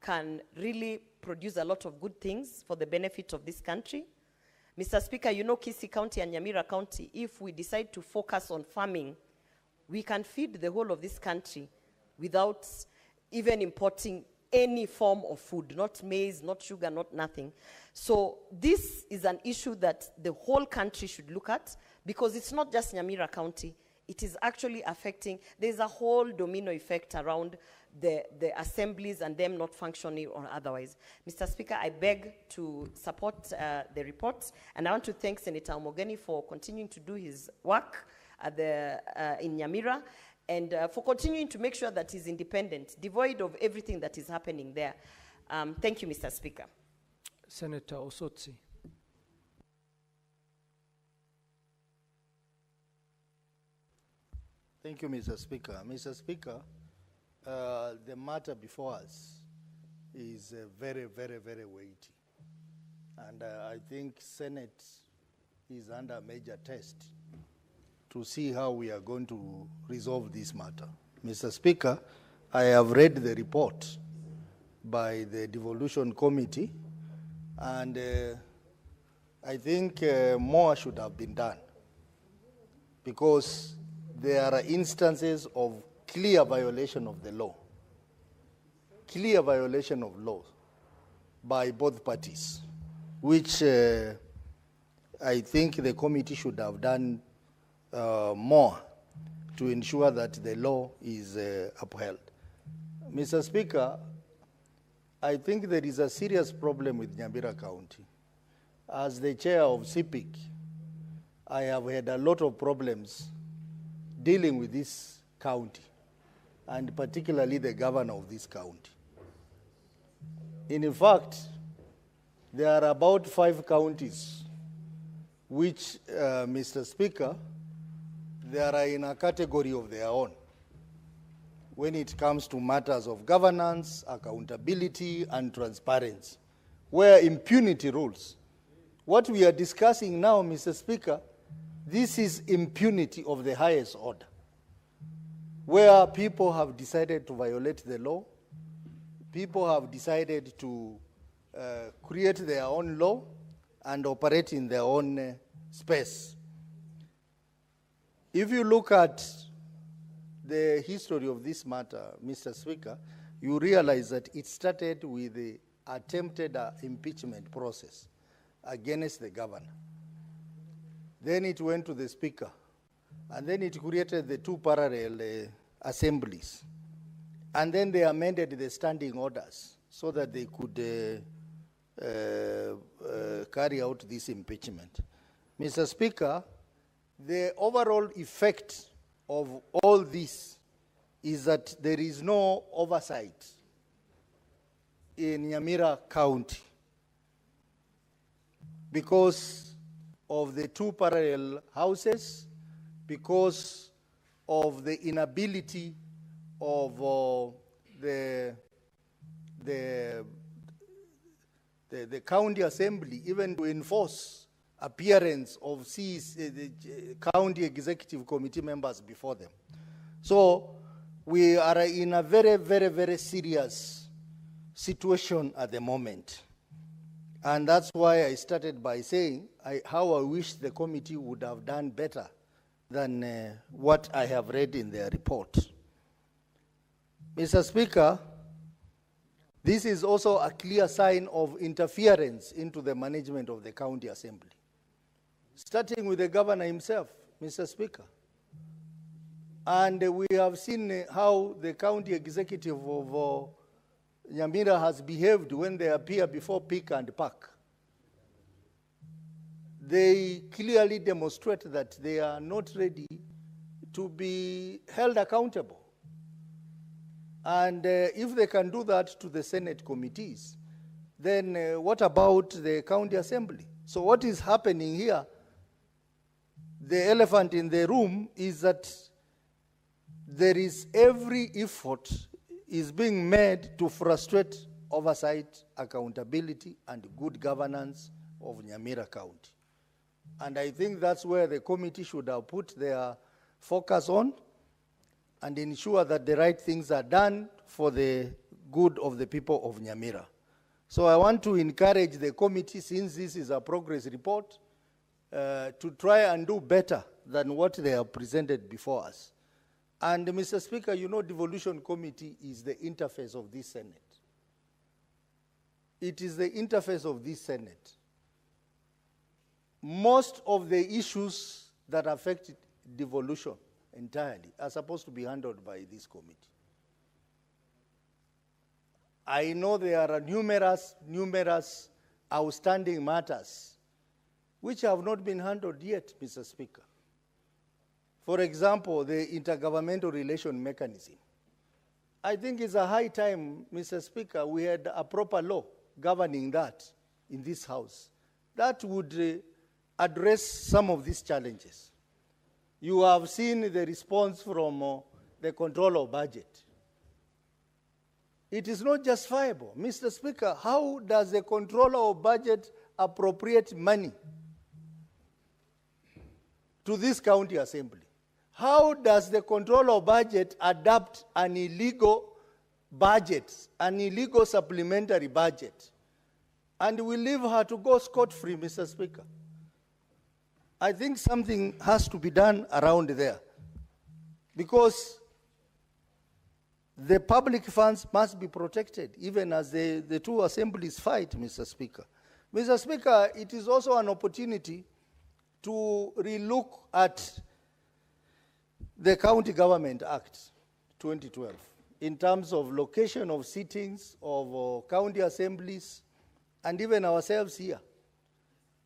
can really produce a lot of good things for the benefit of this country. Mr. Speaker, you know Kisii County and Nyamira County, if we decide to focus on farming, we can feed the whole of this country without even importing any form of food, not maize, not sugar, not nothing. So this is an issue that the whole country should look at, because it's not just Nyamira County. It is actually affecting, there's a whole domino effect around the assemblies and them not functioning or otherwise. Mr. Speaker, I beg to support the report, and I want to thank Senator Omogeni for continuing to do his work at in Nyamira, and for continuing to make sure that he's independent, devoid of everything that is happening there. Thank you, Mr. Speaker. Senator Osotsi. Thank you, Mr. Speaker. Mr. Speaker, the matter before us is very, very, very weighty. And I think Senate is under a major test to see how we are going to resolve this matter. Mr. Speaker, I have read the report by the devolution committee, and I think more should have been done, because there are instances of clear violation of the law, clear violation of law by both parties, which I think the committee should have done more to ensure that the law is upheld. Mr. Speaker, I think there is a serious problem with Nyamira County. As the chair of CPIC, I have had a lot of problems dealing with this county, and particularly the governor of this county. In fact, there are about 5 counties which, Mr. Speaker, they are in a category of their own when it comes to matters of governance, accountability, and transparency, where impunity rules. What we are discussing now, Mr. Speaker, this is impunity of the highest order, where people have decided to violate the law, people have decided to create their own law and operate in their own space. If you look at the history of this matter, Mr. Speaker, you realize that it started with the attempted impeachment process against the governor. Then it went to the speaker, and then it created the 2 parallel assemblies. And then they amended the standing orders so that they could carry out this impeachment. Mr. Speaker, the overall effect of all this is that there is no oversight in Nyamira County because of the 2 parallel houses, because of the inability of the county assembly even to enforce appearance of the county executive committee members before them. So we are in a very, very, very serious situation at the moment. And that's why I started by saying how I wish the committee would have done better than what I have read in their report. Mr. Speaker, this is also a clear sign of interference into the management of the county assembly, starting with the governor himself, Mr. Speaker. And we have seen how the county executive of Nyamira has behaved when they appear before PIC and PAC. They clearly demonstrate that they are not ready to be held accountable. And if they can do that to the Senate committees, then what about the county assembly? So what is happening here, the elephant in the room, is that there is every effort is being made to frustrate oversight, accountability, and good governance of Nyamira County. And I think that's where the committee should have put their focus on and ensure that the right things are done for the good of the people of Nyamira. So I want to encourage the committee, since this is a progress report, to try and do better than what they have presented before us. And Mr. Speaker, you know, devolution committee is the interface of this Senate. It is the interface of this Senate. Most of the issues that affect devolution entirely are supposed to be handled by this committee. I know there are numerous outstanding matters which have not been handled yet, Mr. Speaker. For example, the intergovernmental relation mechanism. I think it's a high time, Mr. Speaker, we had a proper law governing that in this House that would address some of these challenges. You have seen the response from the controller of budget. It is not justifiable. Mr. Speaker, how does the controller of budget appropriate money to this county assembly? How does the controller of budget adopt an illegal budget, an illegal supplementary budget, and we leave her to go scot-free, Mr. Speaker. I think something has to be done around there, because the public funds must be protected, even as the two assemblies fight, Mr. Speaker. Mr. Speaker, it is also an opportunity to relook at the County Government Act 2012 in terms of location of sittings of county assemblies and even ourselves here.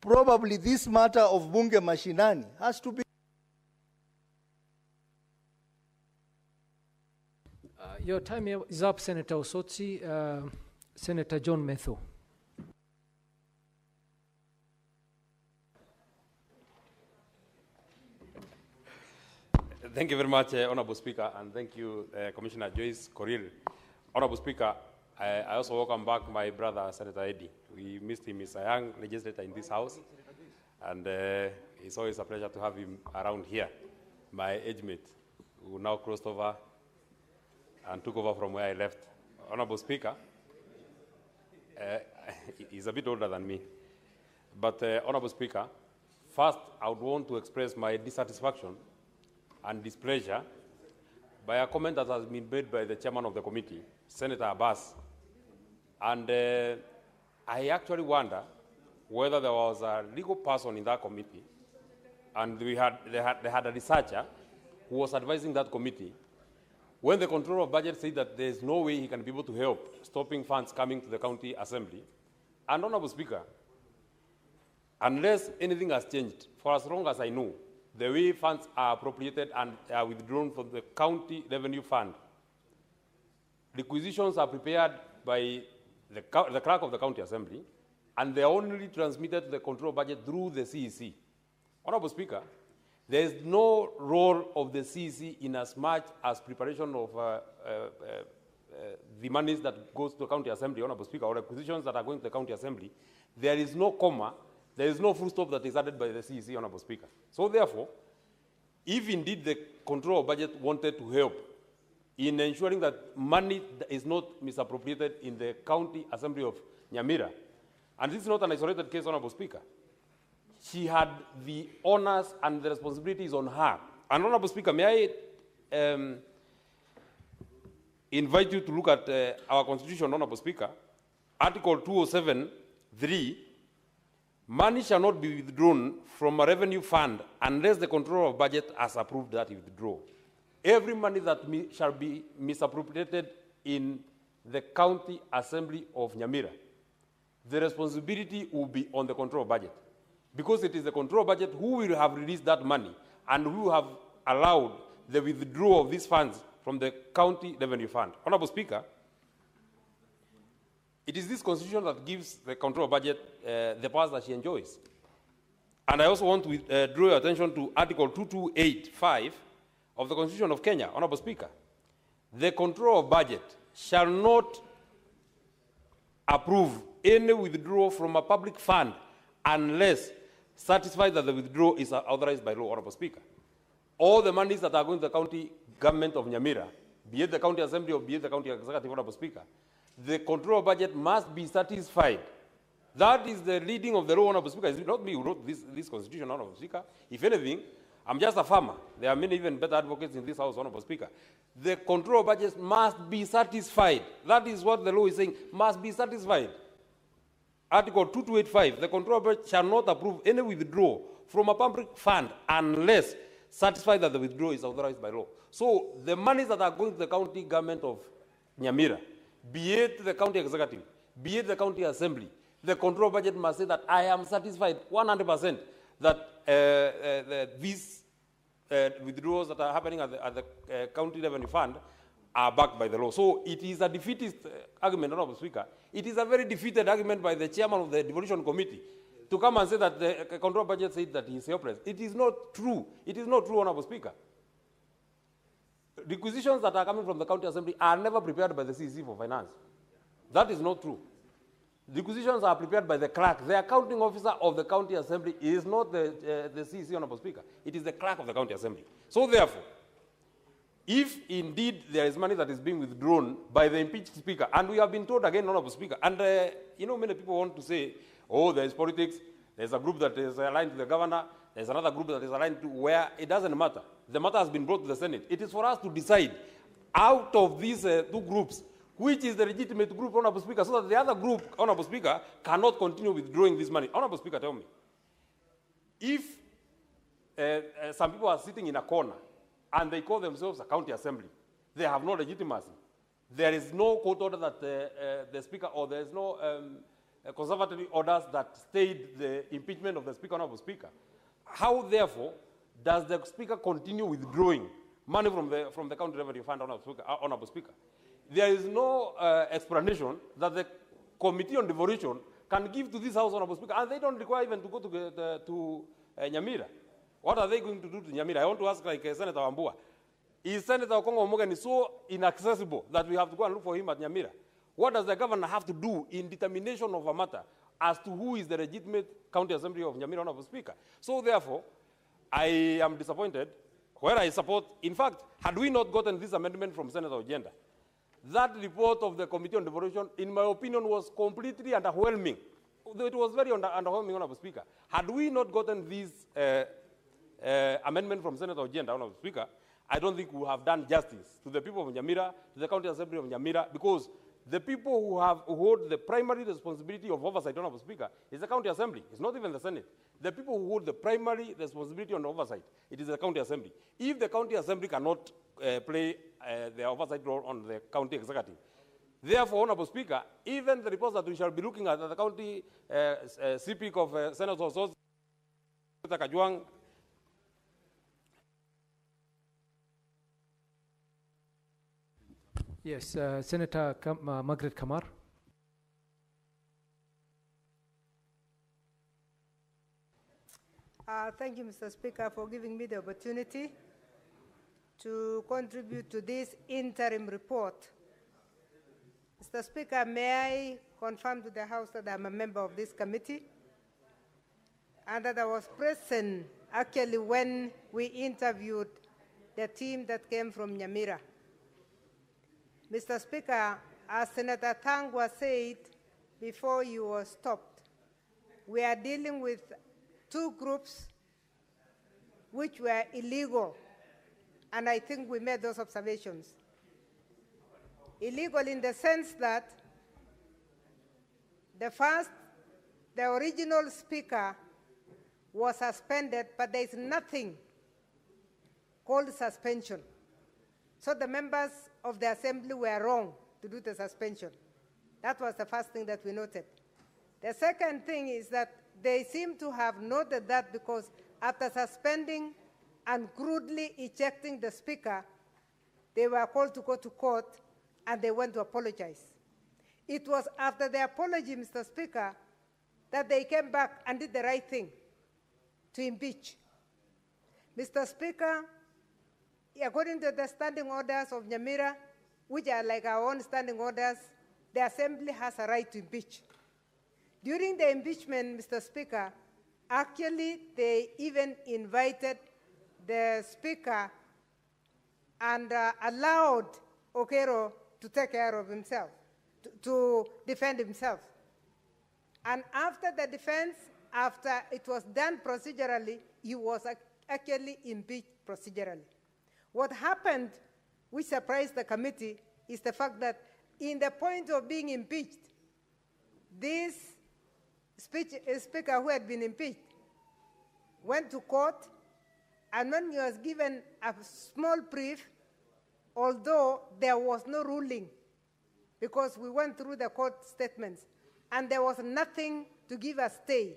Probably this matter of bunge mashinani has to be. Your time is up, Senator Osotsi. Senator John Methu. Thank you very much, Honorable Speaker, and thank you, Commissioner Joyce Korir. Honorable Speaker, I also welcome back my brother, Senator Eddie. We missed him. He's a young legislator in this House, and it's always a pleasure to have him around here. My age mate, who now crossed over and took over from where I left. Honorable Speaker, he's a bit older than me. But, Honorable Speaker, first I would want to express my dissatisfaction and displeasure by a comment that has been made by the chairman of the committee, Senator Abbas. And I actually wonder whether there was a legal person in that committee, and they had a researcher who was advising that committee when the controller of budget said that there is no way he can be able to help stopping funds coming to the county assembly. And Honorable Speaker, unless anything has changed, for as long as I know, the way funds are appropriated and are withdrawn from the county revenue fund, requisitions are prepared by the clerk of the county assembly, and they are only transmitted to the control budget through the CEC. Honorable Speaker, there is no role of the CEC in as much as preparation of the monies that goes to the county assembly, Honorable Speaker, or requisitions that are going to the county assembly. There is no comma, there is no full stop that is added by the CEC, Honorable Speaker. So therefore, if indeed the control of budget wanted to help in ensuring that money is not misappropriated in the county assembly of Nyamira, and this is not an isolated case, Honorable Speaker, she had the honors and the responsibilities on her. And Honorable Speaker, may I invite you to look at our Constitution, Honorable Speaker, Article 207(3). Money shall not be withdrawn from a revenue fund unless the controller of budget has approved that it withdraw. Every money that shall be misappropriated in the county assembly of Nyamira, the responsibility will be on the control of budget, because it is the control of budget who will have released that money and who have allowed the withdrawal of these funds from the county revenue fund. Honorable Speaker, it is this constitution that gives the control of budget the powers that she enjoys. And I also want to draw your attention to Article 2285 of the Constitution of Kenya, Honorable Speaker. The control of budget shall not approve any withdrawal from a public fund unless satisfied that the withdrawal is authorized by law, Honorable Speaker. All the monies that are going to the county government of Nyamira, be it the county assembly or be it the county executive, Honorable Speaker, the control budget must be satisfied. That is the leading of the law, Honorable Speaker. It's not me who wrote this constitution, Honorable Speaker. If anything, I'm just a farmer. There are many even better advocates in this House, Honorable Speaker. The control budget must be satisfied. That is what the law is saying, must be satisfied. Article 2285, the control budget shall not approve any withdrawal from a public fund unless satisfied that the withdrawal is authorized by law. So the monies that are going to the county government of Nyamira, be it the county executive, be it the county assembly, the control budget must say that I am satisfied 100% that these withdrawals that are happening at the county revenue fund are backed by the law. So it is a defeatist argument, Honorable Speaker. It is a very defeated argument by the chairman of the devolution committee to come and say that the control budget said that he is helpless. It is not true. It is not true, Honorable Speaker. Requisitions that are coming from the county assembly are never prepared by the CEC for finance. That is not true. Requisitions are prepared by the clerk. The accounting officer of the county assembly is not the CEC, Honorable Speaker. It is the clerk of the county assembly. So therefore, if indeed there is money that is being withdrawn by the impeached speaker, and we have been told again, Honorable Speaker, and many people want to say, oh, there is politics, there's a group that is aligned to the governor, there's another group that is aligned to where it doesn't matter. The matter has been brought to the Senate. It is for us to decide out of these two groups, which is the legitimate group, Honorable Speaker, so that the other group, Honorable Speaker, cannot continue withdrawing this money. Honorable Speaker, tell me, if some people are sitting in a corner and they call themselves a county assembly, they have no legitimacy. There is no court order that the speaker, or there is no conservatory orders that stayed the impeachment of the speaker, Honorable Speaker. How, therefore, does the speaker continue withdrawing money from the county revenue fund, Honorable Speaker? There is no explanation that the Committee on Devolution can give to this House, Honorable Speaker, and they don't require even to go to Nyamira. What are they going to do to Nyamira? I want to ask, like Senator Wambua, is Senator Okongo Omogeni so inaccessible that we have to go and look for him at Nyamira? What does the governor have to do in determination of a matter as to who is the legitimate county assembly of Nyamira, Honorable Speaker? So therefore, I am disappointed, where I support, in fact, had we not gotten this amendment from Senator Ojenda, that report of the Committee on Devolution, in my opinion, was completely underwhelming. It was very underwhelming, Honorable Speaker. Had we not gotten this amendment from Senator Ojenda, Honorable Speaker, I don't think we would have done justice to the people of Nyamira, to the County Assembly of Nyamira, because the people who hold the primary responsibility of oversight, Honorable Speaker, is the County Assembly. It's not even the Senate. The people who hold the primary responsibility on oversight, it is the County Assembly. If the County Assembly cannot play their oversight role on the County Executive, therefore, Honorable Speaker, even the reports that we shall be looking at the County CPIC of Senator Senator Kajwang, Yes, Senator Margaret Kamar. Thank you, Mr. Speaker, for giving me the opportunity to contribute to this interim report. Mr. Speaker, may I confirm to the House that I'm a member of this committee and that I was present actually when we interviewed the team that came from Nyamira. Mr. Speaker, as Senator Tangwa said before you were stopped, we are dealing with two groups which were illegal, and I think we made those observations. Illegal in the sense that the original speaker was suspended, but there is nothing called suspension. So the members of the assembly were wrong to do the suspension. That was the first thing that we noted. The second thing is that they seem to have noted that because after suspending and crudely ejecting the speaker, they were called to go to court and they went to apologize. It was after the apology, Mr. Speaker, that they came back and did the right thing to impeach. Mr. Speaker, according to the standing orders of Nyamira, which are like our own standing orders, the assembly has a right to impeach. During the impeachment, Mr. Speaker, actually they even invited the speaker and allowed Okero to take care of himself, to defend himself. And after the defense, after it was done procedurally, he was actually impeached procedurally. What happened, which surprised the committee, is the fact that in the point of being impeached, this speaker who had been impeached went to court, and when he was given a small brief, although there was no ruling, because we went through the court statements, and there was nothing to give a stay,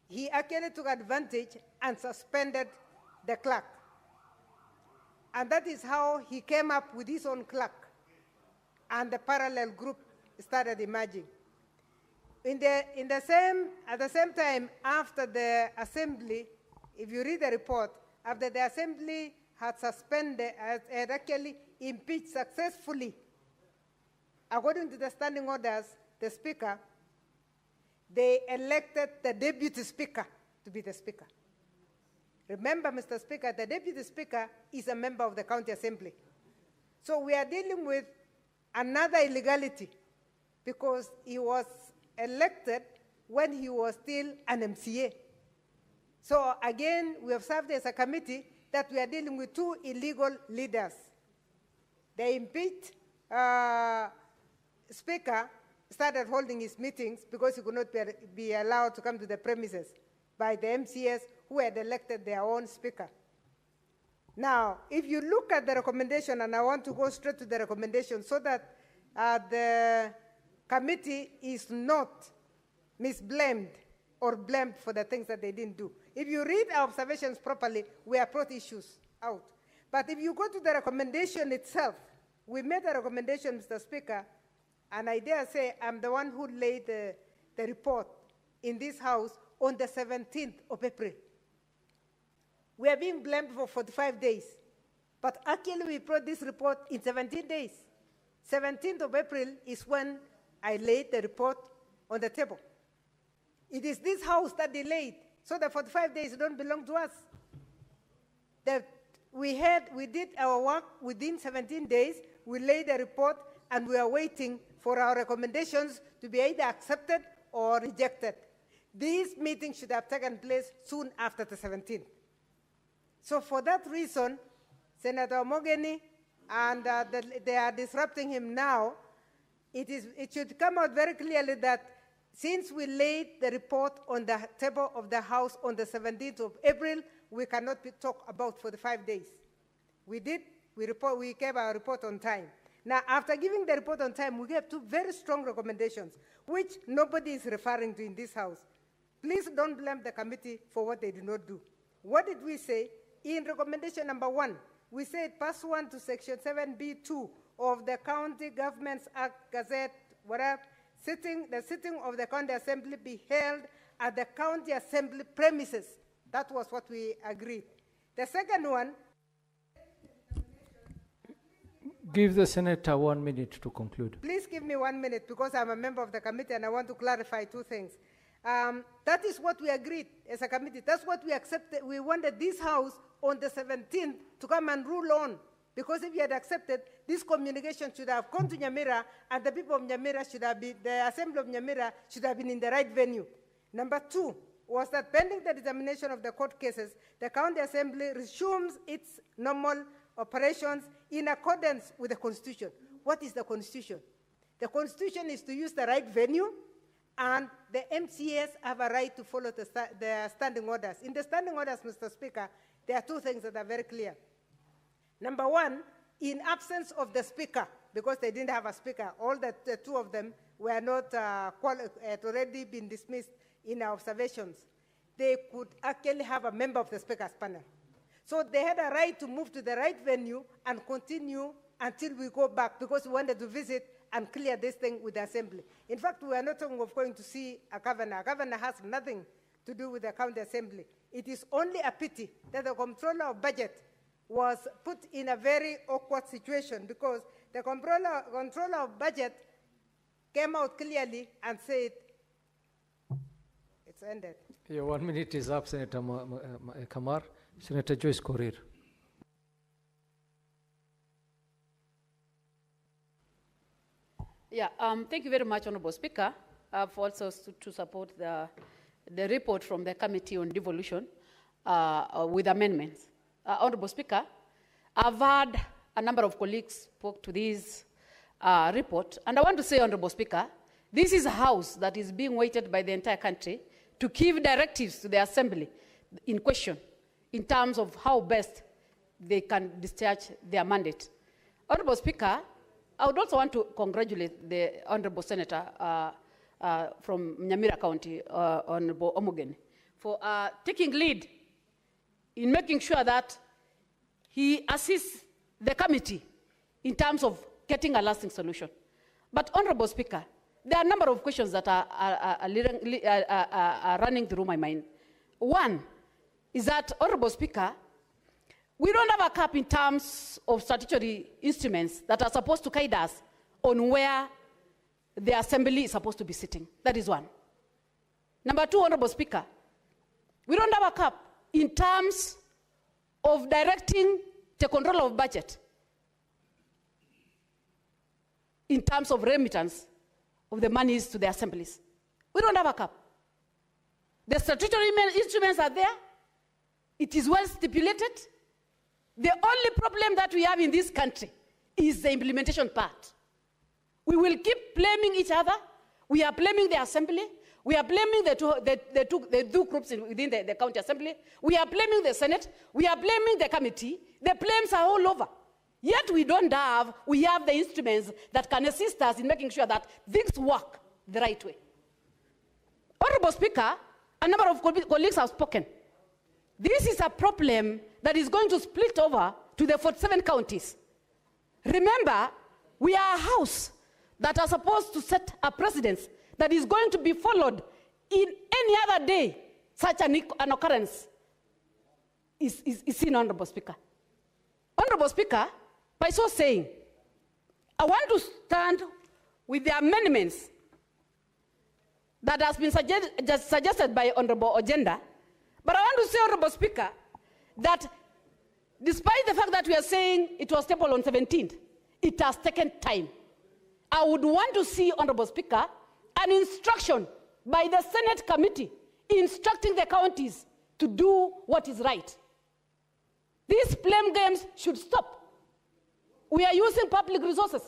he actually took advantage and suspended the clerk. And that is how he came up with his own clerk, and the parallel group started emerging. At the same time, after the assembly, if you read the report, after the assembly had had actually impeached successfully, according to the standing orders, the speaker, they elected the deputy speaker to be the speaker. Remember, Mr. Speaker, the deputy speaker is a member of the county assembly. So we are dealing with another illegality because he was elected when he was still an MCA. So again, we have served as a committee that we are dealing with two illegal leaders. The impeached speaker started holding his meetings because he could not be allowed to come to the premises by the MCAs who had elected their own speaker. Now, if you look at the recommendation, and I want to go straight to the recommendation so that the committee is not misblamed or blamed for the things that they didn't do. If you read our observations properly, we have brought issues out. But if you go to the recommendation itself, we made a recommendation, Mr. Speaker, and I dare say I'm the one who laid the report in this House on the 17th of April. We are being blamed for 45 days, but actually we brought this report in 17 days. 17th of April is when I laid the report on the table. It is this House that delayed, so the 45 days don't belong to us. That we did our work within 17 days, we laid the report, and we are waiting for our recommendations to be either accepted or rejected. These meetings should have taken place soon after the 17th. So for that reason, Senator Omogeni, and they are disrupting him now, it should come out very clearly that since we laid the report on the table of the House on the 17th of April, we cannot talk about 45 days. We gave our report on time. Now, after giving the report on time, we gave two very strong recommendations, which nobody is referring to in this House. Please don't blame the committee for what they did not do. What did we say? In recommendation number 1, we said pursuant to section 7B2 of the County Governments Act Gazette, whatever, the sitting of the county assembly be held at the county assembly premises. That was what we agreed. The second one. Give the senator 1 minute to conclude. Please give me 1 minute because I'm a member of the committee and I want to clarify two things. That is what we agreed as a committee. That's what we accepted. We wanted this House on the 17th to come and rule on. Because if you had accepted, this communication should have gone to Nyamira, and the people of Nyamira should have been, the Assembly of Nyamira should have been in the right venue. Number 2 was that pending the determination of the court cases, the County Assembly resumes its normal operations in accordance with the Constitution. What is the Constitution? The Constitution is to use the right venue, and the MCAs have a right to follow the standing orders. In the standing orders, Mr. Speaker, there are two things that are very clear. Number 1, in absence of the speaker, because they didn't have a speaker, all the two of them were not had already been dismissed in our observations. They could actually have a member of the speaker's panel. So they had a right to move to the right venue and continue until we go back, because we wanted to visit and clear this thing with the assembly. In fact, we are not talking of going to see a governor. A governor has nothing to do with the county assembly. It is only a pity that the comptroller of budget was put in a very awkward situation, because the controller of budget came out clearly and said, it's ended. Your 1 minute is up, Senator Kamar. Senator Joyce Korir. Yeah, thank you very much, Honorable Speaker. I've also to support the report from the Committee on Devolution with amendments. Honorable Speaker, I've had a number of colleagues spoke to this report, and I want to say, Honorable Speaker, this is a House that is being weighted by the entire country to give directives to the Assembly in question in terms of how best they can discharge their mandate. Honorable Speaker, I would also want to congratulate the Honorable Senator from Nyamira County, Honorable Omogeni, for taking lead in making sure that he assists the committee in terms of getting a lasting solution. But, Honorable Speaker, there are a number of questions that are running through my mind. One is that, Honorable Speaker, we don't have a cap in terms of statutory instruments that are supposed to guide us on where the assembly is supposed to be sitting. That is one. Number 2, Honorable Speaker, we don't have a cap in terms of directing the control of budget in terms of remittance of the monies to the assemblies. We don't have a cap. The statutory instruments are there. It is well stipulated. The only problem that we have in this country is the implementation part. We will keep blaming each other. We are blaming the assembly. We are blaming the two groups within the county assembly. We are blaming the Senate. We are blaming the committee. The blames are all over. Yet we have the instruments that can assist us in making sure that things work the right way. Honorable Speaker, a number of colleagues have spoken. This is a problem that is going to split over to the 47 counties. Remember, we are a house that are supposed to set a precedence that is going to be followed in any other day. Such an occurrence is seen, Honorable Speaker. Honorable Speaker, by so saying, I want to stand with the amendments that has been suggested by Honorable Ojenda. But I want to say, Honorable Speaker, that despite the fact that we are saying it was tabled on 17th, it has taken time. I would want to see, Honorable Speaker, an instruction by the Senate committee instructing the counties to do what is right. These blame games should stop. We are using public resources.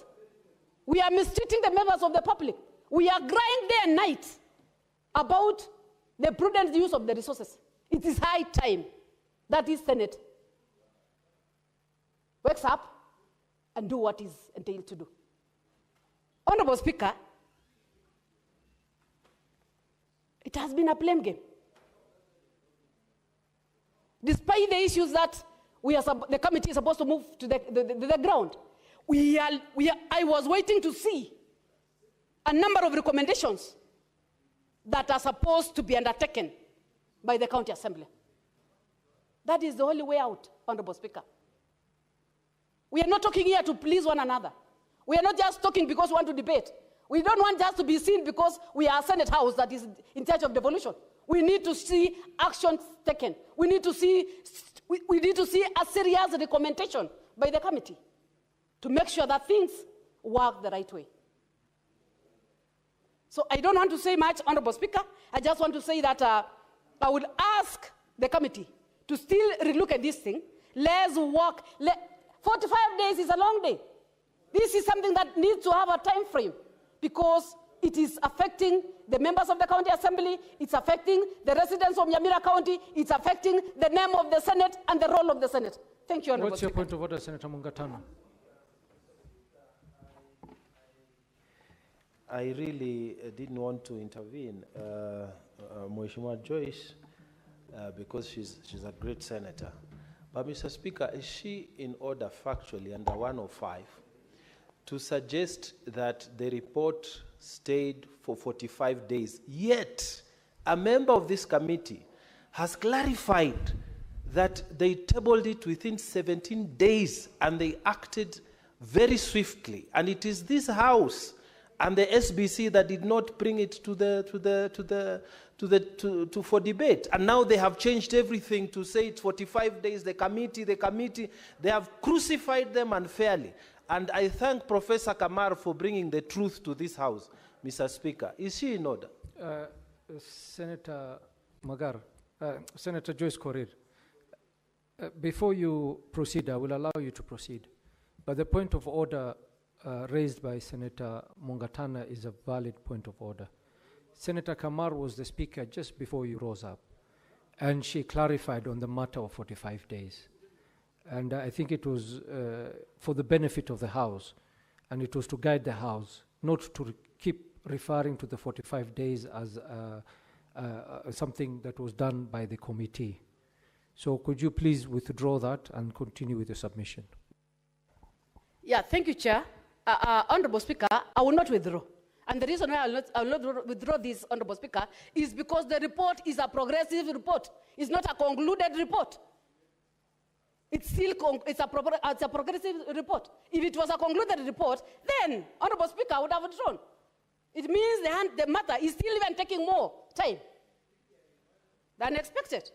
We are mistreating the members of the public. We are crying day and night about the prudent use of the resources. It is high time that this Senate wakes up and do what is entailed to do. Honorable Speaker, it has been a blame game. Despite the issues that the committee is supposed to move to the ground, I was waiting to see a number of recommendations that are supposed to be undertaken by the county assembly. That is the only way out, Honorable Speaker. We are not talking here to please one another. We are not just talking because we want to debate. We don't want just to be seen because we are a Senate House that is in charge of devolution. We need to see actions taken. We need to see a serious recommendation by the committee to make sure that things work the right way. So I don't want to say much, Honorable Speaker. I just want to say that I would ask the committee to still relook at this thing. Let's work. 45 days is a long day. This is something that needs to have a time frame because it is affecting the members of the county assembly, it's affecting the residents of Nyamira County, it's affecting the name of the Senate and the role of the Senate. Thank you, Honorable What's your Speaker. point of order, Senator Mungatana? I really didn't want to intervene, Mheshimiwa Joyce, because she's a great senator. But Mr. Speaker, is she in order factually under 105 to suggest that the report stayed for 45 days, yet a member of this committee has clarified that they tabled it within 17 days and they acted very swiftly, and it is this House and the SBC that did not bring it for debate, and now they have changed everything to say it's 45 days. The committee, they have crucified them unfairly. And I thank Professor Kamar for bringing the truth to this House, Mr. Speaker. Is she in order? Senator Magar, Senator Joyce Korir, before you proceed, I will allow you to proceed. But the point of order raised by Senator Mungatana is a valid point of order. Senator Kamar was the speaker just before you rose up, and she clarified on the matter of 45 days. And I think it was for the benefit of the House, and it was to guide the House, not to keep referring to the 45 days as something that was done by the committee. So could you please withdraw that and continue with the submission? Yeah, thank you, Chair. Honorable Speaker, I will not withdraw. And the reason why I will not withdraw this, Honorable Speaker, is because the report is a progressive report. It's not a concluded report. It's still it's a progressive report. If it was a concluded report, then, Honorable Speaker, I would have withdrawn. It means the matter is still even taking more time than expected.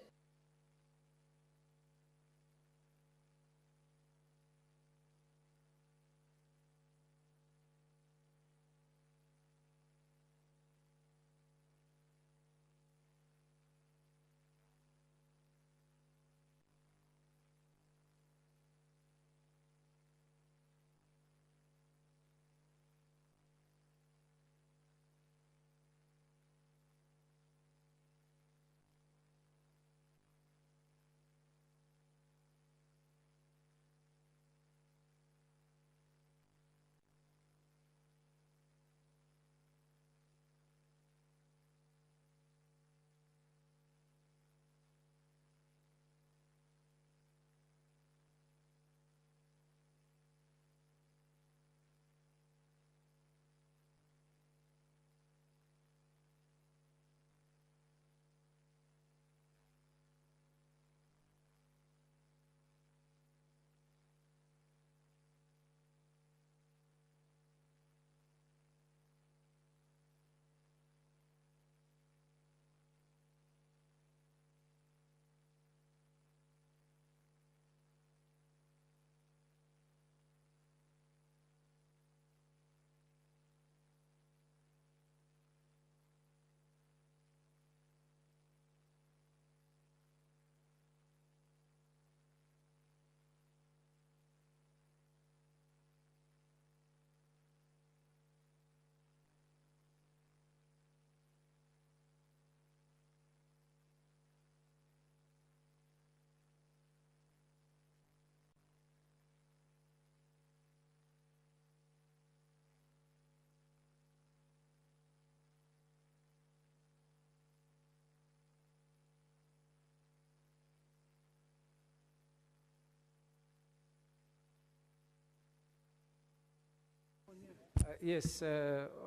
Yes,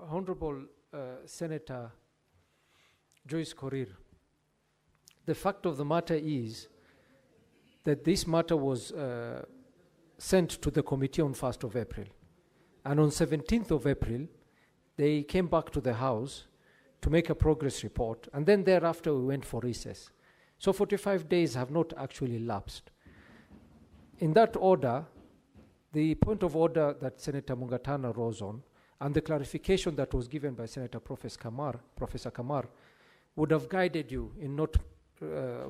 Honorable Senator Joyce Korir, the fact of the matter is that this matter was sent to the committee on 1st of April. And on 17th of April, they came back to the House to make a progress report, and then thereafter we went for recess. So 45 days have not actually lapsed. In that order, the point of order that Senator Mungatana rose on, and the clarification that was given by Senator Professor Kamar, would have guided you in not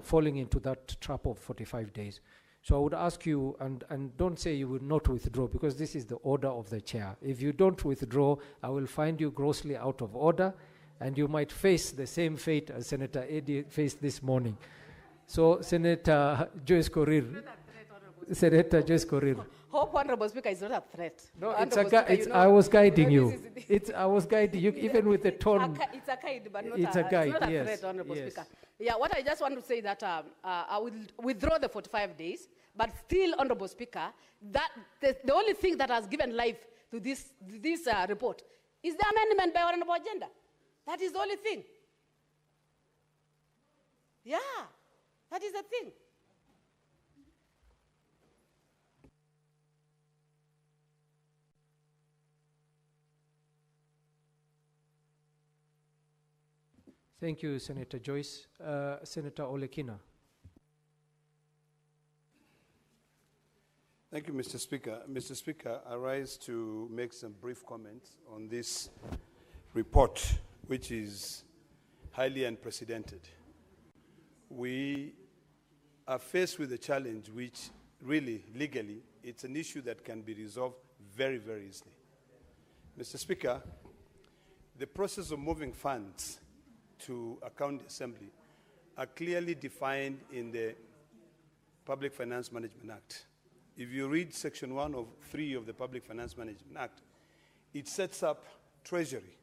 falling into that trap of 45 days. So I would ask you, and don't say you will not withdraw, because this is the order of the chair. If you don't withdraw, I will find you grossly out of order, and you might face the same fate as Senator Eddy faced this morning. So Senator Joyce Korir. Senator Joyce Korir. Hope, Honorable Speaker, is not a threat. No, Honorable Speaker, you know, I was guiding you. I was guiding you, even with the tone. It's a guide, but not It's a guide, it's not yes, a threat, Honorable yes. Speaker. Yeah, what I just want to say that I will withdraw the 45 days, but still, Honorable Speaker, that the only thing that has given life to this report is the amendment by Honorable Agenda. That is the only thing. Yeah, that is the thing. Thank you, Senator Joyce. Senator Olekina. Thank you, Mr. Speaker. Mr. Speaker, I rise to make some brief comments on this report, which is highly unprecedented. We are faced with a challenge which really, legally, it's an issue that can be resolved very, very easily. Mr. Speaker, the process of moving funds to a county assembly are clearly defined in the Public Finance Management Act. If you read Section 1 of 3 of the Public Finance Management Act, it sets up treasury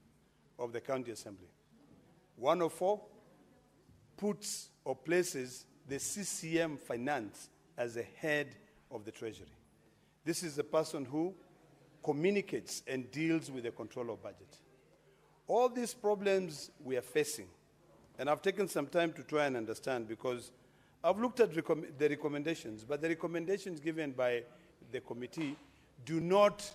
of the county assembly. 104 puts or places the CCM finance as the head of the treasury. This is the person who communicates and deals with the control of budget. All these problems we are facing, and I've taken some time to try and understand, because I've looked at the recommendations, but the recommendations given by the committee do not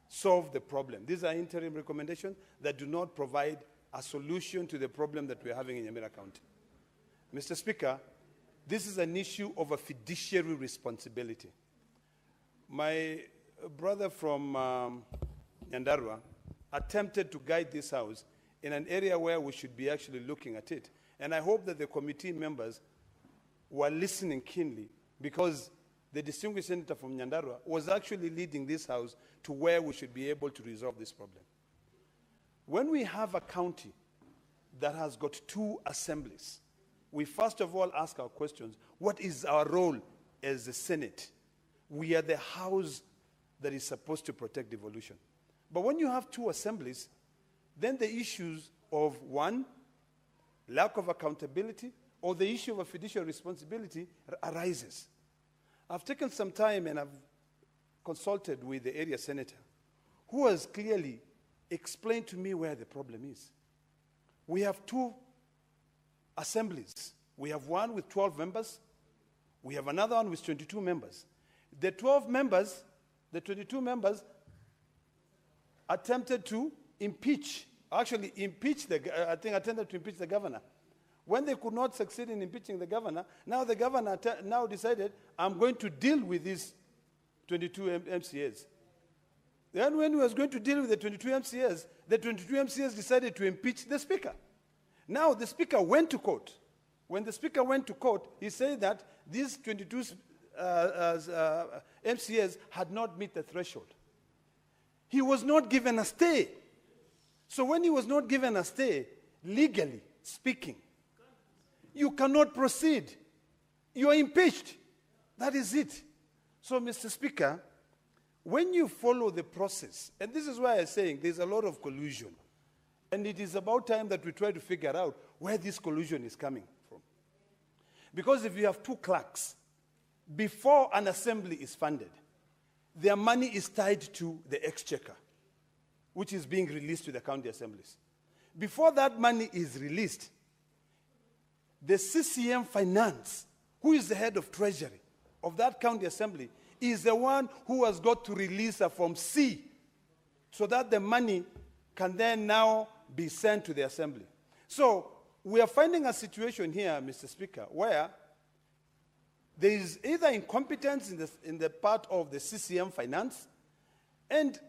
solve the problem. These are interim recommendations that do not provide a solution to the problem that we're having in Nyamira County. Mr. Speaker, this is an issue of a fiduciary responsibility. My brother from Nyandarua attempted to guide this House in an area where we should be actually looking at it. And I hope that the committee members were listening keenly, because the distinguished senator from Nyandarua was actually leading this House to where we should be able to resolve this problem. When we have a county that has got 2 assemblies, we first of all ask our questions. What is our role as the Senate? We are the House that is supposed to protect devolution. But when you have 2 assemblies, then the issues of, 1, lack of accountability, or the issue of a fiduciary responsibility arises. I've taken some time and I've consulted with the area senator, who has clearly explained to me where the problem is. We have 2 assemblies. We have one with 12 members. We have another one with 22 members. The 12 members, the 22 members attempted to impeach, attempted to impeach the governor. When they could not succeed in impeaching the governor, now the governor now decided, I'm going to deal with these 22 MCAs. Then when he was going to deal with the 22 MCAs, the 22 MCAs decided to impeach the speaker. Now the speaker went to court. When the speaker went to court, he said that these 22 MCAs had not met the threshold. He was not given a stay. So when he was not given a stay, legally speaking, you cannot proceed. You are impeached. That is it. So, Mr. Speaker, when you follow the process, and this is why I'm saying there's a lot of collusion, and it is about time that we try to figure out where this collusion is coming from. Because if you have 2 clerks, before an assembly is funded, their money is tied to the exchequer. which is being released to the county assemblies. Before that money is released, the CCM Finance, who is the head of treasury of that county assembly, is the one who has got to release a Form C so that the money can then now be sent to the assembly. So we are finding a situation here, Mr. Speaker, where there is either incompetence in the part of the CCM Finance, and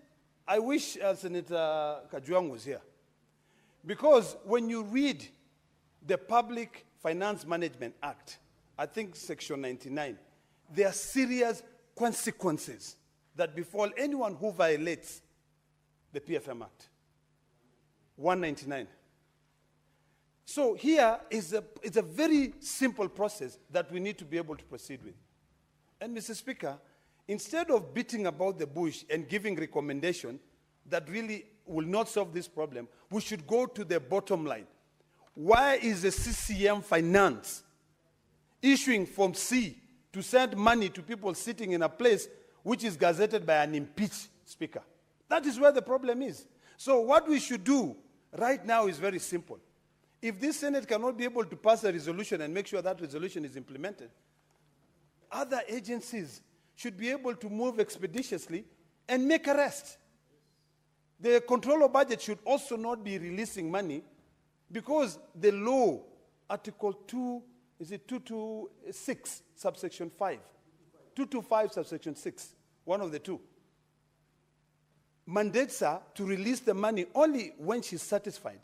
I wish Senator Kajwang was here, because when you read the Public Finance Management Act, I think Section 99, there are serious consequences that befall anyone who violates the PFM Act. 199. So here is it's a very simple process that we need to be able to proceed with. And Mr. Speaker, instead of beating about the bush and giving recommendation that really will not solve this problem, we should go to the bottom line. Why is the CCM Finance issuing Form C to send money to people sitting in a place which is gazetted by an impeached speaker? That is where the problem is. So what we should do right now is very simple. If this Senate cannot be able to pass a resolution and make sure that resolution is implemented, other agencies should be able to move expeditiously and make arrests. The controller budget should also not be releasing money because the law, Article 2, is it 226, subsection 5? 225, subsection 6, one of the two, mandates her to release the money only when she's satisfied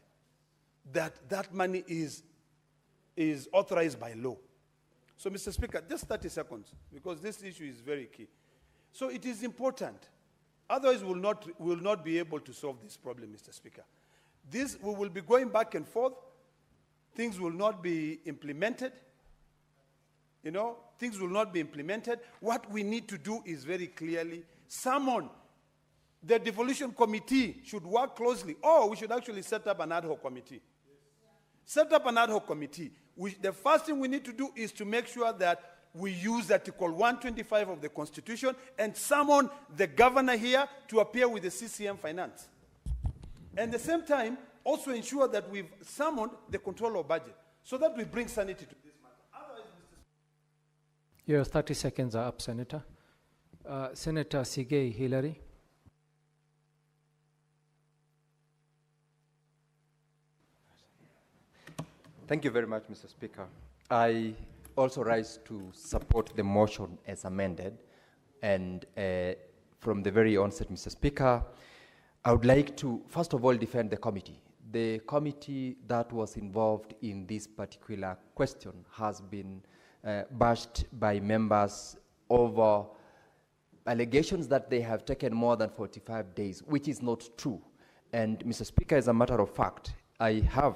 that that money is authorized by law. So, Mr. Speaker, just 30 seconds, because this issue is very key. So it is important. Otherwise, we will not be able to solve this problem, Mr. Speaker. We will be going back and forth. Things will not be implemented. You know, things will not be implemented. What we need to do is very clearly summon the devolution committee should work closely, or we should actually set up an ad hoc committee. Set up an ad hoc committee. The first thing we need to do is to make sure that we use Article 125 of the Constitution and summon the governor here to appear with the CCM Finance. And at the same time, also ensure that we've summoned the controller of budget so that we bring sanity to this matter. Otherwise, Your 30 seconds are up, Senator. Senator Sigei Hillary. Thank you very much, Mr. Speaker. I also rise to support the motion as amended. And from the very onset, Mr. Speaker, I would like to, first of all, defend the committee. The committee that was involved in this particular question has been bashed by members over allegations that they have taken more than 45 days, which is not true. And, Mr. Speaker, as a matter of fact, I have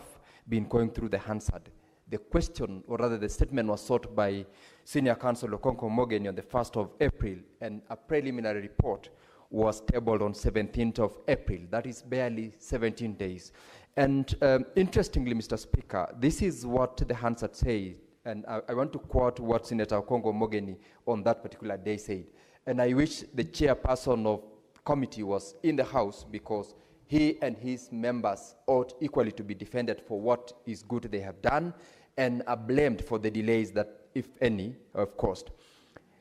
been going through the Hansard. The question, or rather the statement, was sought by Senior Counsel Okonko Mogeni on the 1st of April, and a preliminary report was tabled on 17th of April. That is barely 17 days. And interestingly, Mr. Speaker, this is what the Hansard said, and I want to quote what Senator Okonko Mogeni on that particular day said. And I wish the chairperson of committee was in the House, because he and his members ought equally to be defended for what is good they have done and are blamed for the delays that, if any, have caused.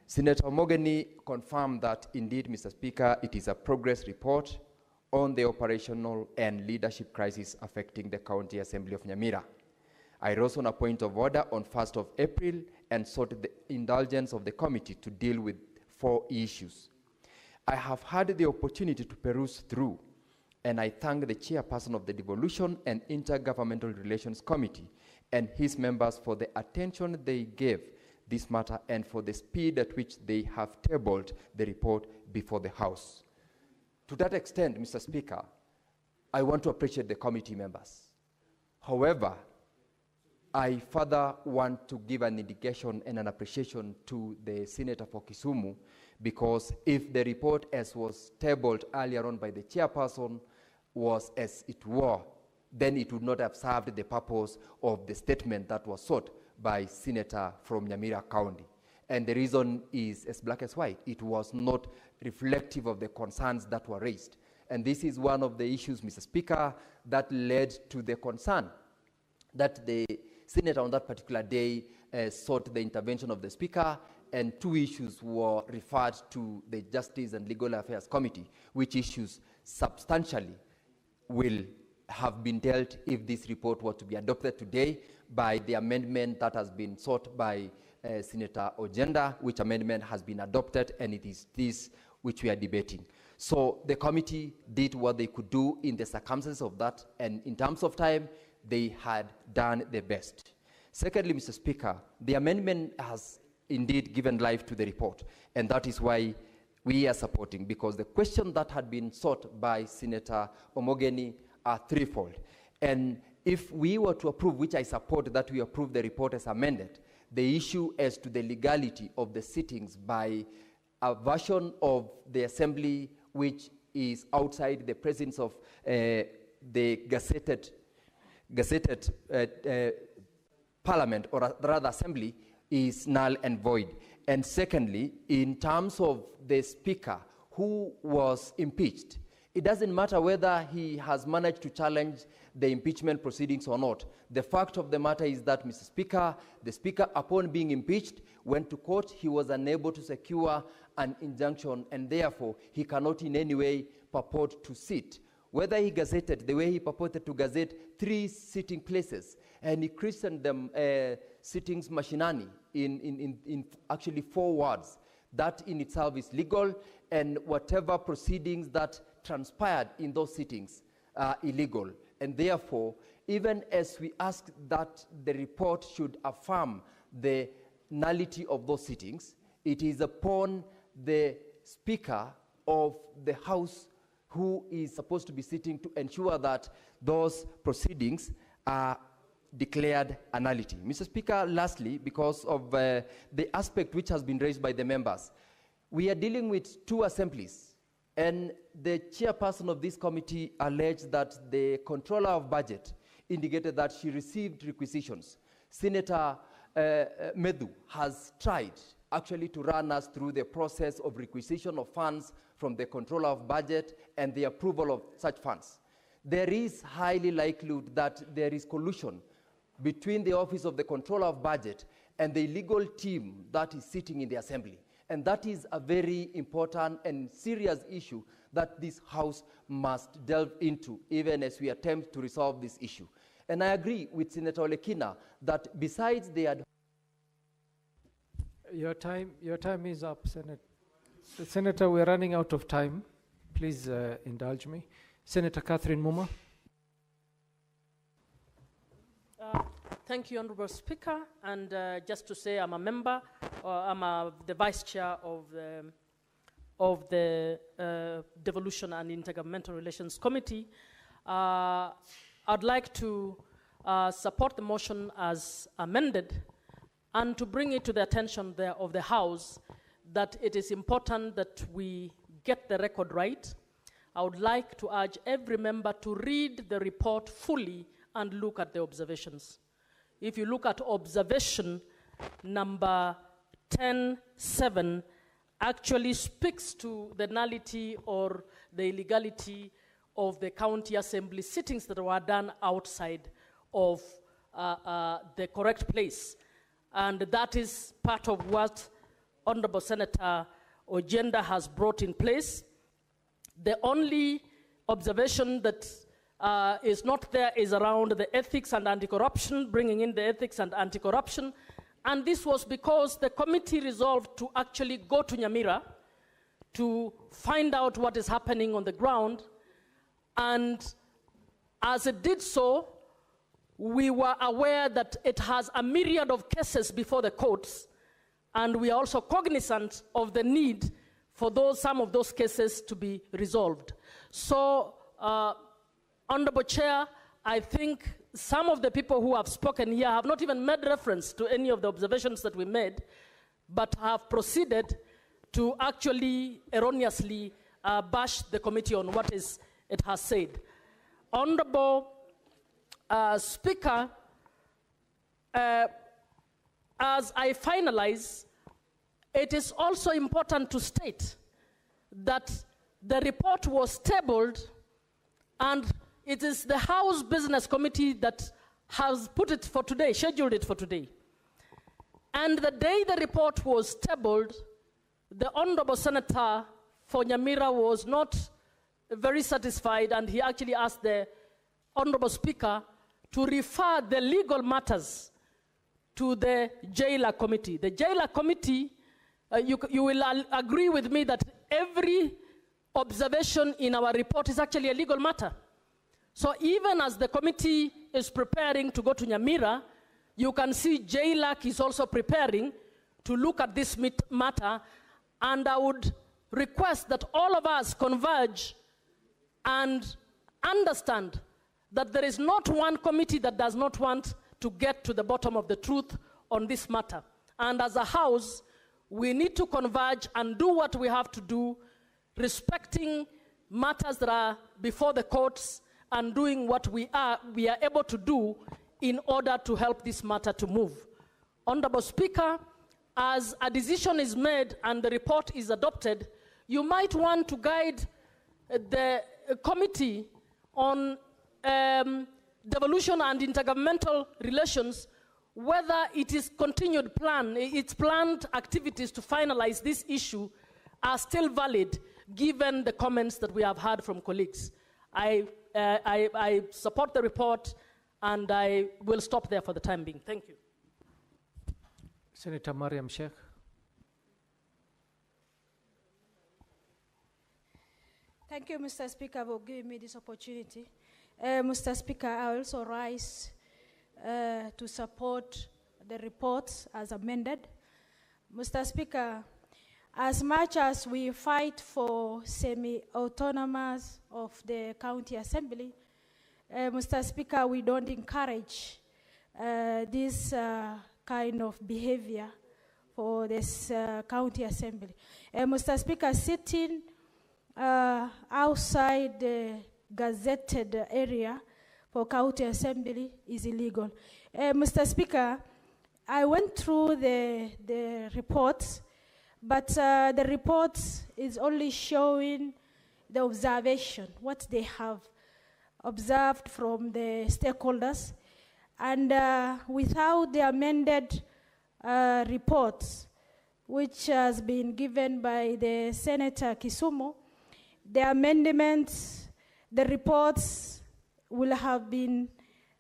Senator Mogeni confirmed that indeed, Mr. Speaker, it is a progress report on the operational and leadership crisis affecting the County Assembly of Nyamira. I rose on a point of order on 1st of April and sought the indulgence of the committee to deal with 4 issues. I have had the opportunity to peruse through, and I thank the chairperson of the Devolution and Intergovernmental Relations Committee and his members for the attention they gave this matter and for the speed at which they have tabled the report before the House. To that extent, Mr. Speaker, I want to appreciate the committee members. However, I further want to give an indication and an appreciation to the Senator for Kisumu, because if the report as was tabled earlier on by the chairperson was as it were, then it would not have served the purpose of the statement that was sought by Senator from Nyamira County. And the reason is as black as white. It was not reflective of the concerns that were raised. And this is one of the issues, Mr. Speaker, that led to the concern that the senator on that particular day sought the intervention of the Speaker, and two issues were referred to the Justice and Legal Affairs Committee, which issues substantially will have been dealt if this report were to be adopted today by the amendment that has been sought by Senator Ojenda, which amendment has been adopted, and it is this which we are debating. So the committee did what they could do in the circumstances of that, and in terms of time, they had done their best. Secondly, Mr. Speaker, the amendment has indeed given life to the report, and that is why we are supporting, because the question that had been sought by Senator Omogeni are threefold. And if we were to approve, which I support that we approve the report as amended, the issue as to the legality of the sittings by a version of the assembly which is outside the presence of the gazetted parliament, or rather assembly, is null and void. And secondly, in terms of the speaker who was impeached, it doesn't matter whether he has managed to challenge the impeachment proceedings or not. The fact of the matter is that, Mr. Speaker, the speaker, upon being impeached, went to court. He was unable to secure an injunction, and therefore he cannot in any way purport to sit. Whether he gazetted the way he purported to gazette 3 sitting places, and he christened them sittings machinani in actually 4 words, that in itself is legal, and whatever proceedings that transpired in those sittings are illegal. And therefore, even as we ask that the report should affirm the nullity of those sittings, it is upon the Speaker of the House who is supposed to be sitting to ensure that those proceedings are declared a nullity. Mr. Speaker, lastly, because of the aspect which has been raised by the members, we are dealing with 2 assemblies, and the chairperson of this committee alleged that the controller of budget indicated that she received requisitions. Senator Medhu has tried actually to run us through the process of requisition of funds from the controller of budget and the approval of such funds. There is highly likelihood that there is collusion between the office of the controller of budget and the legal team that is sitting in the assembly. And that is a very important and serious issue that this House must delve into, even as we attempt to resolve this issue. And I agree with Senator Olekina that besides the Your time is up, Senator. We're running out of time. Please indulge me. Senator Catherine Muma. Thank you, Honorable Speaker. And just to say, I'm a member, the Vice Chair of the Devolution and Intergovernmental Relations Committee. I'd like to support the motion as amended, and to bring it to the attention of the House that it is important that we get the record right. I would like to urge every member to read the report fully and look at the observations. If you look at observation number 10.7, actually speaks to the nullity or the illegality of the county assembly sittings that were done outside of the correct place. And that is part of what Honorable Senator Ojenda has brought in place. The only observation that is not there is around the ethics and anti-corruption, bringing in the ethics and anti-corruption. And this was because the committee resolved to actually go to Nyamira to find out what is happening on the ground. And as it did so, we were aware that it has a myriad of cases before the courts, and we are also cognizant of the need for some of those cases to be resolved. So, Honorable Chair, I think some of the people who have spoken here have not even made reference to any of the observations that we made, but have proceeded to actually erroneously bash the committee on what it has said. Honorable Speaker, as I finalize, it is also important to state that the report was tabled, and it is the House Business Committee that has put it for today, scheduled it for today. And the day the report was tabled, the Honorable Senator for Nyamira was not very satisfied, and he actually asked the Honorable Speaker to refer the legal matters to the Jailer Committee. The Jailer Committee, you will agree with me that every observation in our report is actually a legal matter. So even as the committee is preparing to go to Nyamira, you can see JLAC is also preparing to look at this matter, and I would request that all of us converge and understand that there is not one committee that does not want to get to the bottom of the truth on this matter. And as a House, we need to converge and do what we have to do, respecting matters that are before the courts and doing what we are able to do in order to help this matter to move. Honorable Speaker, as a decision is made and the report is adopted, you might want to guide the committee on devolution and intergovernmental relations, whether it is continued plan, its planned activities to finalize this issue are still valid, given the comments that we have heard from colleagues. I support the report, and I will stop there for the time being. Thank you. Senator Mariam Sheikh. Thank you, Mr. Speaker, for giving me this opportunity. Mr. Speaker, I also rise to support the report as amended. Mr. Speaker, as much as we fight for semi-autonomous of the county assembly, Mr. Speaker, we don't encourage this kind of behavior for this county assembly. Mr. Speaker, sitting outside the gazetted area for county assembly is illegal. Mr. Speaker, I went through the reports, but the report is only showing the observation, what they have observed from the stakeholders, and without the amended reports, which has been given by the Senator Kisumu, the amendments, the reports will have been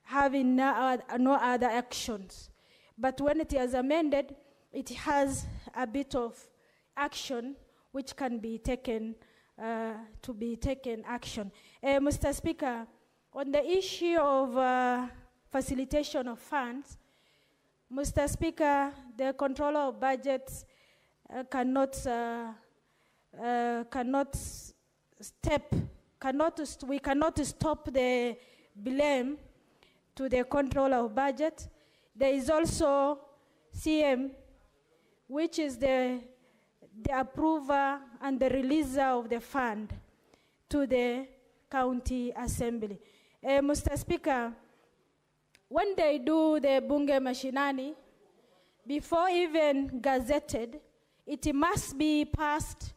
having no other actions. But when it is amended, it has a bit of action which can be taken action. Mr. Speaker, on the issue of facilitation of funds, Mr. Speaker, the controller of budgets we cannot stop the blame to the controller of budget. There is also CM, which is the approver and the releaser of the fund to the county assembly. Mr. Speaker, when they do the bunge mashinani, before even gazetted, it must be passed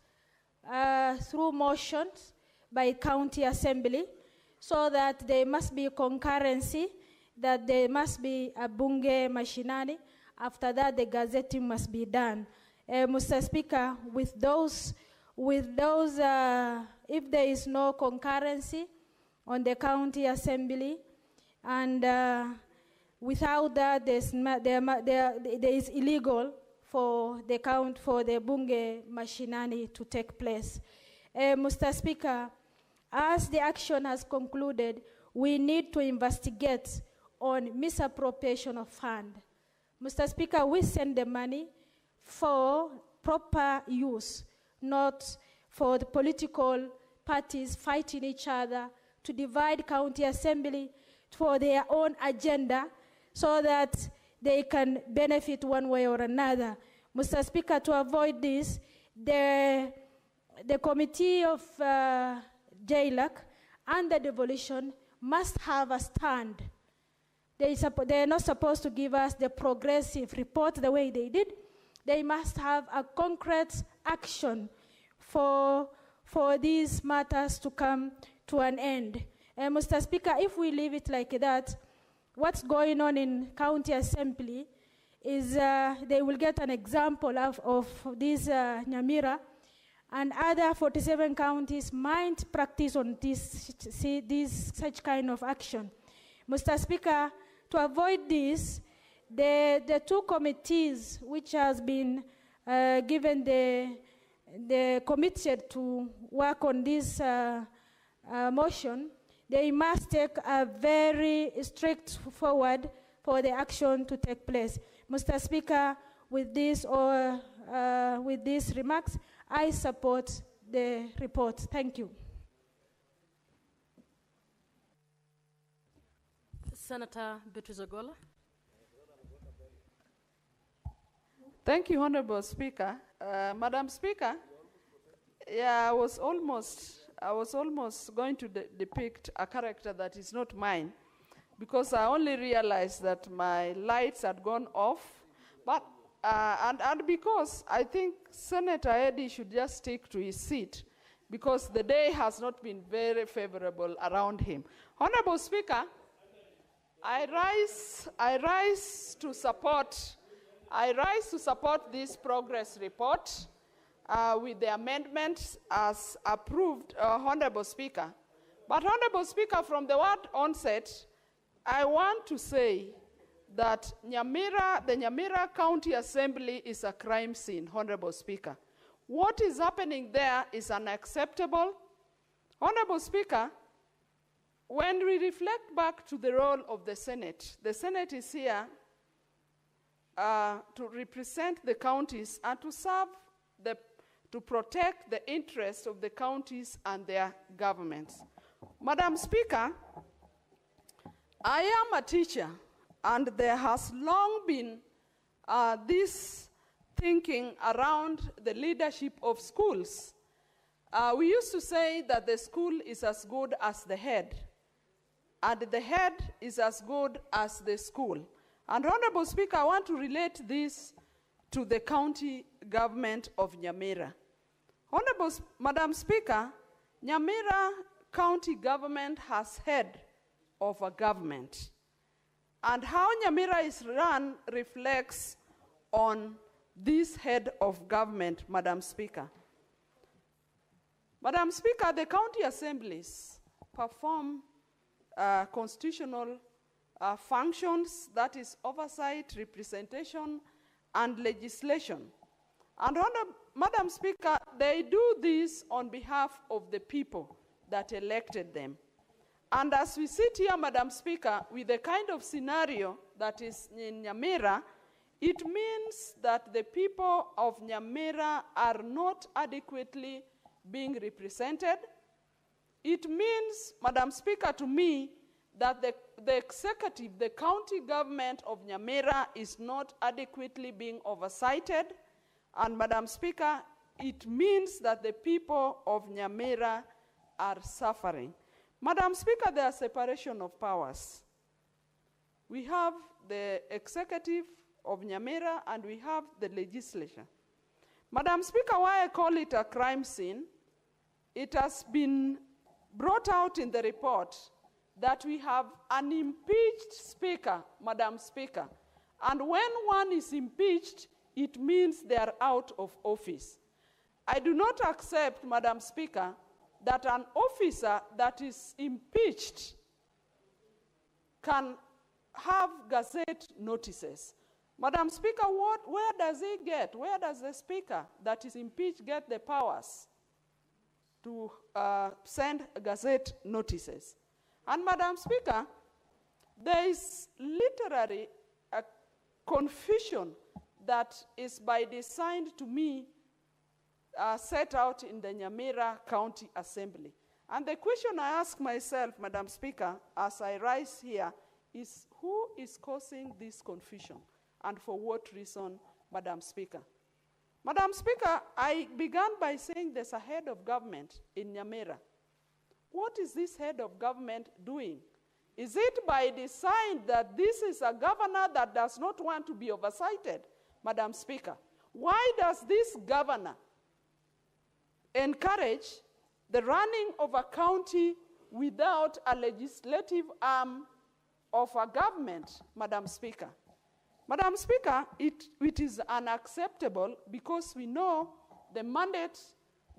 through motions by county assembly, so that there must be concurrency, that there must be a bunge mashinani. After that, the gazetting must be done. Mr. Speaker, with those, if there is no concurrency on the county assembly, and without that, there is illegal for the bunge mashinani to take place. Mr. Speaker, as the action has concluded, we need to investigate on misappropriation of fund. Mr. Speaker, we send the money for proper use, not for the political parties fighting each other to divide county assembly for their own agenda so that they can benefit one way or another. Mr. Speaker, to avoid this, the committee of JLAC and the devolution must have a stand. They are not supposed to give us the progressive report the way they did. They must have a concrete action for for these matters to come to an end. Mr. Speaker, if we leave it like that, what's going on in County Assembly is they will get an example of this Nyamira, and other 47 counties might practice on this such kind of action. Mr. Speaker, to avoid this, the two committees which has been given the committed to work on this motion, they must take a very strict forward for the action to take place. Mr. Speaker, with this with these remarks, I support the report. Thank you. Senator Beatrice Ogola. Thank you, Honorable Speaker. Madam Speaker, yeah, I was almost going to depict a character that is not mine, because I only realized that my lights had gone off, but and because I think Senator Eddy should just stick to his seat, because the day has not been very favorable around him. Honorable Speaker, I rise to support this progress report with the amendments as approved, Honorable Speaker. But Honorable Speaker, from the word onset, I want to say that the Nyamira County Assembly is a crime scene, Honorable Speaker. What is happening there is unacceptable. Honorable Speaker, when we reflect back to the role of the Senate is here to represent the counties and to serve to protect the interests of the counties and their governments. Madam Speaker, I am a teacher, and there has long been this thinking around the leadership of schools. We used to say that the school is as good as the head, and the head is as good as the school. And Honorable Speaker, I want to relate this to the county government of Nyamira. Honorable Madam Speaker, Nyamira county government has head of a government. And how Nyamira is run reflects on this head of government, Madam Speaker. Madam Speaker, the county assemblies perform constitutional functions, that is oversight, representation, and legislation. And Madam Speaker, they do this on behalf of the people that elected them. And as we sit here, Madam Speaker, with the kind of scenario that is in Nyamira, it means that the people of Nyamira are not adequately being represented. It means, Madam Speaker, to me, that the executive, the county government of Nyamira is not adequately being oversighted. And Madam Speaker, it means that the people of Nyamira are suffering. Madam Speaker, there is separation of powers. We have the executive of Nyamira and we have the legislature. Madam Speaker, why I call it a crime scene, it has been brought out in the report that we have an impeached speaker, Madam Speaker. And when one is impeached, it means they are out of office. I do not accept, Madam Speaker, that an officer that is impeached can have gazette notices. Madam Speaker, where does the speaker that is impeached get the powers to send gazette notices? And Madam Speaker, there is literally a confusion that is by design to me set out in the Nyamira County Assembly. And the question I ask myself, Madam Speaker, as I rise here, is who is causing this confusion and for what reason, Madam Speaker? Madam Speaker, I began by saying there's a head of government in Nyamira. What is this head of government doing? Is it by design that this is a governor that does not want to be oversighted, Madam Speaker? Why does this governor encourage the running of a county without a legislative arm of a government, Madam Speaker. Madam Speaker, it is unacceptable because we know the mandate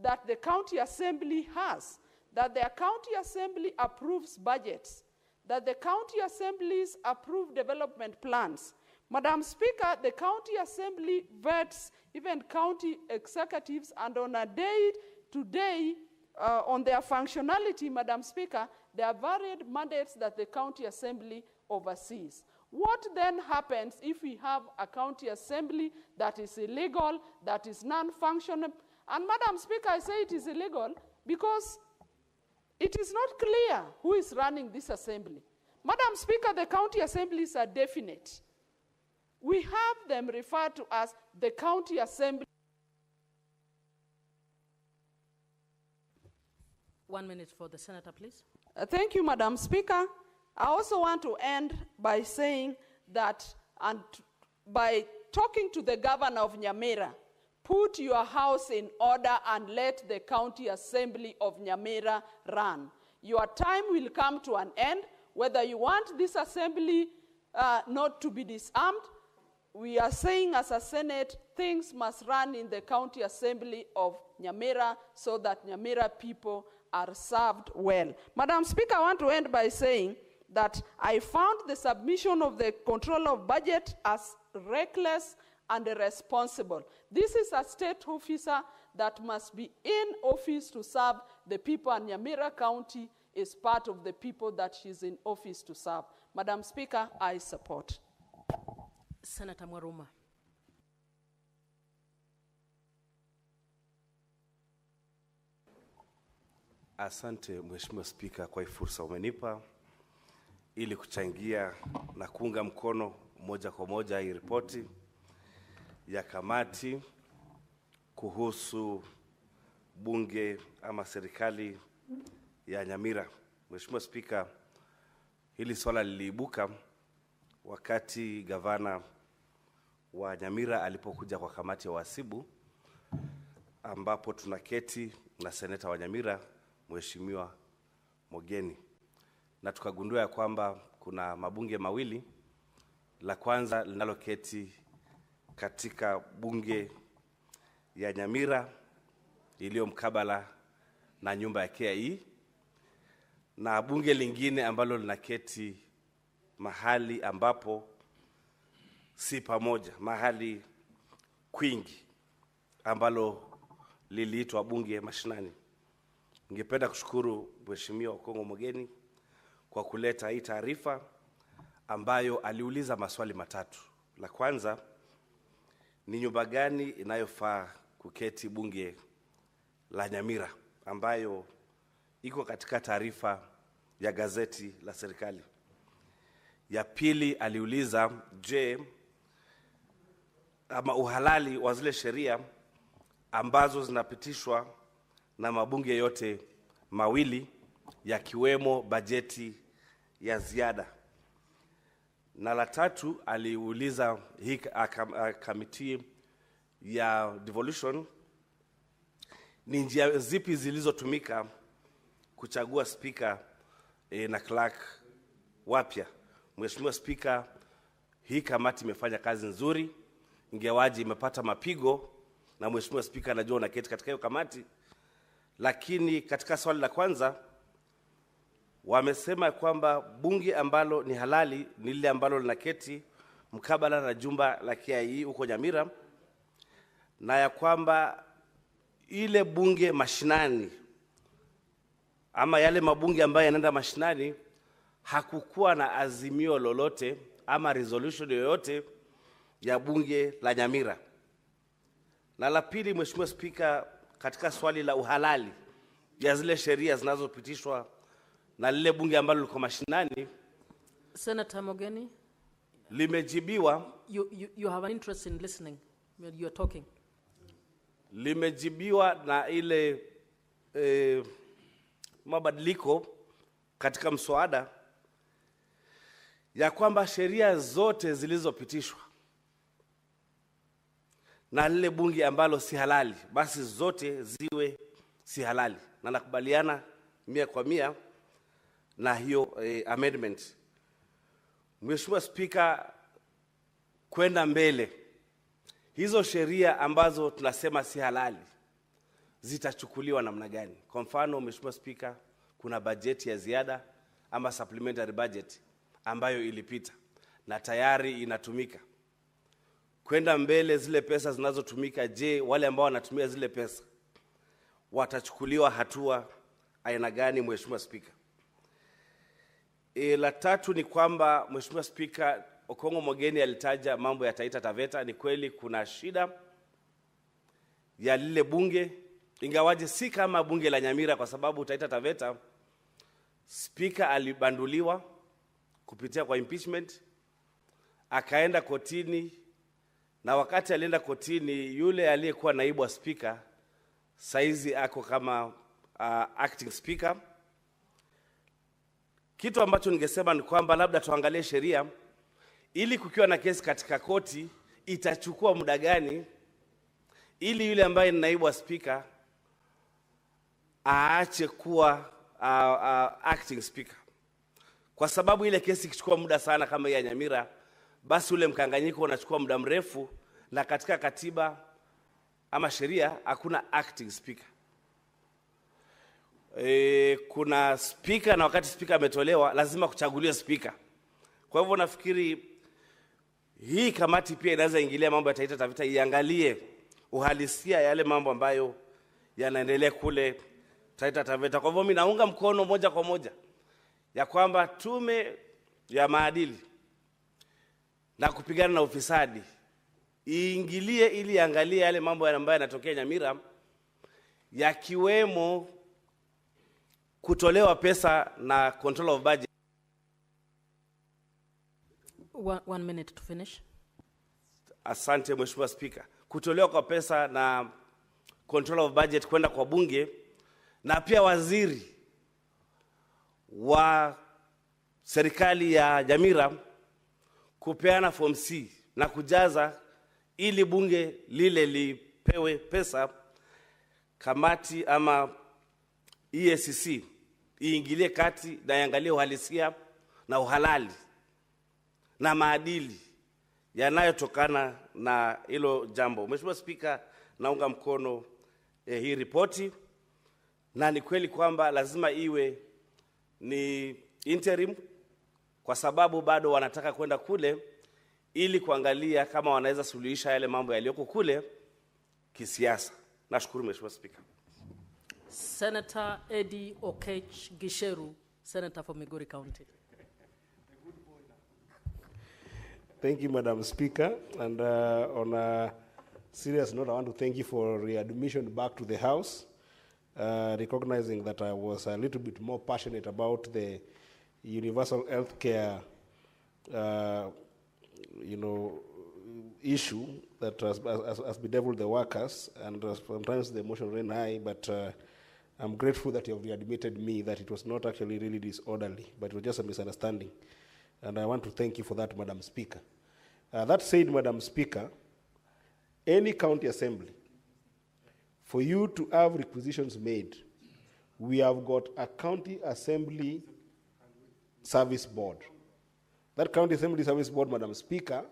that the county assembly has, that the county assembly approves budgets, that the county assemblies approve development plans. Madam Speaker, the county assembly vets even county executives, and on a day-to-day, on their functionality, Madam Speaker, there are varied mandates that the county assembly oversees. What then happens if we have a county assembly that is illegal, that is non-functional? And Madam Speaker, I say it is illegal because it is not clear who is running this assembly. Madam Speaker, the county assemblies are definite. We have them referred to as the county assembly. 1 minute for the senator, please. Thank you, Madam Speaker. I also want to end by saying that, and by talking to the governor of Nyamira, put your house in order and let the county assembly of Nyamira run. Your time will come to an end. Whether you want this assembly not to be disarmed, we are saying as a Senate, things must run in the county assembly of Nyamira so that Nyamira people are served well. Madam Speaker, I want to end by saying that I found the submission of the control of budget as reckless and irresponsible. This is a state officer that must be in office to serve the people, and Nyamira County is part of the people that she's in office to serve. Madam Speaker, I support. Senator Mwaruma. Asante Mheshimiwa Spika kwa fursa umenipa ili kuchangia na kuunga mkono moja kwa moja hii ripoti ya kamati kuhusu bunge ama serikali ya Nyamira. Mheshimiwa Spika, hili swala liliibuka wakati gavana wa Nyamira alipokuja kwa kamati ya wahasibu, ambapo tunaketi na seneta wa Nyamira Mheshimiwa Mogeni, na tukagundua ya kwamba kuna mabunge mawili. La kwanza linaloketi katika bunge ya Nyamira iliyo mkabala na nyumba ya KIE, na bunge lingine ambalo linaketi mahali ambapo si pamoja, mahali kwingi ambalo liliitwa bunge mashinani. Ningependa kushukuru Mheshimiwa Okongo Mogeni kwa kuleta hii taarifa ambayo aliuliza maswali matatu. La kwanza ni nyumba gani inayofaa kuketi bunge la Nyamira, ambayo iko katika taarifa ya gazeti la serikali. Ya pili aliuliza, je, ama uhalali wa zile sheria ambazo zinapitishwa na mabunge yote mawili, yakiwemo bajeti ya ziada. Na la tatu aliuliza hii kamiti ya devolution ni njia zipi zilizotumika kuchagua spika na clerk wapya. Mheshimiwa Spika, hii kamati imefanya kazi nzuri, ingewaji imepata mapigo, na Mheshimiwa Spika anajua unaketi katika hiyo kamati. Lakini katika swali la kwanza wamesema kwamba bunge ambalo ni halali ni lile ambalo linaketi mkabala na jumba la KIE huko Nyamira, na ya kwamba ile bunge mashinani ama yale mabunge ambayo yanaenda mashinani hakukuwa na azimio lolote ama resolution yoyote ya bunge la Nyamira. Na la pili, Mheshimiwa Spika, katika swali la uhalali ya zile sheria zinazopitishwa na lile bunge ambalo liko mashinani, Senator Mogeni, limejibiwa. You have an interest in listening when you are talking. Limejibiwa na ile mabadiliko katika mswada ya kwamba sheria zote zilizopitishwa na lile bunge ambalo si halali, basi zote ziwe si halali. na nakubaliana 100% na hiyo amendment. Mheshimiwa Spika, kwenda mbele, hizo sheria ambazo tunasema si halali zitachukuliwa namna gani? Kwa mfano, Mheshimiwa Spika, kuna bajeti ya ziada ama supplementary budget ambayo ilipita na tayari inatumika. Kwenda mbele, zile pesa zinazotumika, je, wale ambao wanatumia zile pesa watachukuliwa hatua aina gani, Mheshimiwa Spika? La tatu ni kwamba, Mheshimiwa Spika, Okongo Mogeni alitaja mambo ya Taita Taveta. Ni kweli kuna shida ya lile bunge, ingawaje si kama bunge la Nyamira, kwa sababu Taita Taveta Spika alibanduliwa kupitia kwa impeachment, akaenda kotini, na wakati alienda kotini, yule aliyekuwa naibu wa Spika saizi ako kama acting speaker. Kitu ambacho ningesema ni kwamba labda tuangalie sheria, ili kukiwa na kesi katika koti itachukua muda gani, ili yule ambaye ni naibu wa Spika aache kuwa acting speaker. Kwa sababu ile kesi ikichukua muda sana kama ya Nyamira, basi ule mkanganyiko unachukua muda mrefu, na katika katiba ama sheria hakuna acting speaker. Kuna speaker, na wakati speaker ametolewa lazima kuchaguliwa speaker. Kwa hivyo nafikiri hii kamati pia inaweza ingilia mambo ya Taita Taveta, iangalie uhalisia yale mambo ambayo yanaendelea kule Taita Taveta. Kwa hivyo mimi naunga mkono moja kwa moja ya kwamba tume ya maadili na kupigana na ufisadi iingilie ili angalie yale mambo ambayo yanatokea Nyamira, yakiwemo kutolewa pesa na control of budget. One minute to finish. Asante Mheshimiwa Spika. Kutolewa kwa pesa na control of budget kwenda kwa bunge, na pia waziri wa serikali ya Nyamira kupeana form C na kujaza ili bunge lile lipewe pesa. Kamati ama EACC iingilie kati na iangalie uhalisia na uhalali na maadili yanayotokana na hilo jambo. Mheshimiwa Spika, naunga mkono hii ripoti, na ni kweli kwamba lazima iwe ni interim, kwa sababu bado wanataka kwenda kule ili kuangalia kama wanaweza suluhisha yale mambo yaliyoko kule kisiasa. Nashukuru Mheshimiwa Spika. Senator Eddie Okech Gisheru, Senator for Migori County. Thank you, Madam Speaker. And on a serious note, I want to thank you for readmission back to the House, recognizing that I was a little bit more passionate about the universal health care, issue that has bedeviled the workers, and sometimes the emotion ran high, but I'm grateful that you have readmitted me that it was not actually really disorderly, but it was just a misunderstanding. And I want to thank you for that, Madam Speaker. That said, Madam Speaker, any county assembly, for you to have requisitions made, we have got a county assembly service board. That county assembly service board, Madam Speaker,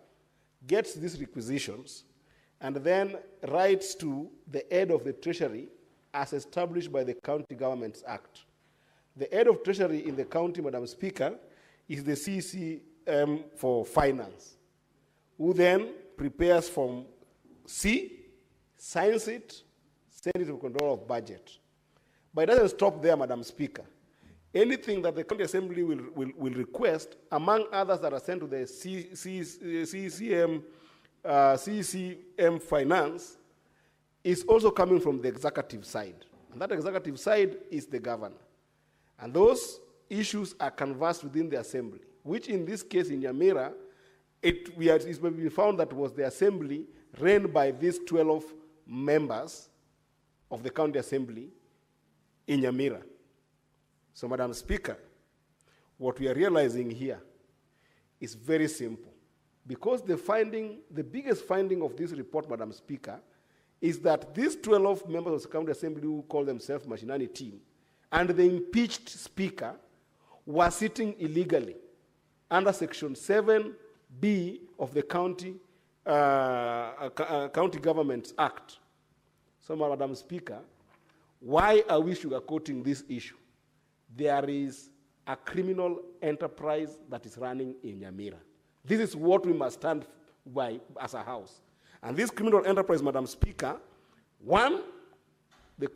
gets these requisitions and then writes to the head of the Treasury as established by the County Governments Act. The head of Treasury in the county, Madam Speaker, is the CCM for Finance, who then prepares Form C, signs it, sends it to control of budget. But it doesn't stop there, Madam Speaker. Anything that the County Assembly will request, among others that are sent to the CCM Finance, is also coming from the executive side. And that executive side is the governor. And those issues are canvassed within the assembly, which in this case in Nyamira, it's been found that was the assembly ran by these 12 members of the county assembly in Nyamira. So, Madam Speaker, what we are realizing here is very simple. Because the biggest finding of this report, Madam Speaker, is that these 12 members of the County Assembly who call themselves Mashinani team and the impeached speaker were sitting illegally under Section 7B of the County Governments Act. So, Madam Speaker, why are we sugarcoating this issue? There is a criminal enterprise that is running in Nyamira. This is what we must stand by as a house. And this criminal enterprise, Madam Speaker, one, is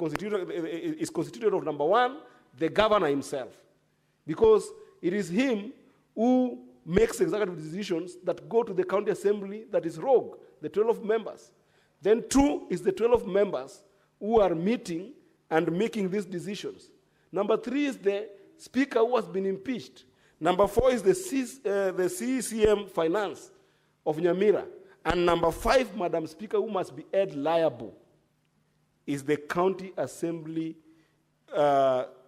constituted of number one, the governor himself, because it is him who makes executive decisions that go to the county assembly that is rogue, the 12 members. Then two is the 12 members who are meeting and making these decisions. Number three is the speaker who has been impeached. Number four is the CCM finance of Nyamira. And number five, Madam Speaker, who must be held liable, is the County Assembly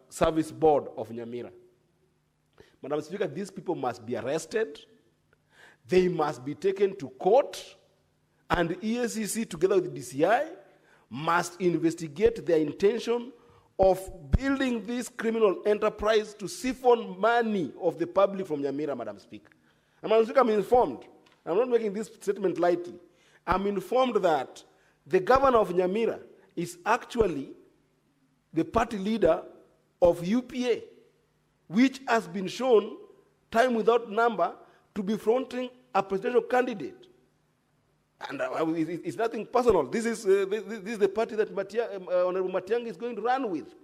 Service Board of Nyamira. Madam Speaker, these people must be arrested. They must be taken to court. And EACC, together with the DCI, must investigate their intention of building this criminal enterprise to siphon money of the public from Nyamira, Madam Speaker. And Madam Speaker, I'm informed. I'm not making this statement lightly. I'm informed that the governor of Nyamira is actually the party leader of UPA, which has been shown, time without number, to be fronting a presidential candidate. And it's nothing personal. This is the party that Honorable Matiang'i is going to run with.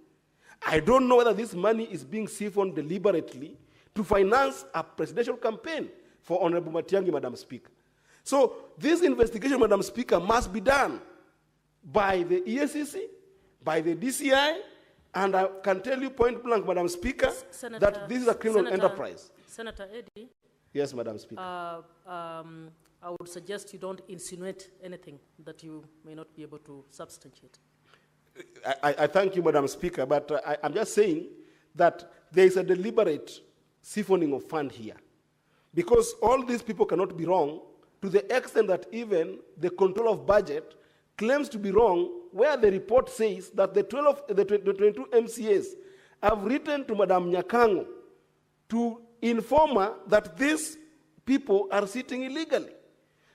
I don't know whether this money is being siphoned deliberately to finance a presidential campaign for Honorable Matiang'i, Madam Speaker. So this investigation, Madam Speaker, must be done by the EACC, by the DCI, and I can tell you point blank, Madam Speaker, that this is a criminal enterprise. Senator Eddie. Yes, Madam Speaker. I would suggest you don't insinuate anything that you may not be able to substantiate. I thank you, Madam Speaker, but I'm just saying that there is a deliberate siphoning of fund here. Because all these people cannot be wrong to the extent that even the control of budget claims to be wrong, where the report says that the 22 MCAs have written to Madam Nyakango to inform her that these people are sitting illegally.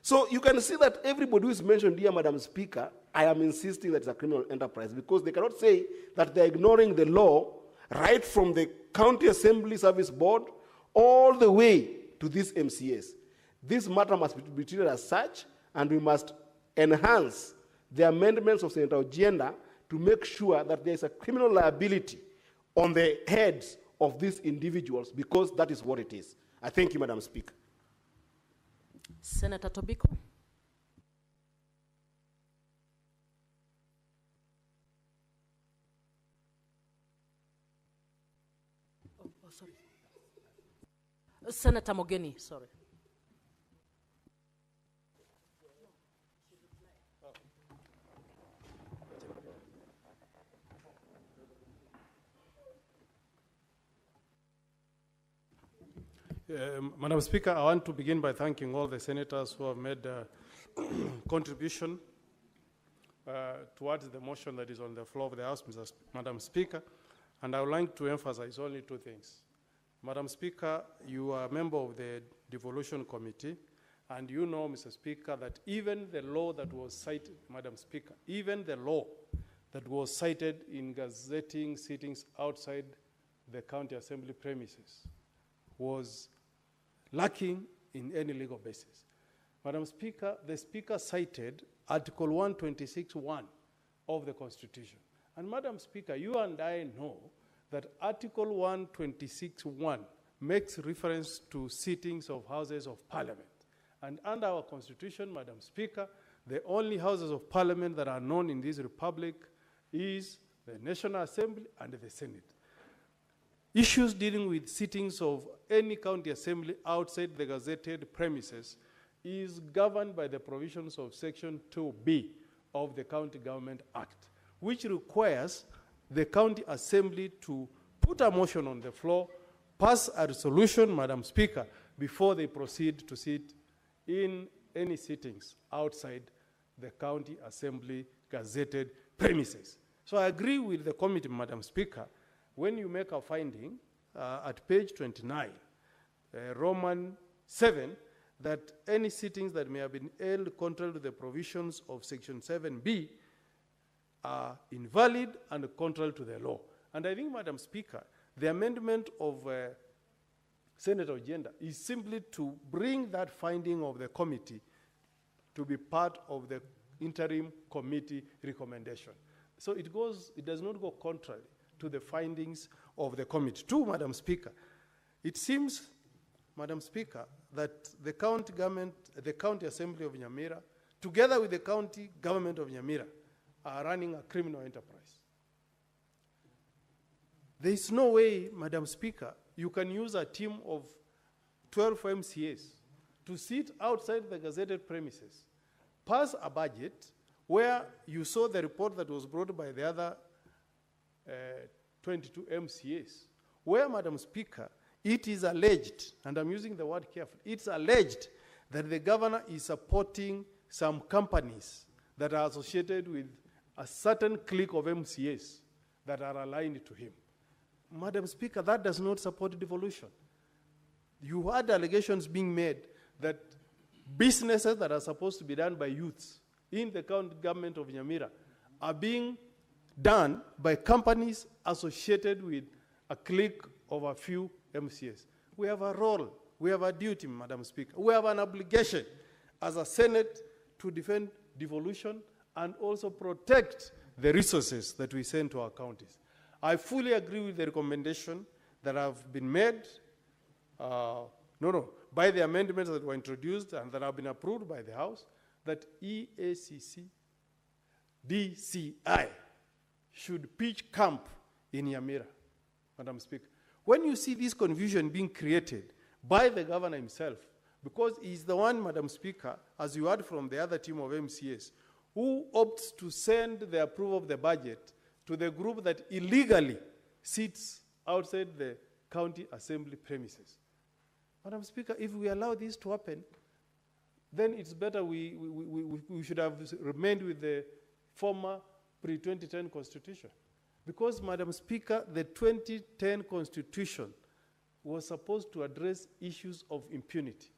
So you can see that everybody who is mentioned here, Madam Speaker, I am insisting that it's a criminal enterprise because they cannot say that they're ignoring the law right from the County Assembly Service Board all the way to these MCAs. This matter must be treated as such, and we must enhance the amendments of Senator Ojienda to make sure that there is a criminal liability on the heads of these individuals, because that is what it is. I thank you, Madam Speaker. Senator Tobiko. Sorry. Senator Mogeni, sorry. Madam Speaker, I want to begin by thanking all the senators who have made a contribution towards the motion that is on the floor of the House, Madam Speaker, and I would like to emphasize only two things. Madam Speaker, you are a member of the Devolution Committee, and you know, Mr. Speaker, that even the law that was cited, Madam Speaker, even the law that was cited in gazetting sittings outside the County Assembly premises was lacking in any legal basis. Madam Speaker, the Speaker cited Article 126(1) of the Constitution. And Madam Speaker, you and I know that Article 126(1) makes reference to sittings of Houses of Parliament. And under our Constitution, Madam Speaker, the only Houses of Parliament that are known in this Republic is the National Assembly and the Senate. Issues dealing with sittings of any county assembly outside the gazetted premises is governed by the provisions of Section 2B of the County Government Act, which requires the county assembly to put a motion on the floor, pass a resolution, Madam Speaker, before they proceed to sit in any sittings outside the county assembly gazetted premises. So I agree with the committee, Madam Speaker, when you make a finding at page 29, Roman 7, that any sittings that may have been held contrary to the provisions of Section 7B are invalid and contrary to the law. And I think, Madam Speaker, the amendment of Senator Ojenda is simply to bring that finding of the committee to be part of the interim committee recommendation. So it does not go contrary to the findings of the committee. Two, Madam Speaker, it seems, Madam Speaker, that the county government, the county assembly of Nyamira, together with the county government of Nyamira, are running a criminal enterprise. There is no way, Madam Speaker, you can use a team of 12 MCAs to sit outside the gazetted premises, pass a budget where you saw the report that was brought by the other 22 MCAs, where, Madam Speaker, it is alleged, and I'm using the word carefully, it's alleged that the governor is supporting some companies that are associated with a certain clique of MCAs that are aligned to him. Madam Speaker, that does not support devolution. You had allegations being made that businesses that are supposed to be done by youths in the county government of Nyamira are being done by companies associated with a clique of a few MCAs. We have a role, we have a duty, Madam Speaker. We have an obligation as a Senate to defend devolution and also protect the resources that we send to our counties. I fully agree with the recommendation that have been made by the amendments that were introduced and that have been approved by the House, that EACC, DCI should pitch camp in Nyamira, Madam Speaker. When you see this confusion being created by the governor himself, because he's the one, Madam Speaker, as you heard from the other team of MCAs, who opts to send the approval of the budget to the group that illegally sits outside the county assembly premises. Madam Speaker, if we allow this to happen, then it's better we should have remained with the former pre-2010 constitution. Because, Madam Speaker, the 2010 constitution was supposed to address issues of impunity.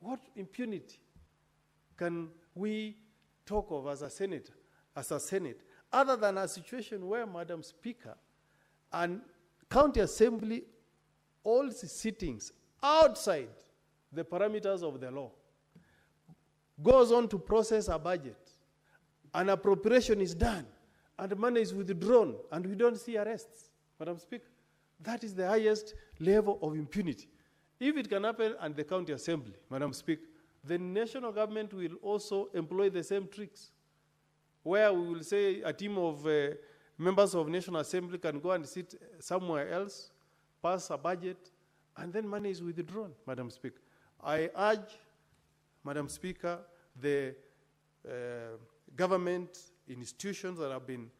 What impunity can we talk of as a Senate, other than a situation where, Madam Speaker, and county assembly holds sittings outside the parameters of the law, goes on to process a budget, an appropriation is done, and money is withdrawn, and we don't see arrests, Madam Speaker. That is the highest level of impunity. If it can happen at the county assembly, Madam Speaker, the national government will also employ the same tricks, where we will say a team of members of National Assembly can go and sit somewhere else, pass a budget, and then money is withdrawn, Madam Speaker. I urge, Madam Speaker, the government institutions that have been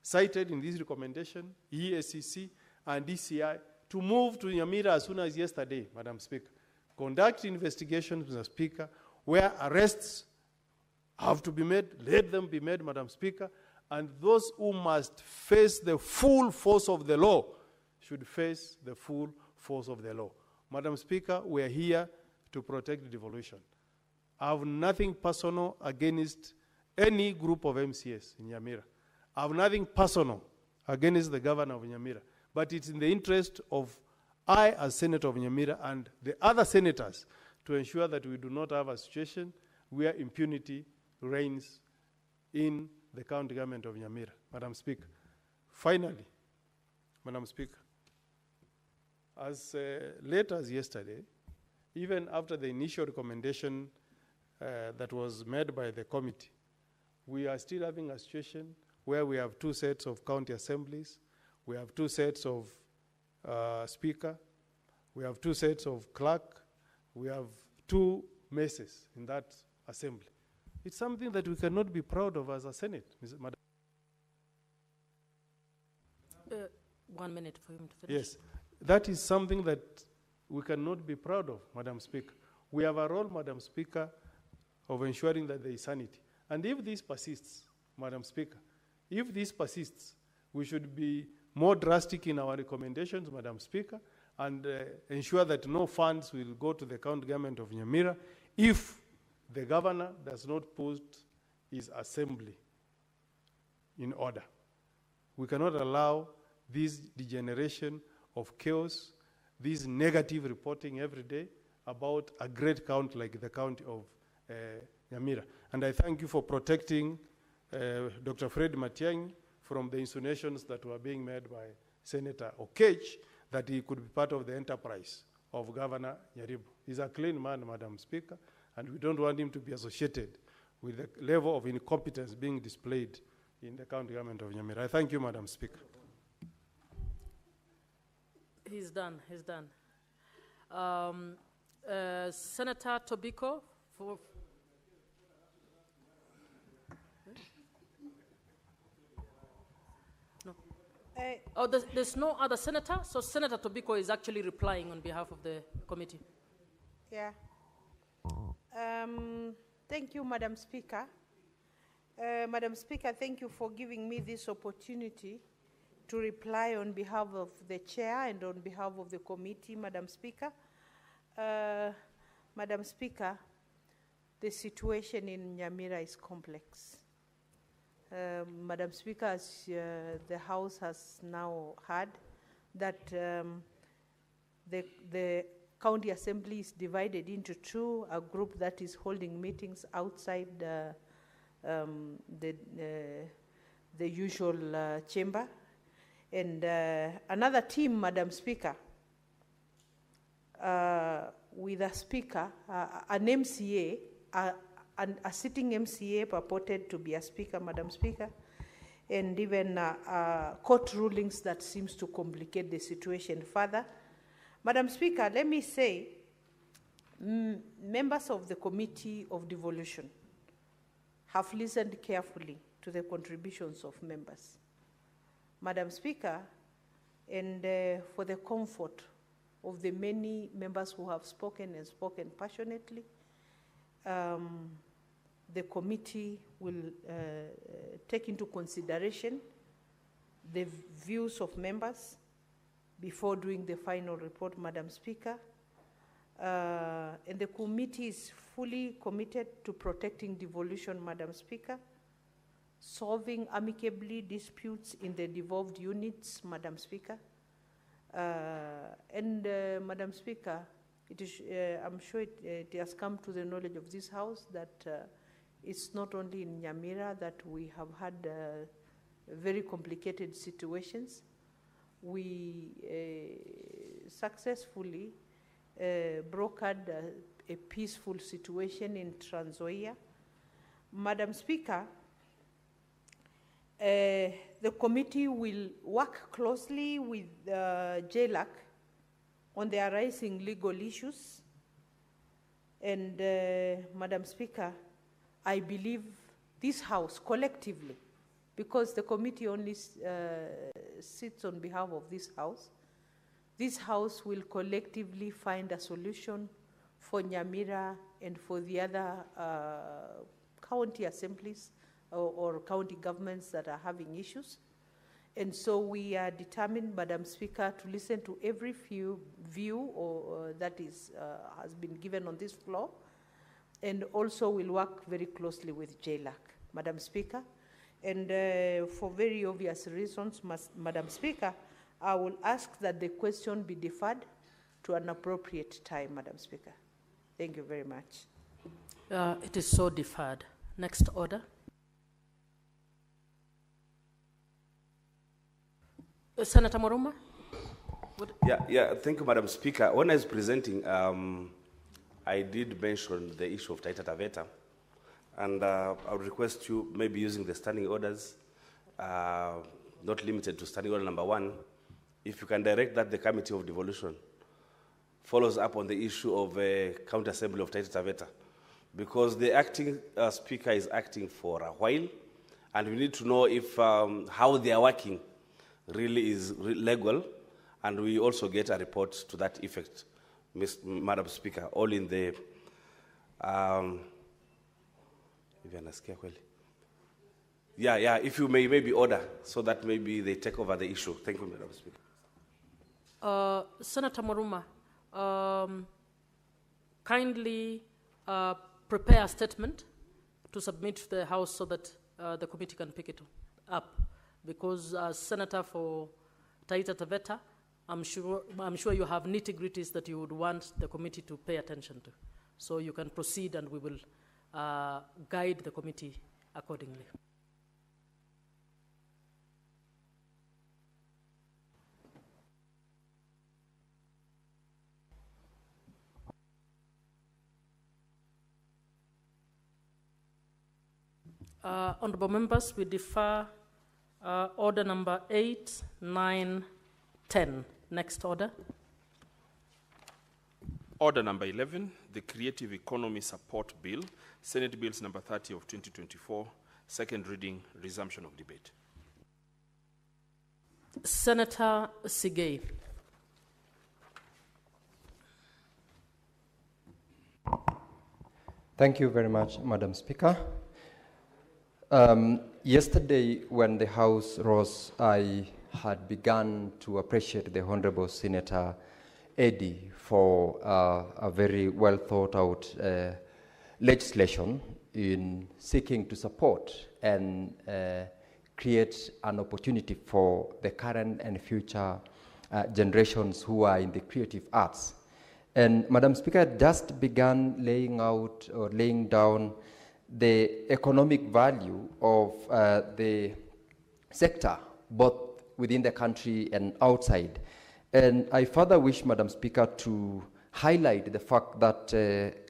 cited in this recommendation, EACC and DCI, to move to Nyamira as soon as yesterday, Madam Speaker. Conduct investigations, Mr. Speaker, where arrests have to be made, let them be made, Madam Speaker, and those who must face the full force of the law should face the full force of the law. Madam Speaker, we are here to protect devolution. I have nothing personal against any group of MCAs in Nyamira. I have nothing personal against the governor of Nyamira, but it's in the interest of I, as Senator of Nyamira, and the other senators to ensure that we do not have a situation where impunity reigns in the county government of Nyamira. Madam Speaker, finally, Madam Speaker, as late as yesterday, even after the initial recommendation that was made by the committee, we are still having a situation where we have two sets of county assemblies, we have two sets of speaker, we have two sets of clerk, we have two messes in that assembly. It's something that we cannot be proud of as a Senate, Madam. 1 minute for him to finish. Yes, that is something that we cannot be proud of, Madam Speaker. We have a role, Madam Speaker, of ensuring that there is sanity. And if this persists, Madam Speaker. If this persists, we should be more drastic in our recommendations, Madam Speaker, and ensure that no funds will go to the county government of Nyamira if the governor does not put his assembly in order. We cannot allow this degeneration of chaos, this negative reporting every day about a great county like the county of Nyamira. And I thank you for protecting Dr. Fred Matiang'i from the insinuations that were being made by Senator Okech that he could be part of the enterprise of Governor Nyaribo. He's a clean man, Madam Speaker, and we don't want him to be associated with the level of incompetence being displayed in the county government of Nyamira. I thank you, Madam Speaker. He's done. Senator Tobiko for. No. There's no other senator, so Senator Tobiko is actually replying on behalf of the committee. Yeah. Thank you, Madam Speaker. Madam Speaker, thank you for giving me this opportunity to reply on behalf of the chair and on behalf of the committee, Madam Speaker. Madam Speaker, the situation in Nyamira is complex. Madam Speaker, as the House has now heard, that the County Assembly is divided into two, a group that is holding meetings outside the usual chamber, and another team, Madam Speaker, with a speaker, an MCA, a sitting MCA purported to be a speaker, Madam Speaker, and even court rulings that seems to complicate the situation further. Madam Speaker, let me say, members of the Committee of Devolution have listened carefully to the contributions of members. Madam Speaker, and for the comfort of the many members who have spoken and spoken passionately, the committee will take into consideration the views of members before doing the final report, Madam Speaker. And the committee is fully committed to protecting devolution, Madam Speaker, solving amicably disputes in the devolved units, Madam Speaker. Madam Speaker, it is, I'm sure it has come to the knowledge of this House that it's not only in Nyamira that we have had very complicated situations. We successfully brokered a peaceful situation in Trans Nzoia. Madam Speaker, the committee will work closely with JLAC on the arising legal issues. And Madam Speaker, I believe this House collectively, because the committee only sits on behalf of this House will collectively find a solution for Nyamira and for the other county assemblies or county governments that are having issues. And so we are determined, Madam Speaker, to listen to every view that has been given on this floor, and also we'll work very closely with JLAC, Madam Speaker. And for very obvious reasons, Madam Speaker, I will ask that the question be deferred to an appropriate time, Madam Speaker. Thank you very much. It is so deferred. Next order. Senator Moruma? Thank you, Madam Speaker. When I was presenting, I did mention the issue of Taita Taveta, and I would request you, maybe using the standing orders, not limited to standing order number 1, if you can direct that the Committee of Devolution follows up on the issue of County Assembly of Taita Taveta, because the acting speaker is acting for a while, and we need to know if how they are working really is legal, and we also get a report to that effect, Madam Speaker, all in the Yeah, if you may maybe order so that maybe they take over the issue. Thank you, Madam Speaker. Senator Moruma, kindly prepare a statement to submit to the House so that the committee can pick it up. Because as Senator for Taita Taveta, I'm sure you have nitty-gritties that you would want the committee to pay attention to. So you can proceed and we will guide the committee accordingly. Honorable members, we defer order number 8, 9, 10. Next order. Order number 11, the Creative Economy Support Bill, Senate Bills number 30 of 2024, second reading, resumption of debate. Senator Sigei. Thank you very much, Madam Speaker. Yesterday, when the House rose, I had begun to appreciate the Honorable Senator Eddy for a very well thought out legislation in seeking to support and create an opportunity for the current and future generations who are in the creative arts. And Madam Speaker just began laying out or laying down the economic value of the sector, both within the country and outside. And I further wish, Madam Speaker, to highlight the fact that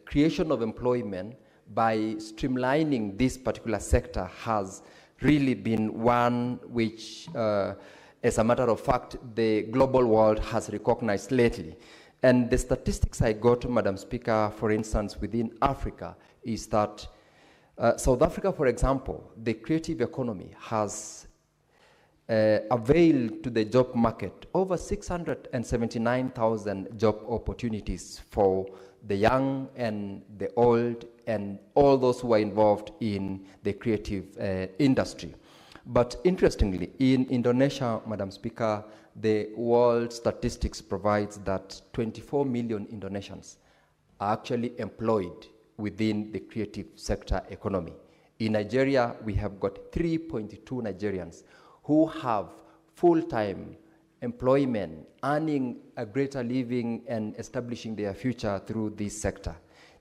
creation of employment by streamlining this particular sector has really been one which, as a matter of fact, the global world has recognized lately. And the statistics I got, Madam Speaker, for instance, within Africa, is that South Africa, for example, the creative economy has availed to the job market over 679,000 job opportunities for the young and the old and all those who are involved in the creative industry. But interestingly, in Indonesia, Madam Speaker, the world statistics provides that 24 million Indonesians are actually employed within the creative sector economy. In Nigeria, we have got 3.2 Nigerians who have full-time employment, earning a greater living and establishing their future through this sector.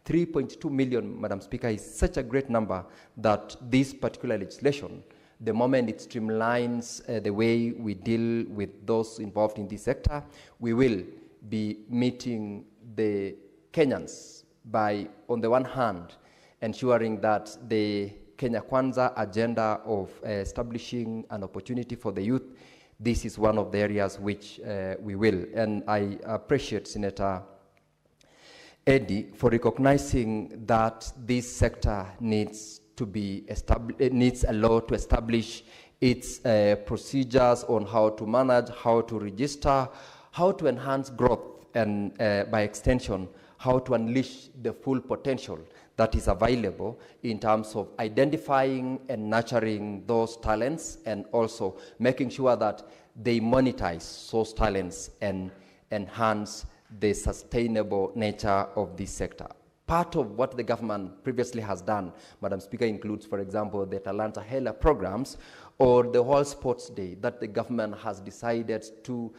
3.2 million, Madam Speaker, is such a great number that this particular legislation, the moment it streamlines the way we deal with those involved in this sector, we will be meeting the Kenyans by, on the one hand, ensuring that the Kenya Kwanza agenda of establishing an opportunity for the youth, this is one of the areas which we will. And I appreciate Senator Eddy for recognizing that this sector needs to be needs a law to establish its procedures on how to manage, how to register, how to enhance growth, and by extension, how to unleash the full potential that is available in terms of identifying and nurturing those talents and also making sure that they monetize those talents and enhance the sustainable nature of this sector. Part of what the government previously has done, Madam Speaker, includes, for example, the Talanta Hela programs or the whole sports day that the government has decided to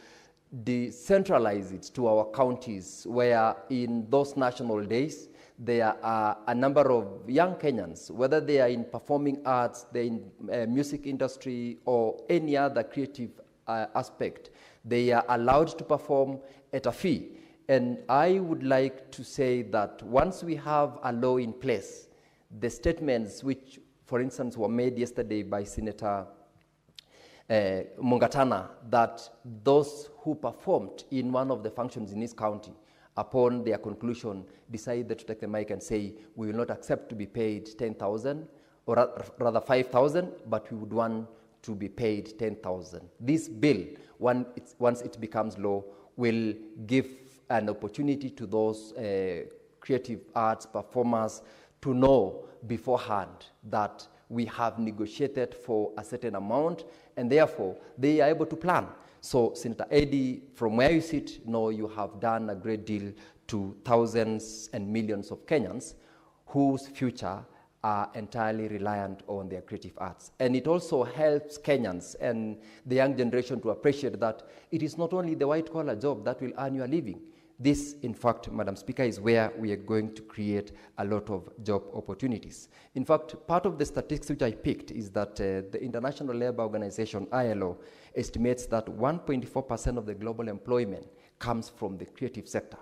decentralize it to our counties, where in those national days, there are a number of young Kenyans, whether they are in performing arts, they're in music industry, or any other creative aspect, they are allowed to perform at a fee. And I would like to say that once we have a law in place, the statements which, for instance, were made yesterday by Senator Mungatana, that those who performed in one of the functions in his county, upon their conclusion, decided to take the mic and say, we will not accept to be paid 10,000, or rather 5,000, but we would want to be paid 10,000. This bill, once it becomes law, will give an opportunity to those creative arts performers to know beforehand that we have negotiated for a certain amount, and therefore they are able to plan. So, Senator Eddie, from where you sit, know you have done a great deal to thousands and millions of Kenyans whose future are entirely reliant on their creative arts. And it also helps Kenyans and the young generation to appreciate that it is not only the white-collar job that will earn you a living. This, in fact, Madam Speaker, is where we are going to create a lot of job opportunities. In fact, part of the statistics which I picked is that the International Labour Organization, ILO, estimates that 1.4% of the global employment comes from the creative sector.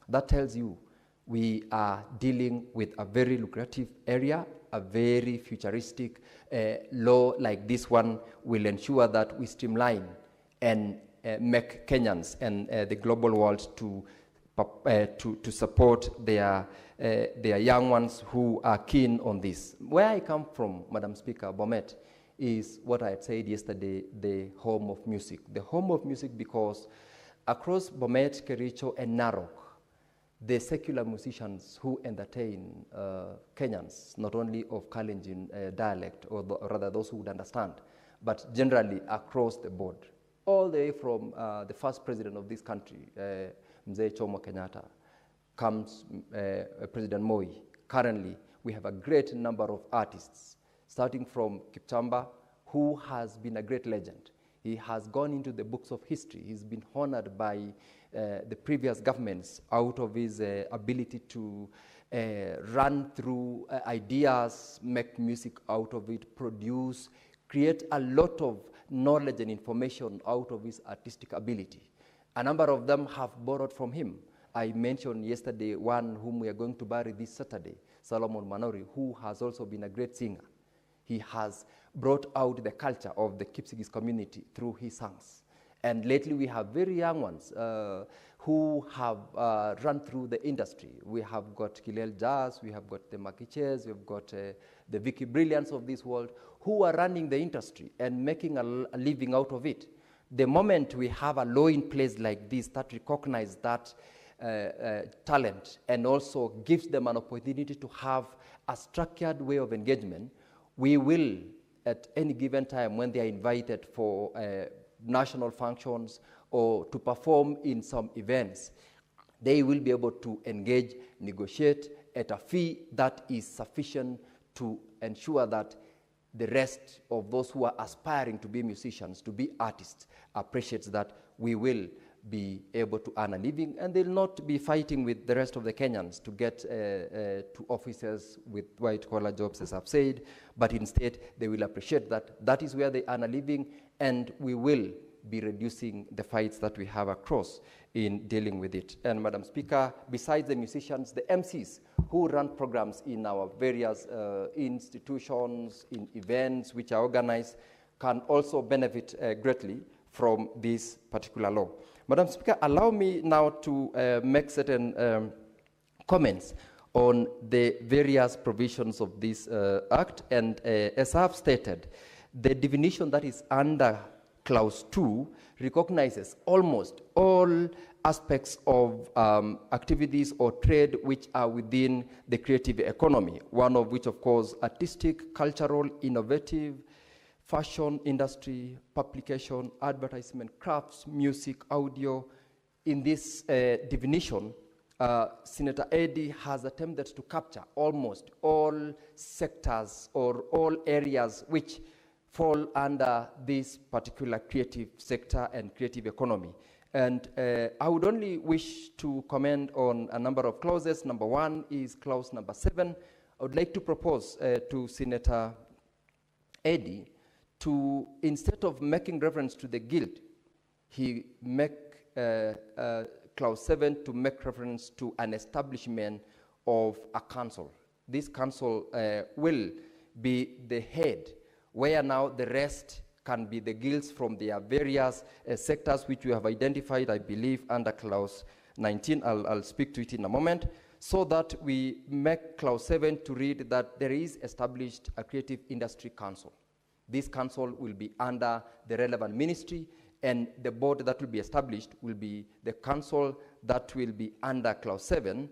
That tells you we are dealing with a very lucrative area, a very futuristic law like this one will ensure that we streamline and make Kenyans and the global world to support their young ones who are keen on this. Where I come from, Madam Speaker, Bomet, is what I had said yesterday, the home of music. The home of music because across Bomet, Kericho, and Narok, the secular musicians who entertain Kenyans, not only of Kalenjin dialect, or rather those who would understand, but generally across the board, all the way from the first president of this country, Mzee Jomo Kenyatta, comes President Moi. Currently, we have a great number of artists, starting from Kipchamba, who has been a great legend. He has gone into the books of history. He's been honored by the previous governments out of his ability to run through ideas, make music out of it, produce, create a lot of knowledge and information out of his artistic ability. A number of them have borrowed from him. I mentioned yesterday one whom we are going to bury this Saturday, Solomon Manori, who has also been a great singer. He has brought out the culture of the Kipsigis community through his songs. And lately we have very young ones who have run through the industry. We have got Kilel Jazz, we have got the Makiches, we've got the Vicky Brilliance of this world, who are running the industry and making a living out of it. The moment we have a law in place like this that recognizes that talent and also gives them an opportunity to have a structured way of engagement, we will, at any given time when they are invited for national functions or to perform in some events, they will be able to engage, negotiate at a fee that is sufficient to ensure that the rest of those who are aspiring to be musicians, to be artists, appreciates that we will be able to earn a living, and they'll not be fighting with the rest of the Kenyans to get to offices with white-collar jobs, as I've said, but instead they will appreciate that that is where they earn a living, and we will be reducing the fights that we have across in dealing with it. And Madam Speaker, besides the musicians, the MCs who run programs in our various institutions, in events which are organized, can also benefit greatly from this particular law. Madam Speaker, allow me now to make certain comments on the various provisions of this act. And as I have stated, the definition that is under Clause 2 recognizes almost all aspects of activities or trade which are within the creative economy, one of which, of course, artistic, cultural, innovative, fashion industry, publication, advertisement, crafts, music, audio. In this definition, Senator Eddie has attempted to capture almost all sectors or all areas which fall under this particular creative sector and creative economy. And I would only wish to comment on a number of clauses. Number one is clause number 7. I would like to propose to Senator Eddie to, instead of making reference to the guild, he make clause 7 to make reference to an establishment of a council. This council will be the head, where now the rest can be the guilds from their various sectors which we have identified, I believe, under clause 19. I'll speak to it in a moment, so that we make clause 7 to read that there is established a creative industry council. This council will be under the relevant ministry, and the board that will be established will be the council that will be under clause 7,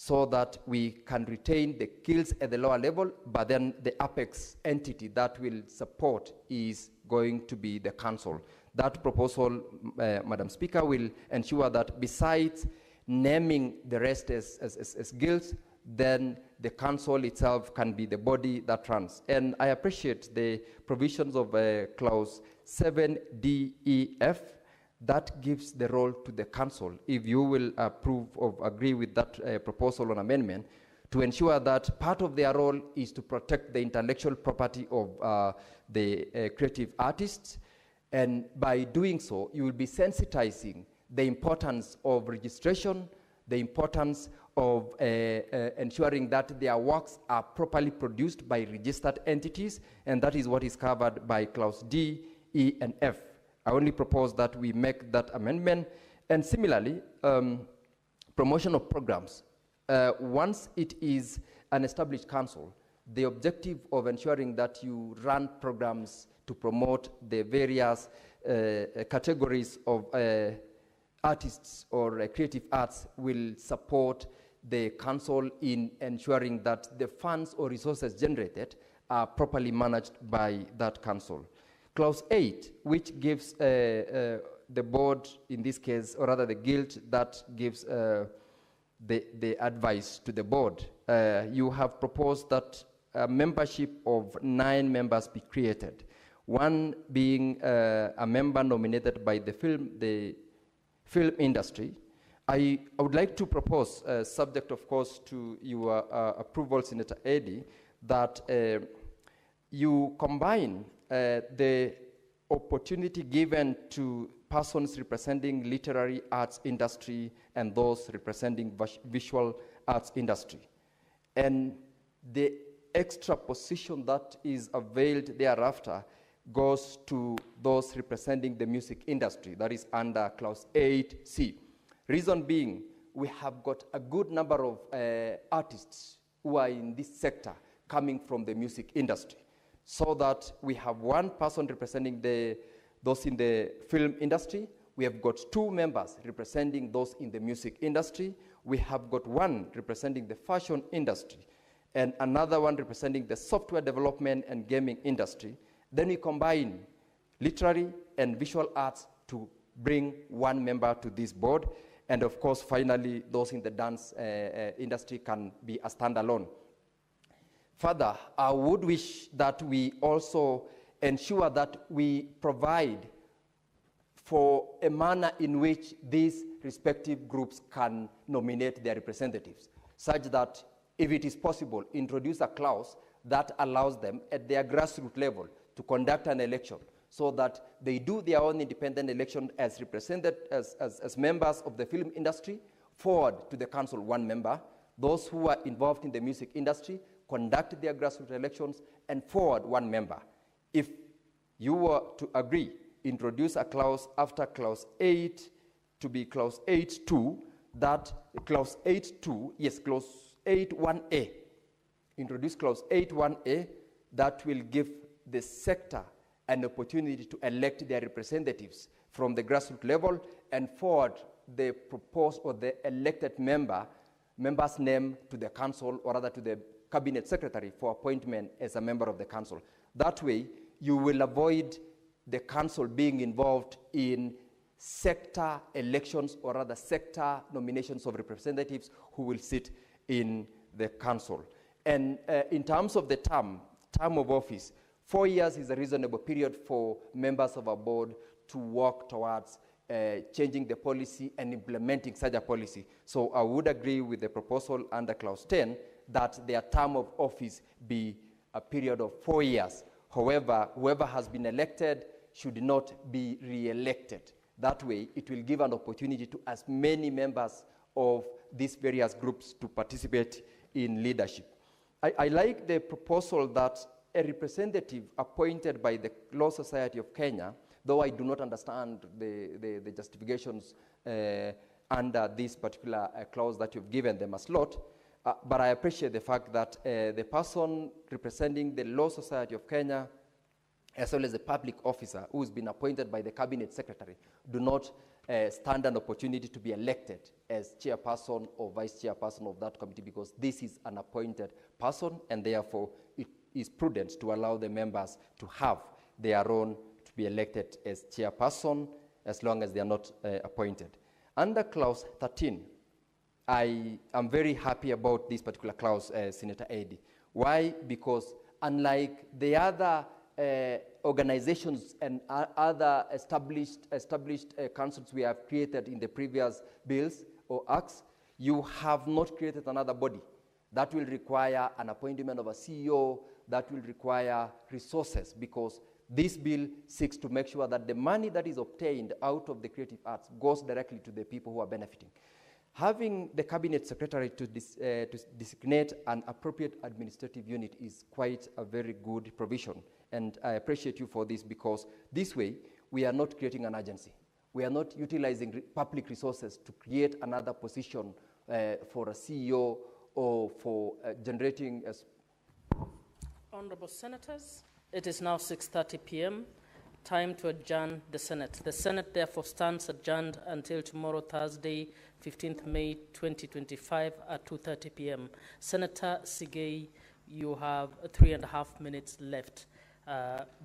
so that we can retain the guilds at the lower level, but then the apex entity that will support is going to be the council. That proposal, Madam Speaker, will ensure that besides naming the rest as guilds, then the council itself can be the body that runs. And I appreciate the provisions of clause 7DEF that gives the role to the council, if you will approve or agree with that proposal on amendment, to ensure that part of their role is to protect the intellectual property of the creative artists. And by doing so, you will be sensitizing the importance of registration, the importance of ensuring that their works are properly produced by registered entities, and that is what is covered by clause D, E, and F. I only propose that we make that amendment. And similarly, promotion of programs. Once it is an established council, the objective of ensuring that you run programs to promote the various categories of artists or creative arts will support the council in ensuring that the funds or resources generated are properly managed by that council. Clause 8, which gives the board, in this case, or rather the guild that gives the advice to the board. You have proposed that a membership of 9 members be created. One being a member nominated by the film industry. I would like to propose, subject of course to your approval, Senator Eddy, that you combine the opportunity given to persons representing literary arts industry and those representing visual arts industry. And the extra position that is availed thereafter goes to those representing the music industry, that is under clause 8C. Reason being, we have got a good number of artists who are in this sector coming from the music industry, so that we have one person representing those in the film industry. We have got 2 members representing those in the music industry. We have got 1 representing the fashion industry, and another one representing the software development and gaming industry. Then we combine literary and visual arts to bring 1 member to this board. And of course, finally, those in the dance industry can be a standalone. Further, I would wish that we also ensure that we provide for a manner in which these respective groups can nominate their representatives, such that, if it is possible, introduce a clause that allows them at their grassroots level to conduct an election, so that they do their own independent election as represented as members of the film industry, forward to the council 1 member. Those who are involved in the music industry conduct their grassroots elections and forward 1 member. If you were to agree, introduce a clause after clause 8 to be clause 8.2, that clause 8.2, yes, clause 8.1a, introduce clause 8.1a that will give the sector an opportunity to elect their representatives from the grassroots level and forward the proposed or the elected member's name to the council, or rather to the cabinet secretary for appointment as a member of the council. That way, you will avoid the council being involved in sector elections, or rather sector nominations of representatives who will sit in the council. And in terms of the term of office, 4 years is a reasonable period for members of a board to work towards changing the policy and implementing such a policy. So I would agree with the proposal under clause 10 that their term of office be a period of 4 years. However, whoever has been elected should not be re-elected. That way, it will give an opportunity to as many members of these various groups to participate in leadership. I like the proposal that a representative appointed by the Law Society of Kenya, though I do not understand the justifications under this particular clause that you've given them a slot, but I appreciate the fact that the person representing the Law Society of Kenya, as well as a public officer who has been appointed by the cabinet secretary, do not stand an opportunity to be elected as chairperson or vice chairperson of that committee, because this is an appointed person, and therefore it is prudent to allow the members to have their own to be elected as chairperson as long as they are not appointed. Under clause 13, I am very happy about this particular clause, Senator Eddy. Why? Because unlike the other organizations and other established councils we have created in the previous bills or acts, you have not created another body. That will require an appointment of a CEO, that will require resources, because this bill seeks to make sure that the money that is obtained out of the creative arts goes directly to the people who are benefiting. Having the cabinet secretary to designate an appropriate administrative unit is quite a very good provision. And I appreciate you for this, because this way we are not creating an agency. We are not utilizing public resources to create another position for a CEO or for generating a... Honorable Senators, it is now 6:30 p.m. Time to adjourn the Senate. The Senate therefore stands adjourned until tomorrow, Thursday, 15th May 2025 at 2:30 p.m. Senator Sigei, you have 3.5 minutes left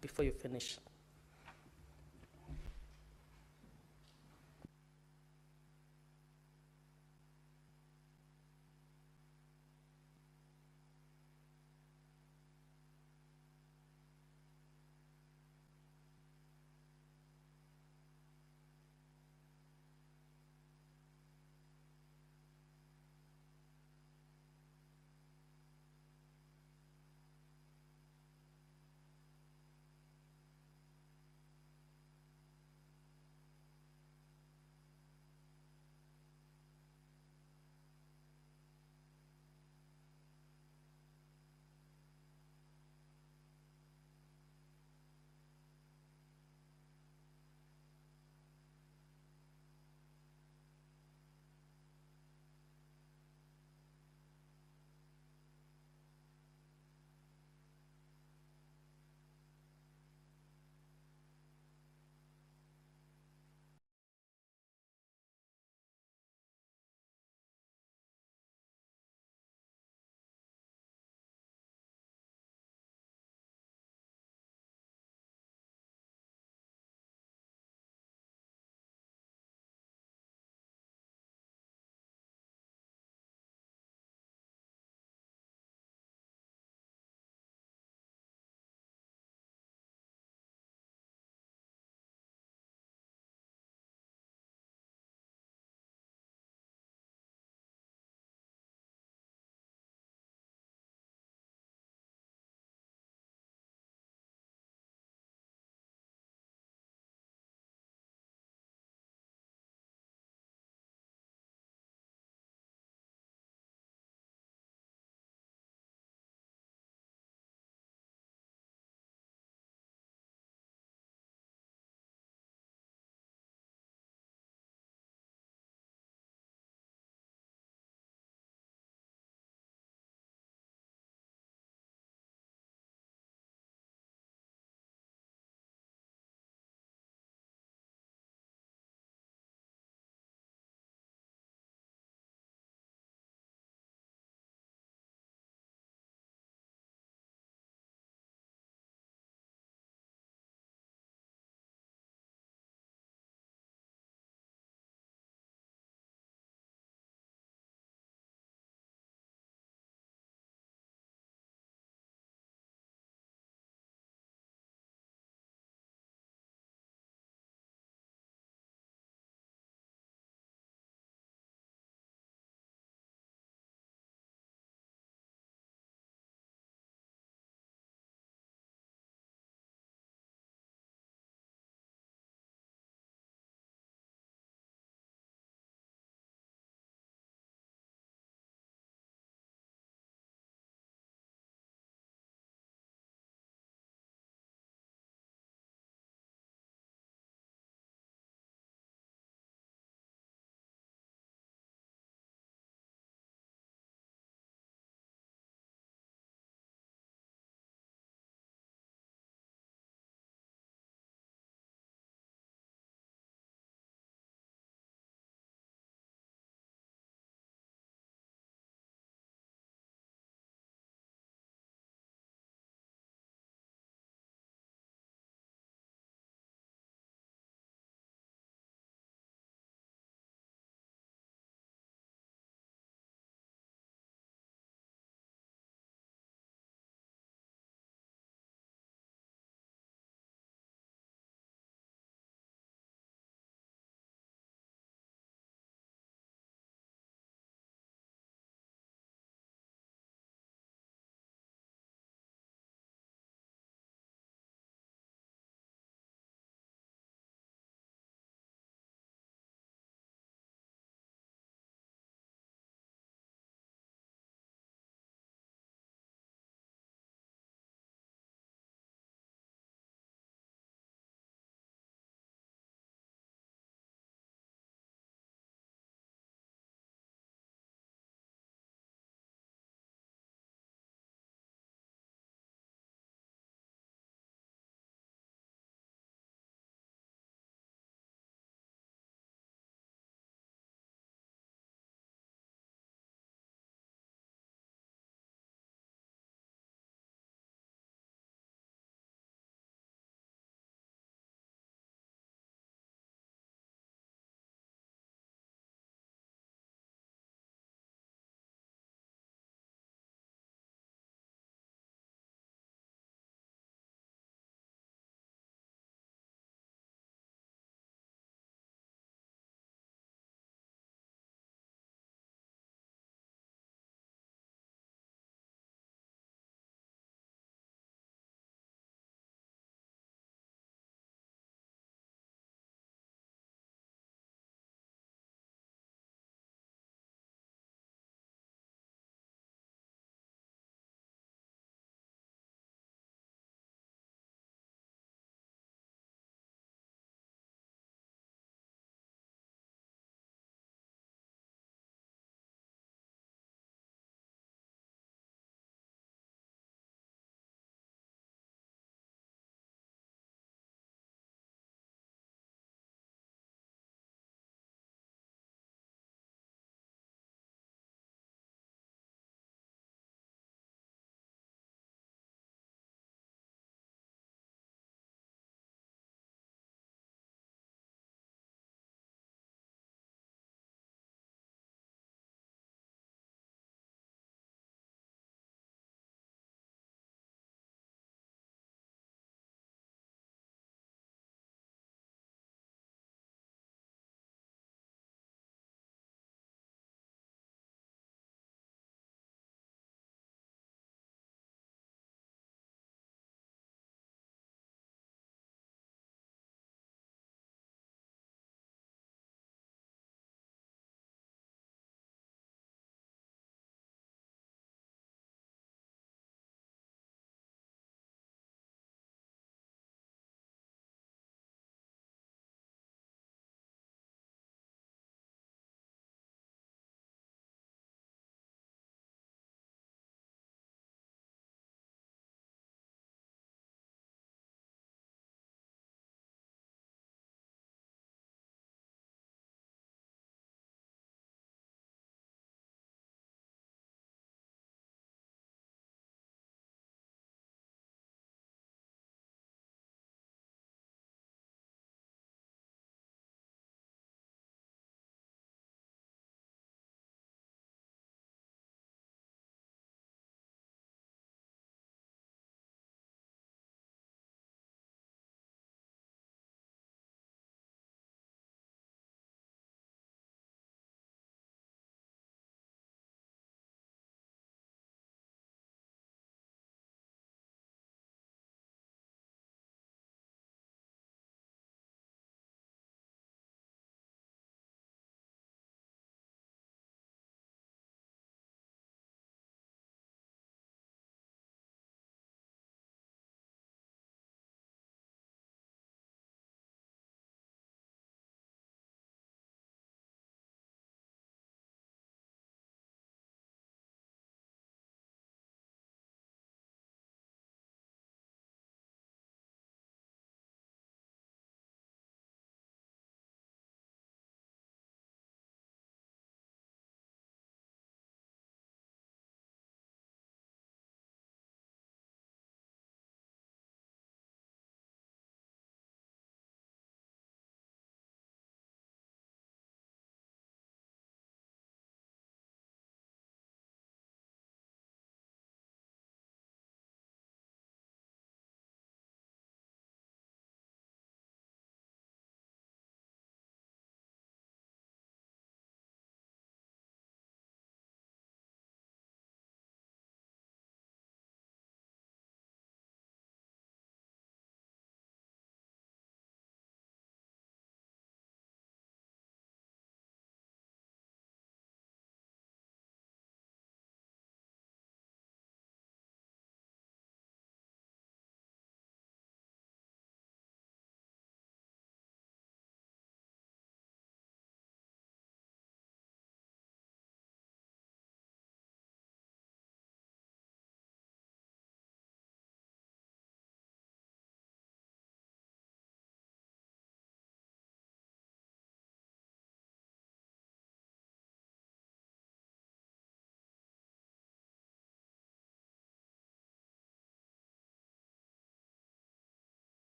before you finish.